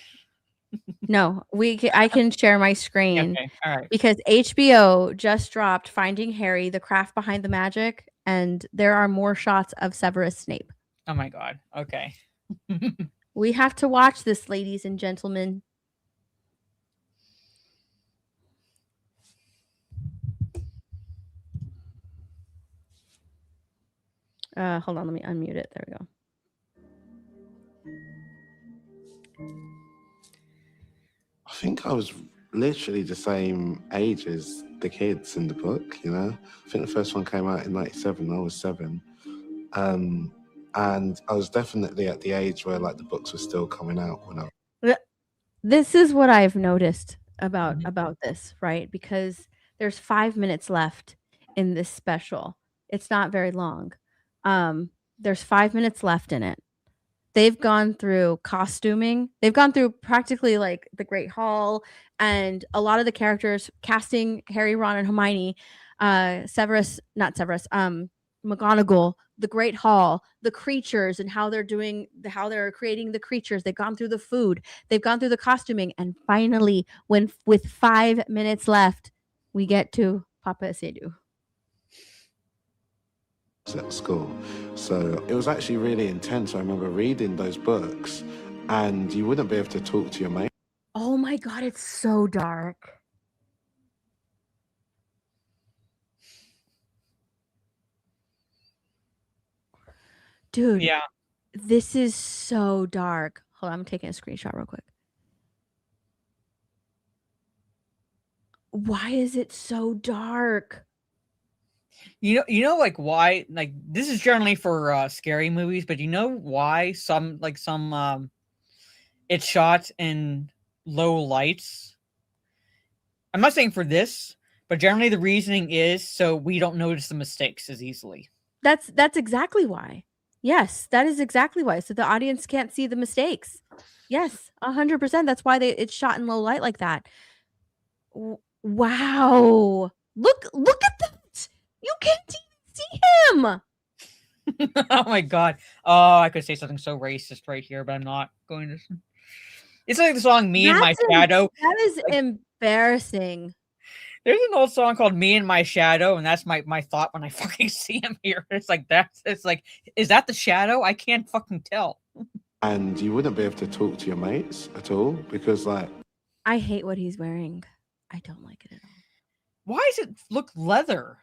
No, I can share my screen Okay, all right. because HBO just dropped Finding Harry: The Craft Behind the Magic, and there are more shots of Severus Snape. Oh my god. Okay. We have to watch this, ladies and gentlemen. Hold on, let me unmute it. There we go. I think I was literally the same age as the kids in the book, you know? I think the first one came out in 97, I was 7. And I was definitely at the age where like the books were still coming out when I This is what I've noticed about this, right? Because there's 5 minutes left in this special. It's not very long. There's 5 minutes left in it. They've gone through costuming. They've gone through practically like the Great Hall and a lot of the characters, casting Harry, Ron, and Hermione, McGonagall, the Great Hall, the creatures, and how they're creating the creatures. They've gone through the food. They've gone through the costuming, and finally, with 5 minutes left, we get to Papa Sedu. at school. So it was actually really intense. I remember reading those books and you wouldn't be able to talk to your mate. Oh my god, it's so dark. Dude. Yeah. This is so dark. Hold on, I'm taking a screenshot real quick. Why is it so dark? You know, like why? Like this is generally for scary movies, but you know why some it's shot in low lights. I'm not saying for this, but generally the reasoning is so we don't notice the mistakes as easily. That's exactly why. Yes, that is exactly why. So the audience can't see the mistakes. Yes, 100%. That's why it's shot in low light like that. Wow. Look at that. You can't even see him. Oh my god. Oh, I could say something so racist right here, but I'm not going to. It's like the song "Me and My Shadow." That is embarrassing. There's an old song called "Me and My Shadow," and that's my thought when I fucking see him here. It's like is that the shadow? I can't fucking tell. And you wouldn't be able to talk to your mates at all because, like, I hate what he's wearing. I don't like it at all. Why does it look leather?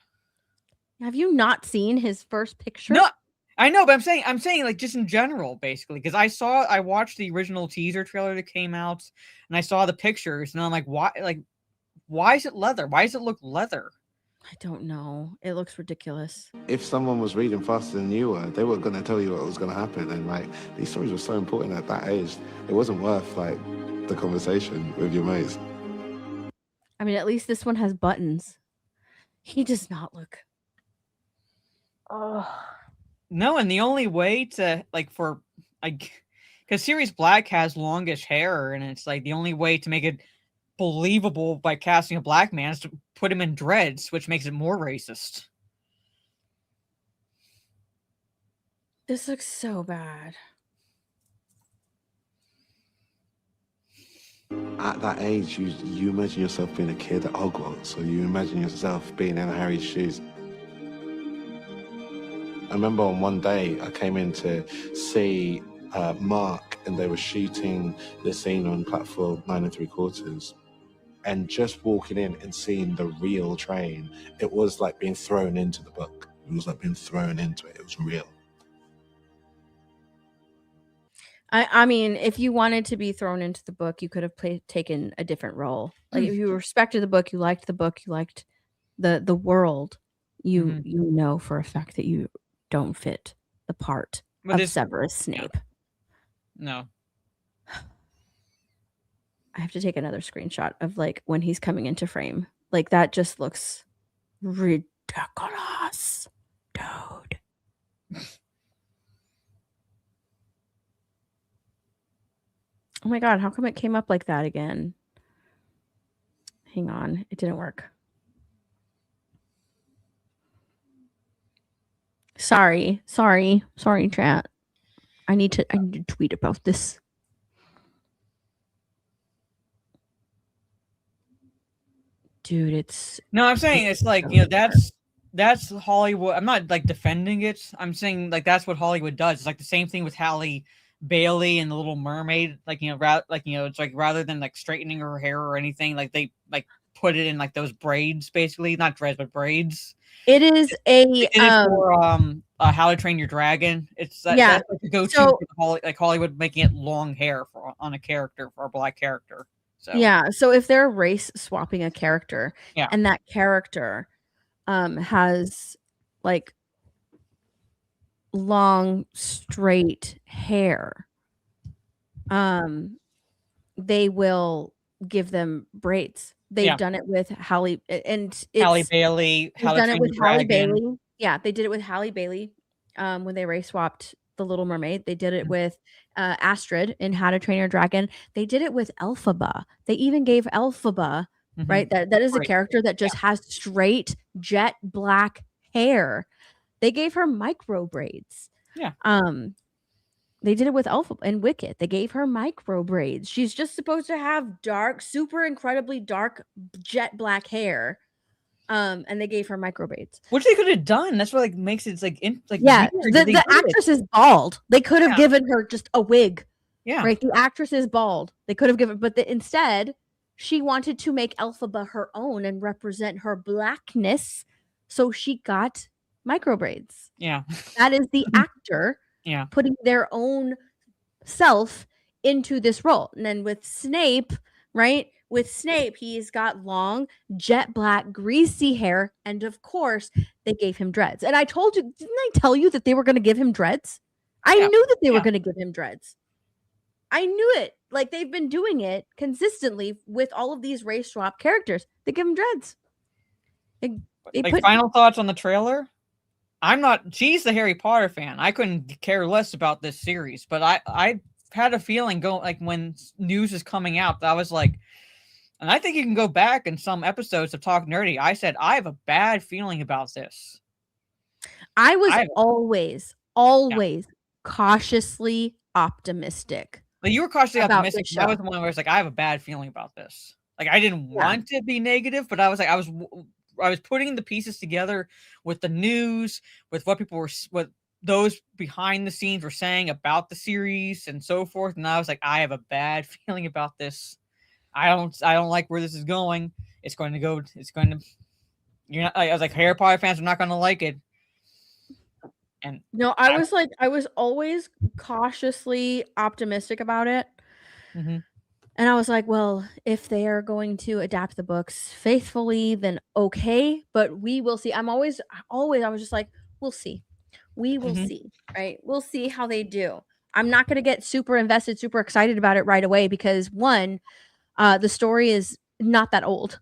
Have you not seen his first picture? No, I know, but I'm saying like just in general, basically, because I watched the original teaser trailer that came out, and I saw the pictures, and I'm like, why is it leather? Why does it look leather? I don't know. It looks ridiculous. if someone was reading faster than you were, they were going to tell you what was going to happen. And like, these stories were so important at that age. It wasn't worth like the conversation with your mates. I mean, at least this one has buttons. He does not look. Oh. No, and the only way to because Sirius Black has longish hair, and it's like the only way to make it believable by casting a black man is to put him in dreads, which makes it more racist. This looks so bad. At that age, you imagine yourself being a kid at Hogwarts, or you imagine yourself being in Harry's shoes. I remember on one day I came in to see Mark, and they were shooting the scene on platform 9 3/4. And just walking in and seeing the real train, it was like being thrown into the book. It was like being thrown into it. It was real. I mean, if you wanted to be thrown into the book, you could have taken a different role. Like if you respected the book, you liked the world, you know for a fact that you don't fit the part of Severus Snape. No. I have to take another screenshot of like when he's coming into frame. Like that just looks ridiculous, dude. Oh my god, how come it came up like that again? Hang on, it didn't work. Sorry, chat. I need to tweet about this. dude, it's No, I'm saying it's like, that's Hollywood. I'm not like defending it. I'm saying like that's what Hollywood does. It's like the same thing with Halle Bailey and the Little Mermaid. Like, it's like rather than like straightening her hair or anything, like they like put it in like those braids, basically, not dreads but braids. it is They did it for How to Train Your Dragon. It's that's like the go-to for like Hollywood making it long hair on a character, for a black character. So yeah. So if they're race swapping a character, Yeah. and that character has like long straight hair, they will give them braids. They've done it with Halle Bailey. They've done it with Halle Bailey. Yeah, they did it with Halle Bailey when they race swapped the Little Mermaid. They did it with Astrid in How to Train Your Dragon. They did it with Elphaba. They even gave Elphaba, right? That is a character that just has straight jet black hair. They gave her micro braids. Yeah. They did it with Elphaba and Wicked. They gave her micro braids. She's just supposed to have dark, super incredibly dark jet black hair. And they gave her micro braids, which they could have done. That's what like makes it weird. The actress is bald. They could have given her just a wig. Yeah, right. The actress is bald. They could have given, but instead, she wanted to make Elphaba her own and represent her blackness, so she got micro braids. Yeah, that is the actor. Yeah, putting their own self into this role, and then with Snape, right? With Snape, he's got long, jet black, greasy hair. And of course, they gave him dreads. And I told you, didn't I tell you that they were going to give him dreads? I knew that they were going to give him dreads. I knew it. Like, they've been doing it consistently with all of these race swap characters. They give him dreads. Final thoughts on the trailer? She's the Harry Potter fan. I couldn't care less about this series. But I had a feeling when news is coming out, that I was like, and I think you can go back in some episodes of Talk Nerdy. I said, I have a bad feeling about this. I was always cautiously optimistic. Like, you were cautiously optimistic. I was the one where I was like, I have a bad feeling about this. Like, I didn't want to be negative, but I was like, I was putting the pieces together with the news, with what people were, what those behind the scenes were saying about the series and so forth. And I was like, I have a bad feeling about this. I don't like where this is going. I was like, Harry Potter fans are not going to like it. And no, I was always cautiously optimistic about it. Mm-hmm. And I was like, well, if they are going to adapt the books faithfully, then okay, but we will see. I was just like, we'll see. We will see, right? We'll see how they do. I'm not going to get super invested, super excited about it right away because one, the story is not that old.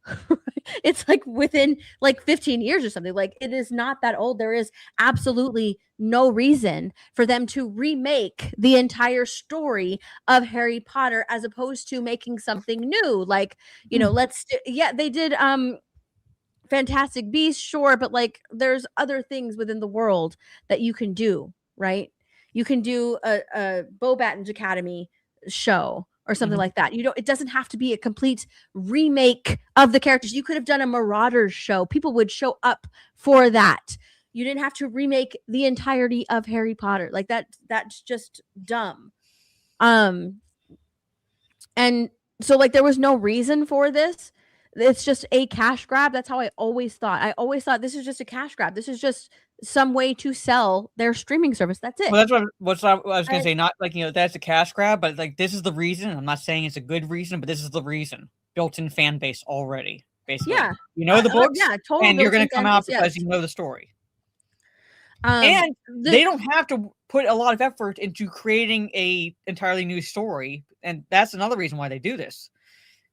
It's like within like 15 years or something. Like, it is not that old. There is absolutely no reason for them to remake the entire story of Harry Potter as opposed to making something new. Like, they did Fantastic Beasts, sure, but like there's other things within the world that you can do, right? You can do a Beauxbaton's Academy show or something like that. It doesn't have to be a complete remake of the characters. You could have done a Marauders show. People would show up for that. You didn't have to remake the entirety of Harry Potter. Like that's just dumb. And so like there was no reason for this. It's just a cash grab. That's how I always thought. I always thought this is just a cash grab. This is just some way to sell their streaming service. That's it. Well, that's what I was going to say. Not like, that's a cash grab, but like this is the reason. I'm not saying it's a good reason, but this is the reason. Built-in fan base already, basically. Yeah. You know the books, totally. And you're going to come out because you know the story. And they don't have to put a lot of effort into creating a entirely new story, and that's another reason why they do this.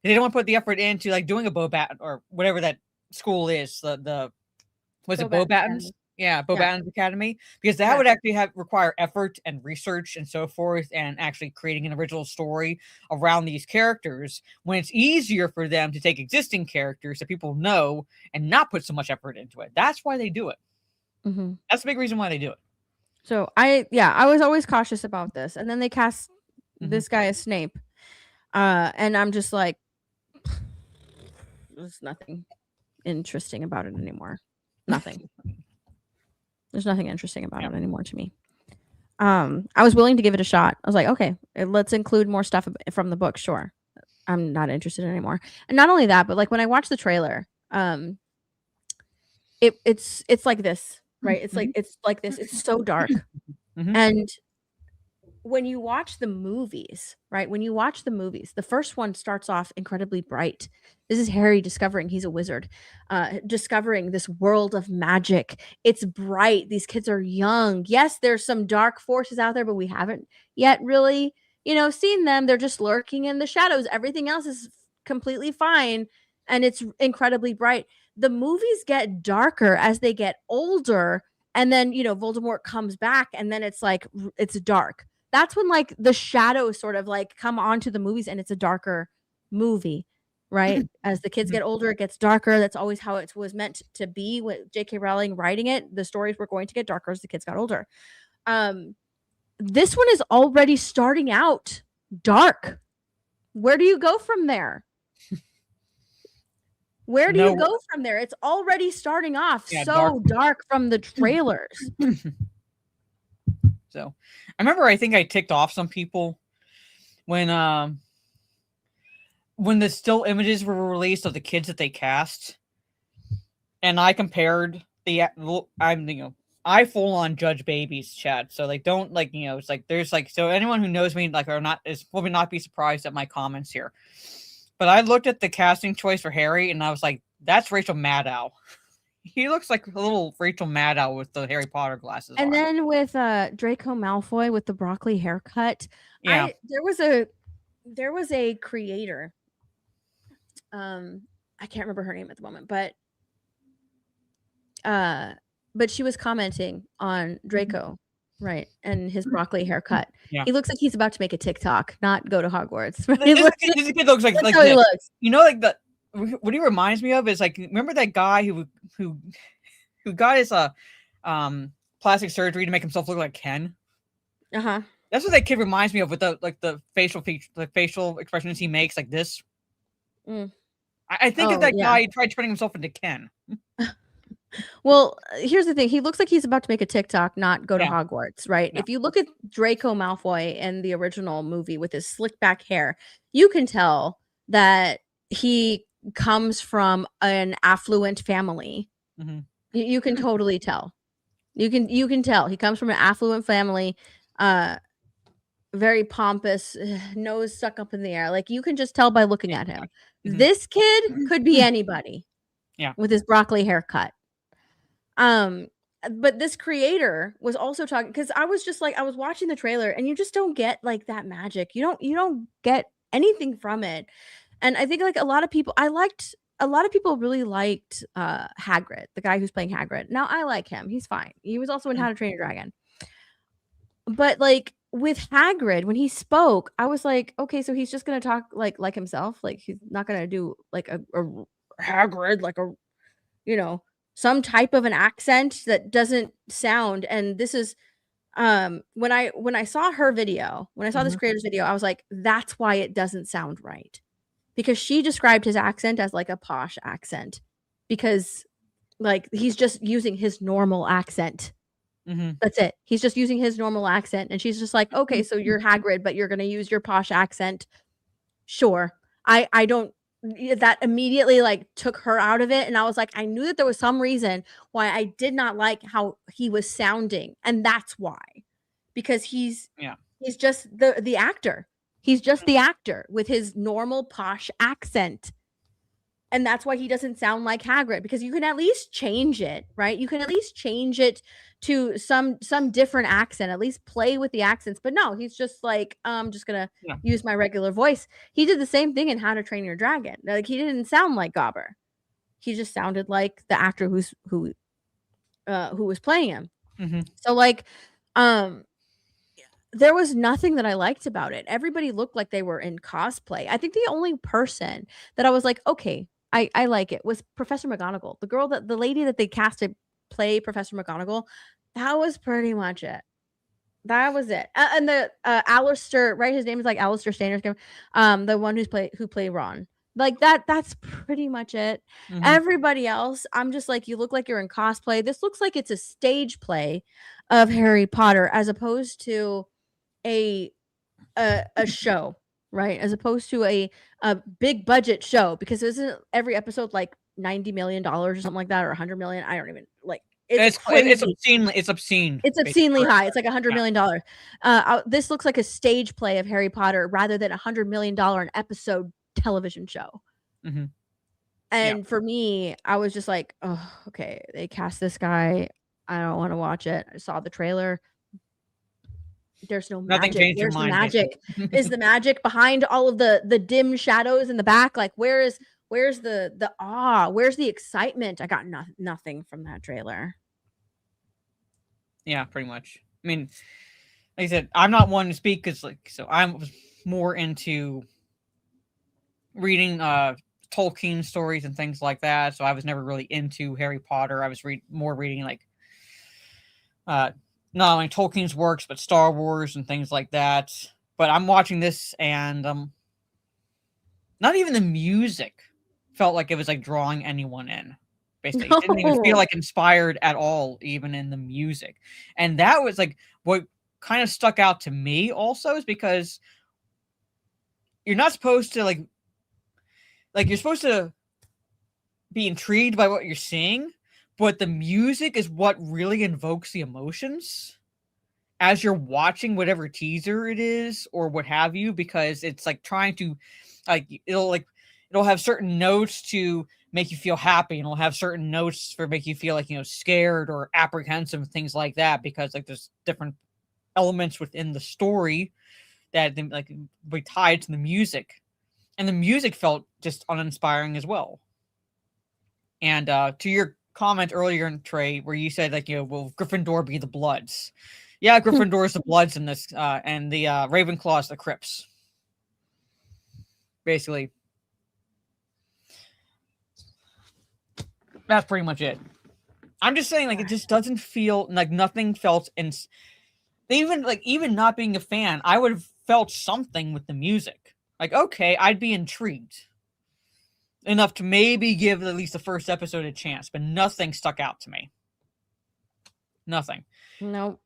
They don't want to put the effort into like doing a Beauxbaton or whatever that school is. Was it Beauxbaton's? Yeah, Beauxbaton's Academy, because that would actually require effort and research and so forth, and actually creating an original story around these characters. When it's easier for them to take existing characters that people know and not put so much effort into it. That's why they do it. Mm-hmm. That's the big reason why they do it. So I was always cautious about this, and then they cast this guy as Snape, and I'm just like, there's nothing. interesting about it anymore. Nothing. There's nothing interesting about it anymore to me. I was willing to give it a shot. I was like, okay, let's include more stuff from the book. Sure. I'm not interested anymore. And not only that, but like when I watched the trailer, it's like this, right? It's like this. It's so dark. And when you watch the movies, right? When you watch the movies, the first one starts off incredibly bright. This is Harry discovering he's a wizard, discovering this world of magic. It's bright. These kids are young. Yes, there's some dark forces out there, but we haven't yet really, seen them. They're just lurking in the shadows. Everything else is completely fine. And it's incredibly bright. The movies get darker as they get older. And then, Voldemort comes back and then it's like, it's dark. That's when like the shadows sort of like come onto the movies and it's a darker movie, right? As the kids get older, it gets darker. That's always how it was meant to be with J.K. Rowling writing it. The stories were going to get darker as the kids got older. This one is already starting out dark. Where do you go from there? Where do you go from there? It's already starting off dark from the trailers. So I remember I think I ticked off some people when the still images were released of the kids that they cast, and I compared I full on judge babies, chat. So like don't like it's like there's like so anyone who knows me like or not is will not be surprised at my comments here. But I looked at the casting choice for Harry and I was like, that's Rachel Maddow. He looks like a little Rachel Maddow with the Harry Potter glasses. And then with Draco Malfoy with the broccoli haircut. Yeah. There was a creator. I can't remember her name at the moment, but she was commenting on Draco, right? And his broccoli haircut. Yeah. He looks like he's about to make a TikTok, not go to Hogwarts. This kid looks like how he looks. Like what he reminds me of is like remember that guy who got his plastic surgery to make himself look like Ken? Uh-huh. That's what that kid reminds me of with the facial expressions he makes like this. I think that guy tried turning himself into Ken. Well, here's the thing. He looks like he's about to make a TikTok, not go to Hogwarts, right? Yeah. If you look at Draco Malfoy in the original movie with his slick back hair, you can tell that he comes from an affluent family. Mm-hmm. You can totally tell. You can tell he comes from an affluent family, very pompous, nose stuck up in the air. Like you can just tell by looking at him. Mm-hmm. This kid could be anybody. Yeah, with his broccoli haircut. But this creator was also talking because I was just like I was watching the trailer and you just don't get like that magic. You don't get anything from it. And I think like a lot of people really liked Hagrid, the guy who's playing Hagrid. Now I like him. He's fine. He was also in How to Train Your Dragon. But like with Hagrid, when he spoke, I was like, okay, so he's just gonna talk like himself. Like he's not gonna do like a Hagrid, like a some type of an accent that doesn't sound. And this is when I saw her video, when I saw this creator's video, I was like, that's why it doesn't sound right. Because she described his accent as like a posh accent because like he's just using his normal accent. Mm-hmm. That's it. He's just using his normal accent. And she's just like, okay, so you're Hagrid, but you're going to use your posh accent. Sure. I don't, that immediately like took her out of it. And I was like, I knew that there was some reason why I did not like how he was sounding. And that's why, because he's just the actor. He's just the actor with his normal posh accent. And that's why he doesn't sound like Hagrid, because you can at least change it, right? You can at least change it to some different accent, at least play with the accents. But no, he's just like, I'm just going to use my regular voice. He did the same thing in How to Train Your Dragon. Like he didn't sound like Gobber. He just sounded like the actor who was playing him. Mm-hmm. So like, there was nothing that I liked about it. Everybody looked like they were in cosplay. I think the only person that I was like, okay, I like it was Professor McGonagall. The lady that they cast to play Professor McGonagall. That was pretty much it. That was it. And the Alistair, right? His name is like Alistair Stainer's the one who played Ron. Like that's pretty much it. Mhm. Everybody else, I'm just like, you look like you're in cosplay. This looks like it's a stage play of Harry Potter as opposed to a show, right? As opposed to a big budget show, because isn't every episode like $90 million or something like that, or 100 million? I don't even like. It's crazy. It's obscene. It's obscene. It's obscenely high. It's like $100 million. This looks like a stage play of Harry Potter rather than $100 million an episode television show. Mm-hmm. And for me, I was just like, oh, okay, they cast this guy. I don't want to watch it. I saw the trailer. There's no Nothing magic. changed your Where's the mind, magic? Is the magic behind all of the dim shadows in the back? Like, where's the awe? Where's the excitement? I got nothing from that trailer. Yeah, pretty much. I mean, like I said, I'm not one to speak because, like, so I'm more into reading Tolkien stories and things like that. So I was never really into Harry Potter. I was more reading like not only Tolkien's works but Star Wars and things like that. But I'm watching this and not even the music felt like it was like drawing anyone in. Basically, it didn't even feel like inspired at all, even in the music. And that was like what kind of stuck out to me also, is because you're not supposed to like you're supposed to be intrigued by what you're seeing, but the music is what really invokes the emotions as you're watching whatever teaser it is or what have you, because it's like trying to it'll have certain notes to make you feel happy, and it'll have certain notes for make you feel like, you know, scared or apprehensive and things like that, because like there's different elements within the story that like be tied to the music, and the music felt just uninspiring as well. And to your comment earlier in Trey, where you said like, you know, will Gryffindor be the Bloods? Yeah, Gryffindor is the Bloods in this, and the Ravenclaw is the Crips, basically. That's pretty much it. I'm just saying, like, it just doesn't feel like nothing felt even not being a fan, I would have felt something with the music. Like, okay, I'd be intrigued enough to maybe give at least the first episode a chance, but nothing stuck out to me. Nothing. Nope.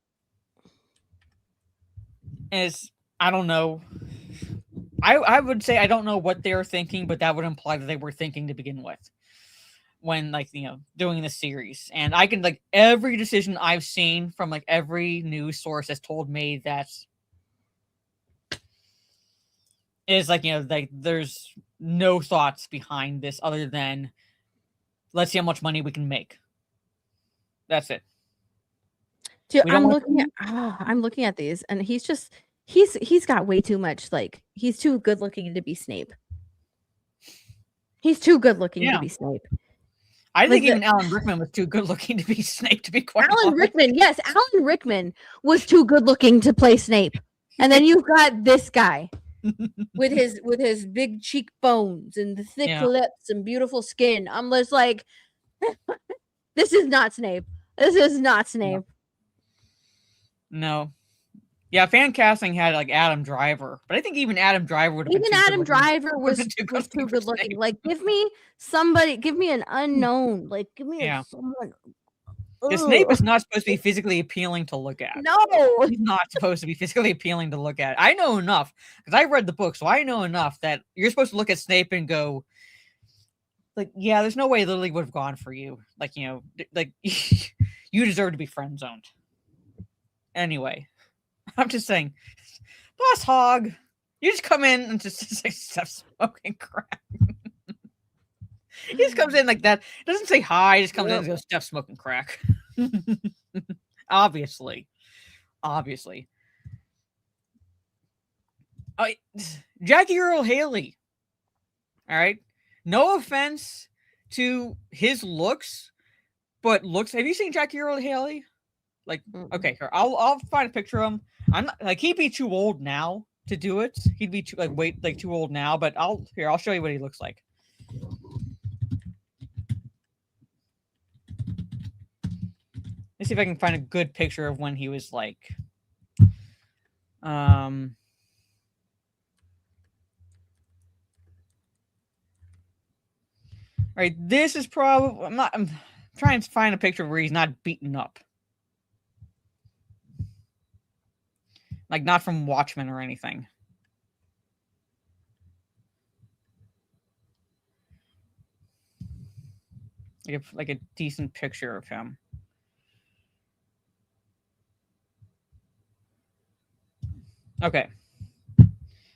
I don't know. I would say I don't know what they're thinking, but that would imply that they were thinking to begin with when, like, you know, doing this series. And I can, like, every decision I've seen from like every news source has told me that is like, you know, like there's no thoughts behind this other than let's see how much money we can make. That's it. Dude, I'm looking at these, and he's got way too much, like, he's too good looking to be Snape. He's too good looking to be Snape. I think even Alan Rickman was too good looking to be Snape, to be quite honest. Alan Rickman was too good looking to play Snape. And then you've got this guy with his big cheekbones and the thick lips and beautiful skin. I'm just like, this is not Snape. This is not Snape. No. Yeah, fan casting had like Adam Driver, but I think even Adam Driver would have even Adam Driver was too good looking. Like, give me an unknown. Like, give me someone. Snape is not supposed to be physically appealing to look at. No, he's not supposed to be physically appealing to look at. I know enough because I read the book, so I know enough that you're supposed to look at Snape and go, like, yeah, there's no way Lily would have gone for you. Like, you know, like you deserve to be friend zoned. Anyway, I'm just saying, Boss Hog, you just come in and just say stuff smoking crack. He just comes in like that. Doesn't say hi. He just comes in and goes, Steph smoking crack. Obviously. Jackie Earle Haley. All right. No offense to his looks, but looks. Have you seen Jackie Earle Haley? Like, okay, here, I'll find a picture of him. I'm not like, he'd be too old now to do it. He'd be too too old now. But I'll show you what he looks like. Let's see if I can find a good picture of when he was like, Right, this is probably I'm trying to find a picture where he's not beaten up. Like not from Watchmen or anything. Like a decent picture of him. Okay.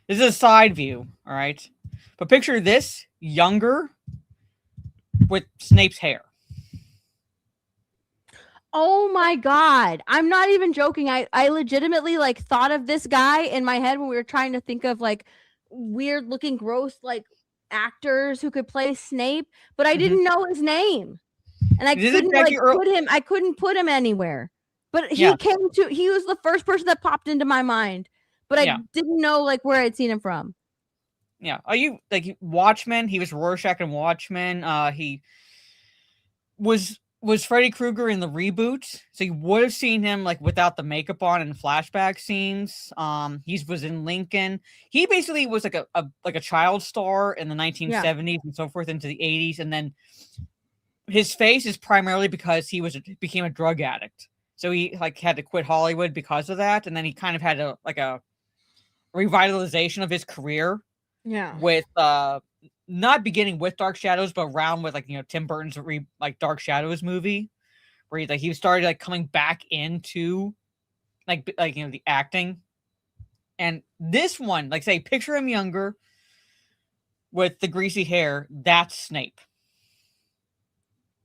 This is a side view, all right? But picture this younger with Snape's hair. Oh my god. I'm not even joking. I legitimately like thought of this guy in my head when we were trying to think of like weird looking gross like actors who could play Snape, but I didn't know his name. And I couldn't like put him anywhere. But he was the first person that popped into my mind. But I didn't know like where I'd seen him from. Yeah. Are you like Watchmen? He was Rorschach in Watchmen. He was Freddy Krueger in the reboot. So you would have seen him like without the makeup on in flashback scenes. He was in Lincoln. He basically was like a child star in the 1970s and so forth into the 80s. And then his face is primarily because he became a drug addict. So he like had to quit Hollywood because of that. And then he kind of had a revitalization of his career. Yeah. With not beginning with Dark Shadows, but around with like Tim Burton's Dark Shadows movie, where he started like coming back into like the acting. And this one, like say, picture him younger with the greasy hair. That's Snape.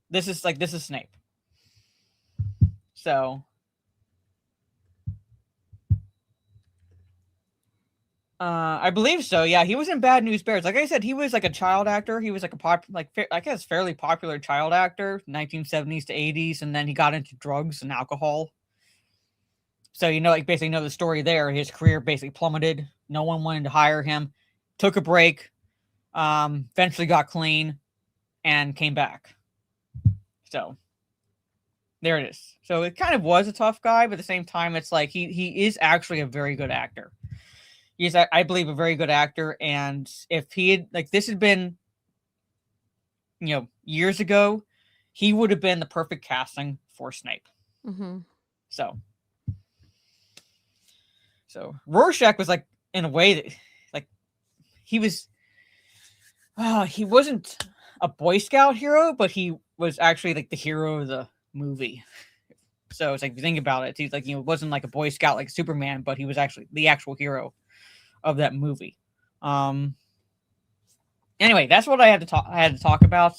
This is Snape. So. I believe so. Yeah, he was in Bad News Bears. Like I said, he was like a child actor. He was like fairly popular child actor, 1970s to 80s, and then he got into drugs and alcohol. So basically know the story there. His career basically plummeted. No one wanted to hire him. Took a break. Eventually got clean, and came back. So there it is. So it kind of was a tough guy, but at the same time, it's like he is actually a very good actor. He's, I believe, a very good actor. And if he had, this had been, years ago, he would have been the perfect casting for Snape. Mm-hmm. So Rorschach was in a way that, he wasn't a Boy Scout hero, but he was actually the hero of the movie. So it's if you think about it, he's wasn't like a Boy Scout like Superman, but he was actually the actual hero of that movie. Anyway, that's what I had to talk about.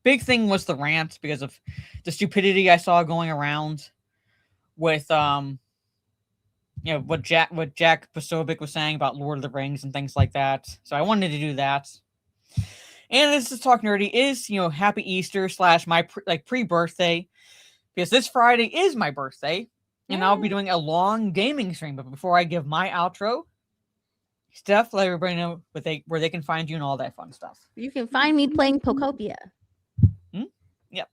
Big thing was the rant because of the stupidity I saw going around with what Jack Posobiec was saying about Lord of the Rings and things like that. So I wanted to do that. And this is Talk Nerdy is Happy Easter / my pre-birthday, because this Friday is my birthday, and I'll be doing a long gaming stream. But before I give my outro, Steph, let everybody know where they can find you and all that fun stuff. You can find me playing Pokopia. Yep.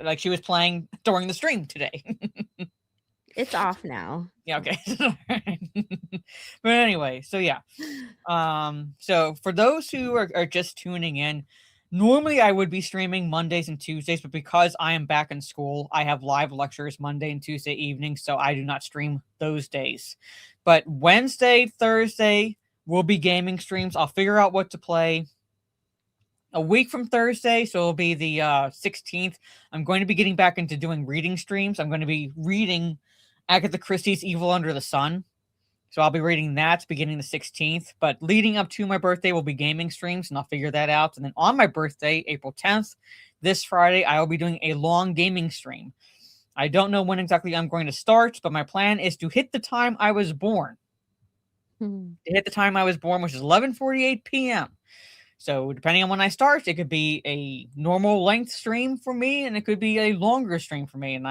Like she was playing during the stream today. It's off now. Yeah, okay. But anyway, so yeah. So for those who are just tuning in, normally I would be streaming Mondays and Tuesdays, but because I am back in school, I have live lectures Monday and Tuesday evenings, so I do not stream those days. But Wednesday, Thursday will be gaming streams. I'll figure out what to play a week from Thursday, so it'll be the 16th. I'm going to be getting back into doing reading streams. I'm going to be reading Agatha Christie's Evil Under the Sun. So I'll be reading that beginning the 16th. But leading up to my birthday will be gaming streams, and I'll figure that out. And then on my birthday, April 10th, this Friday, I will be doing a long gaming stream. I don't know when exactly I'm going to start, but my plan is to hit the time I was born. To hit the time I was born, which is 11:48 p.m. So depending on when I start, it could be a normal length stream for me, and it could be a longer stream for me. And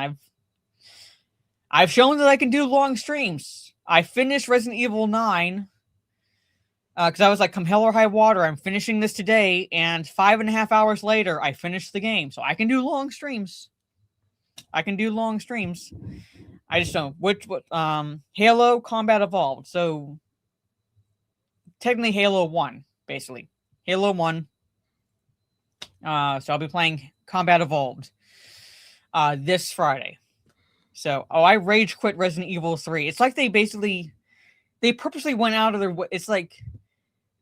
I've shown that I can do long streams. I finished Resident Evil 9 because I was like, come hell or high water, I'm finishing this today, and 5.5 hours later, I finished the game. So I can do long streams. I just don't. Halo Combat Evolved. So technically Halo 1, basically. Halo 1. So I'll be playing Combat Evolved this Friday. So, I rage quit Resident Evil 3. It's like they purposely went out of their way. It's like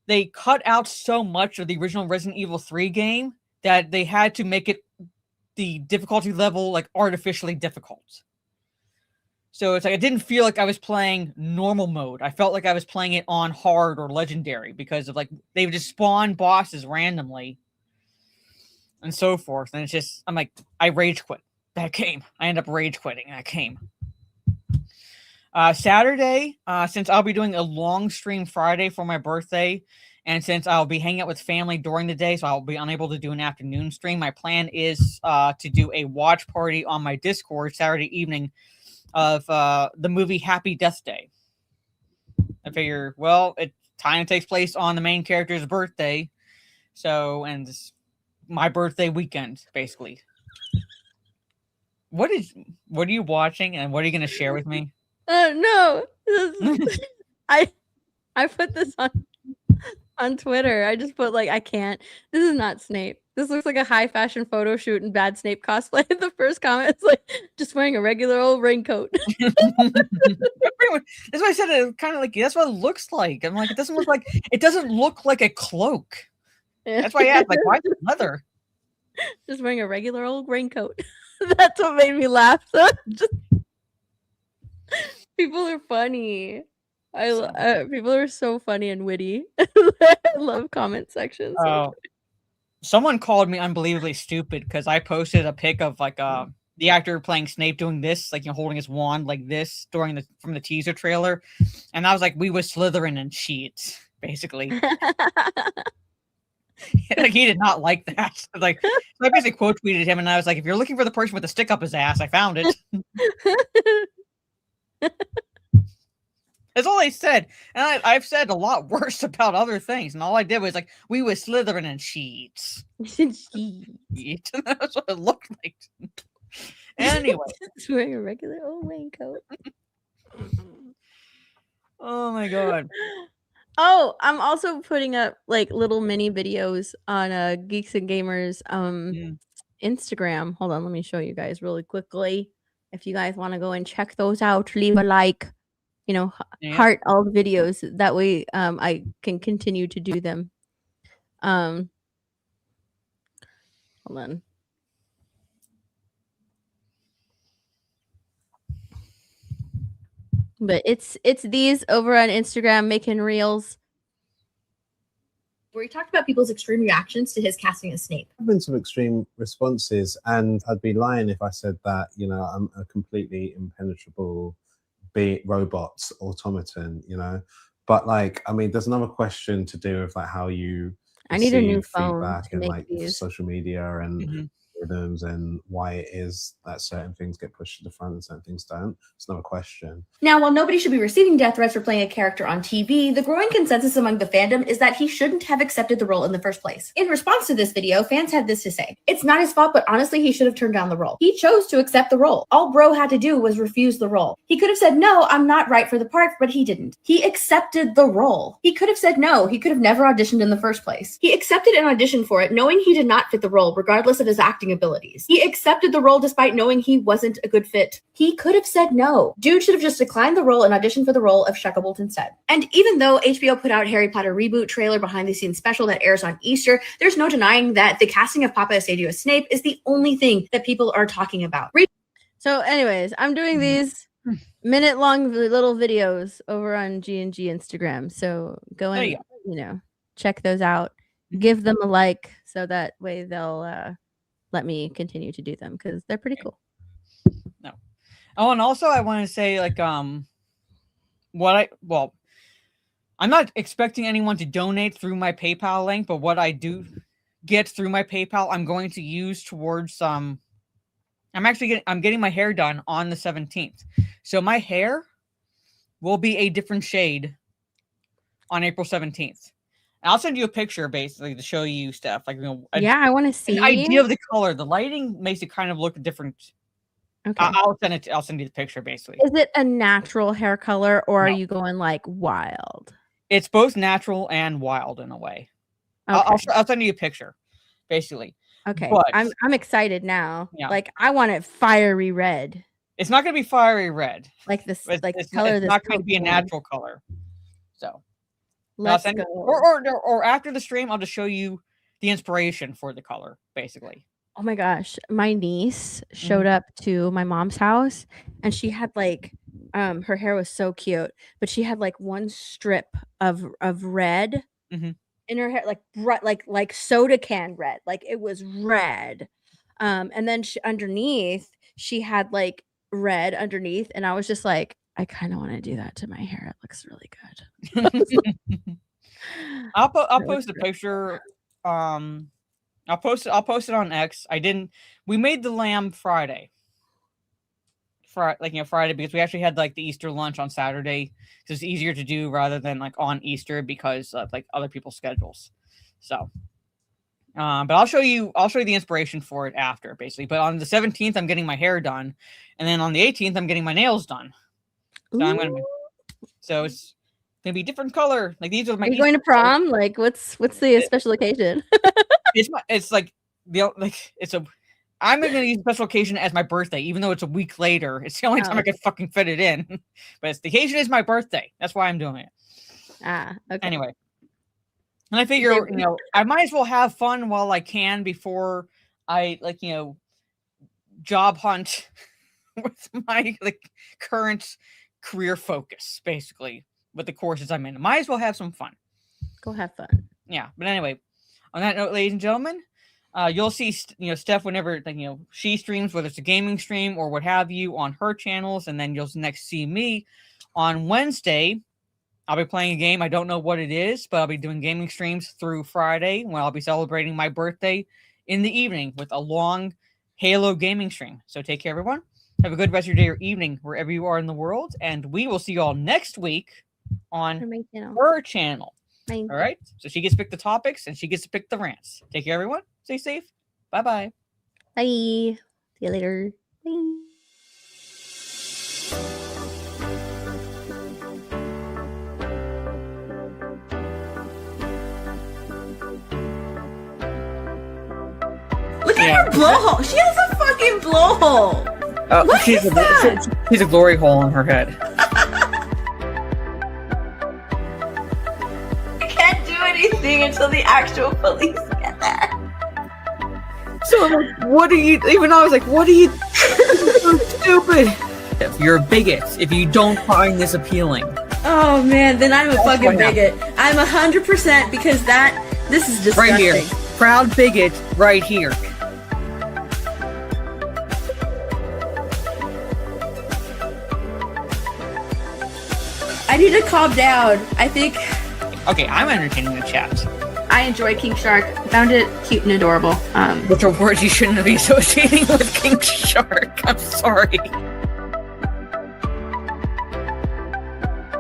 they cut out so much of the original Resident Evil 3 game that they had to make it the difficulty level like artificially difficult. So it's like I didn't feel like I was playing normal mode. I felt like I was playing it on hard or legendary because of like they would just spawn bosses randomly and so forth. And it's just I'm like I rage quit that game. I end up rage quitting that game. Saturday, since I'll be doing a long stream Friday for my birthday, and since I'll be hanging out with family during the day, so I'll be unable to do an afternoon stream, my plan is to do a watch party on my Discord Saturday evening of the movie Happy Death Day. I figure, well, it kind of takes place on the main character's birthday, so and it's my birthday weekend, basically. What are you watching, and what are you going to share with me? No, I put this on Twitter. I just put like I can't. This is not Snape. This looks like a high fashion photo shoot in bad Snape cosplay. The first comment is like just wearing a regular old raincoat. That's why I said it kind of like that's what it looks like. I'm like it doesn't look like a cloak. That's why I asked like why is it leather? Just wearing a regular old raincoat. That's what made me laugh. So people are funny. People are so funny and witty. I love comment sections. Oh, someone called me unbelievably stupid because I posted a pic of like the actor playing Snape doing this, like holding his wand like this from the teaser trailer, and I was like, "We was Slytherin and cheats," basically. Like he did not like that. Like so I basically quote tweeted him, and I was like, "If you're looking for the person with the stick up his ass, I found it." That's all I said, and I've said a lot worse about other things, and all I did was like, "We were Slytherin and cheats." Cheat. That's what it looked like. Anyway, just wearing a regular old raincoat. Oh my god. Oh, I'm also putting up like little mini videos on Geeks and Gamers Instagram. Hold on, let me show you guys really quickly. If you guys want to go and check those out, leave a like, heart all the videos. That way I can continue to do them. Hold on. But it's these over on Instagram making reels. Where he talked about people's extreme reactions to his casting as Snape. There have been some extreme responses, and I'd be lying if I said that, I'm a completely impenetrable robot automaton, But there's another question to do with like how you I need a new phone feedback to and make like these. social media and rhythms and why it is that certain things get pushed to the front and certain things don't. It's another question. Now, while nobody should be receiving death threats for playing a character on TV, the growing consensus among the fandom is that he shouldn't have accepted the role in the first place. In response to this video, fans had this to say: "It's not his fault, but honestly, he should have turned down the role. He chose to accept the role. All Bro had to do was refuse the role. He could have said, no, I'm not right for the part, but he didn't. He accepted the role. He could have said no. He could have never auditioned in the first place. He accepted an audition for it, knowing he did not fit the role, regardless of his acting abilities. He accepted the role despite knowing he wasn't a good fit. He could have said no. Dude should have just declined the role and auditioned for the role of Shacklebolt instead." And even though HBO put out Harry Potter reboot trailer behind the scenes special that airs on Easter, there's no denying that the casting of Papa Estadio as Snape is the only thing that people are talking about. So anyways, I'm doing these minute-long little videos over on G&G Instagram. So go and, check those out. Give them a like so that way they'll let me continue to do them because they're pretty cool. No. Oh, and also I want to say I'm not expecting anyone to donate through my PayPal link, but what I do get through my PayPal, I'm going to use towards I'm getting my hair done on the 17th. So my hair will be a different shade on April 17th. I'll send you a picture basically to show you stuff. I want to see an idea of the color. The lighting makes it kind of look different. Okay. I'll send you the picture basically. Is it a natural hair color or are you going like wild? It's both natural and wild in a way. Okay. I'll send you a picture basically. Okay, But I'm excited now. Yeah. Like I want it fiery red. it's not going to be fiery red. Like this, It's, like it's, color. it's This not going to be a Pokemon. natural color. So I'll Let's send- go. or after the stream, I'll just show you the inspiration for the color, basically. Oh my gosh, my niece Mm-hmm. showed up to my mom's house, and she had like, her hair was so cute, but she had like one strip of red Mhm. in her hair, like like soda can red, like it was red. And then underneath, she had like red underneath, and I was just like, I kind of want to do that to my hair. It looks really good. I'll That post looks a good. picture. I'll post it on X. We made the lamb Friday. Friday, because we actually had like the Easter lunch on Saturday. So it's easier to do rather than like on Easter because of like other people's schedules. So but I'll show you the inspiration for it after, basically. But on the 17th, I'm getting my hair done, and then on the 18th, I'm getting my nails done. So it's gonna be different color. Like these are my. Are you going to prom? Like, what's the special occasion? I'm going to use special occasion as my birthday, even though it's a week later. It's the only time I okay. can fucking fit it in. But the occasion is my birthday. That's why I'm doing it. Okay. Anyway, and I figure, I might as well have fun while I can before I job hunt with my current career focus, basically, with the courses I'm in. I might as well have some fun. Go have fun. Yeah, but anyway, on that note, ladies and gentlemen, you'll see Steph whenever she streams, whether it's a gaming stream or what have you, on her channels, and then you'll next see me on Wednesday. I'll be playing a game. I don't know what it is, but I'll be doing gaming streams through Friday, when I'll be celebrating my birthday in the evening with a long Halo gaming stream. So take care, everyone. Have a good rest of your day or evening wherever you are in the world, and we will see you all next week on her channel. All right, so she gets to pick the topics and she gets to pick the rants. Take care, everyone. Stay safe. Bye-bye. Bye. See you later. Bye. Look at her blowhole. She has a fucking blowhole. What is that? She's a glory hole in her head. I can't do anything until the actual police get there. So I'm like, what are you? Even I was like, what are you? So stupid. If you're a bigot, if you don't find this appealing. Oh man, then I'm a That's fucking why not. bigot. I'm 100% because this is disgusting. Right here, proud bigot, right here. I need to calm down. I think Okay, I'm entertaining the chat. I enjoy King Shark. Found it cute and adorable. Which are words you shouldn't be associating with King Shark. I'm sorry.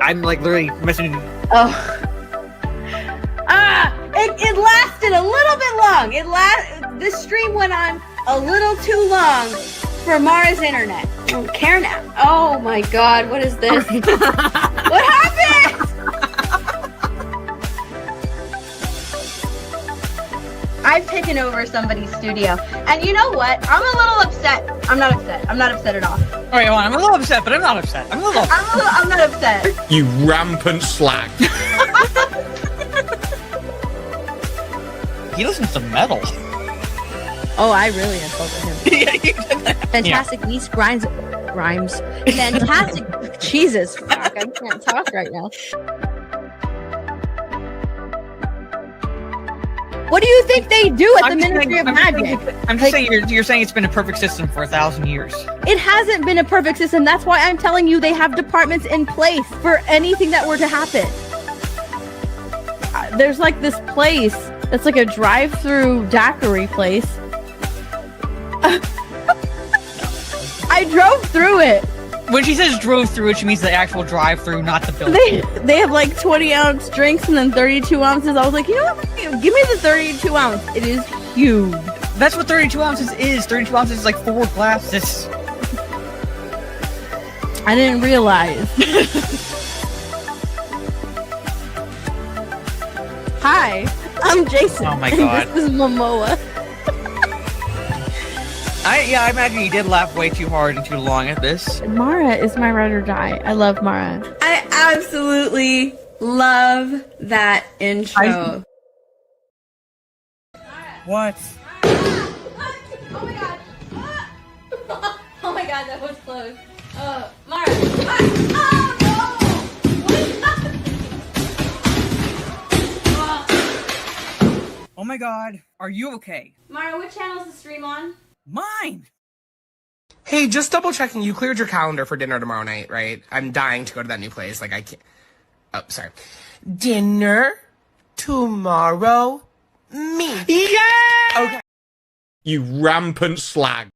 I'm like literally messaging. Oh. It lasted a little bit long. This stream went on a little too long for Mara's internet. I don't care now. Oh my god, what is this? What happened? I've taken over somebody's studio. And you know what? I'm a little upset. I'm not upset. I'm not upset at all. All right, well, I'm a little upset, but I'm not upset. I'm not upset. You rampant slag. He listens to metal. Oh, I really insulted him. Yeah, you did that. Fantastic Beast rhymes. Fantastic. Jesus, fuck, I can't talk right now. What do you think they do at the Ministry of Magic? I'm just saying you're saying it's been a perfect system for 1,000 years. It hasn't been a perfect system. That's why I'm telling you they have departments in place for anything that were to happen. There's like this place that's like a drive-through daiquiri place. I drove through it. When she says drove through it, she means the actual drive-through, not the building. They have like 20-ounce drinks and then 32 ounces. I was like, you know what? Give me the 32 ounce. It is huge. That's what 32 ounces is. 32 ounces is like 4 glasses. I didn't realize. Hi, I'm Jason. Oh my and god. This is Momoa. I imagine you did laugh way too hard and too long at this. Mara is my ride or die. I love Mara. I absolutely love that intro. What? Oh my god. Oh my god, that was close. Mara. Oh no! What is happening? Oh my god, are you okay? Mara, what channel is the stream on? Mine! Hey, just double checking. You cleared your calendar for dinner tomorrow night, right? I'm dying to go to that new place. Like, I can't. Oh, sorry. Dinner tomorrow? Me. Yeah! Okay. You rampant slag.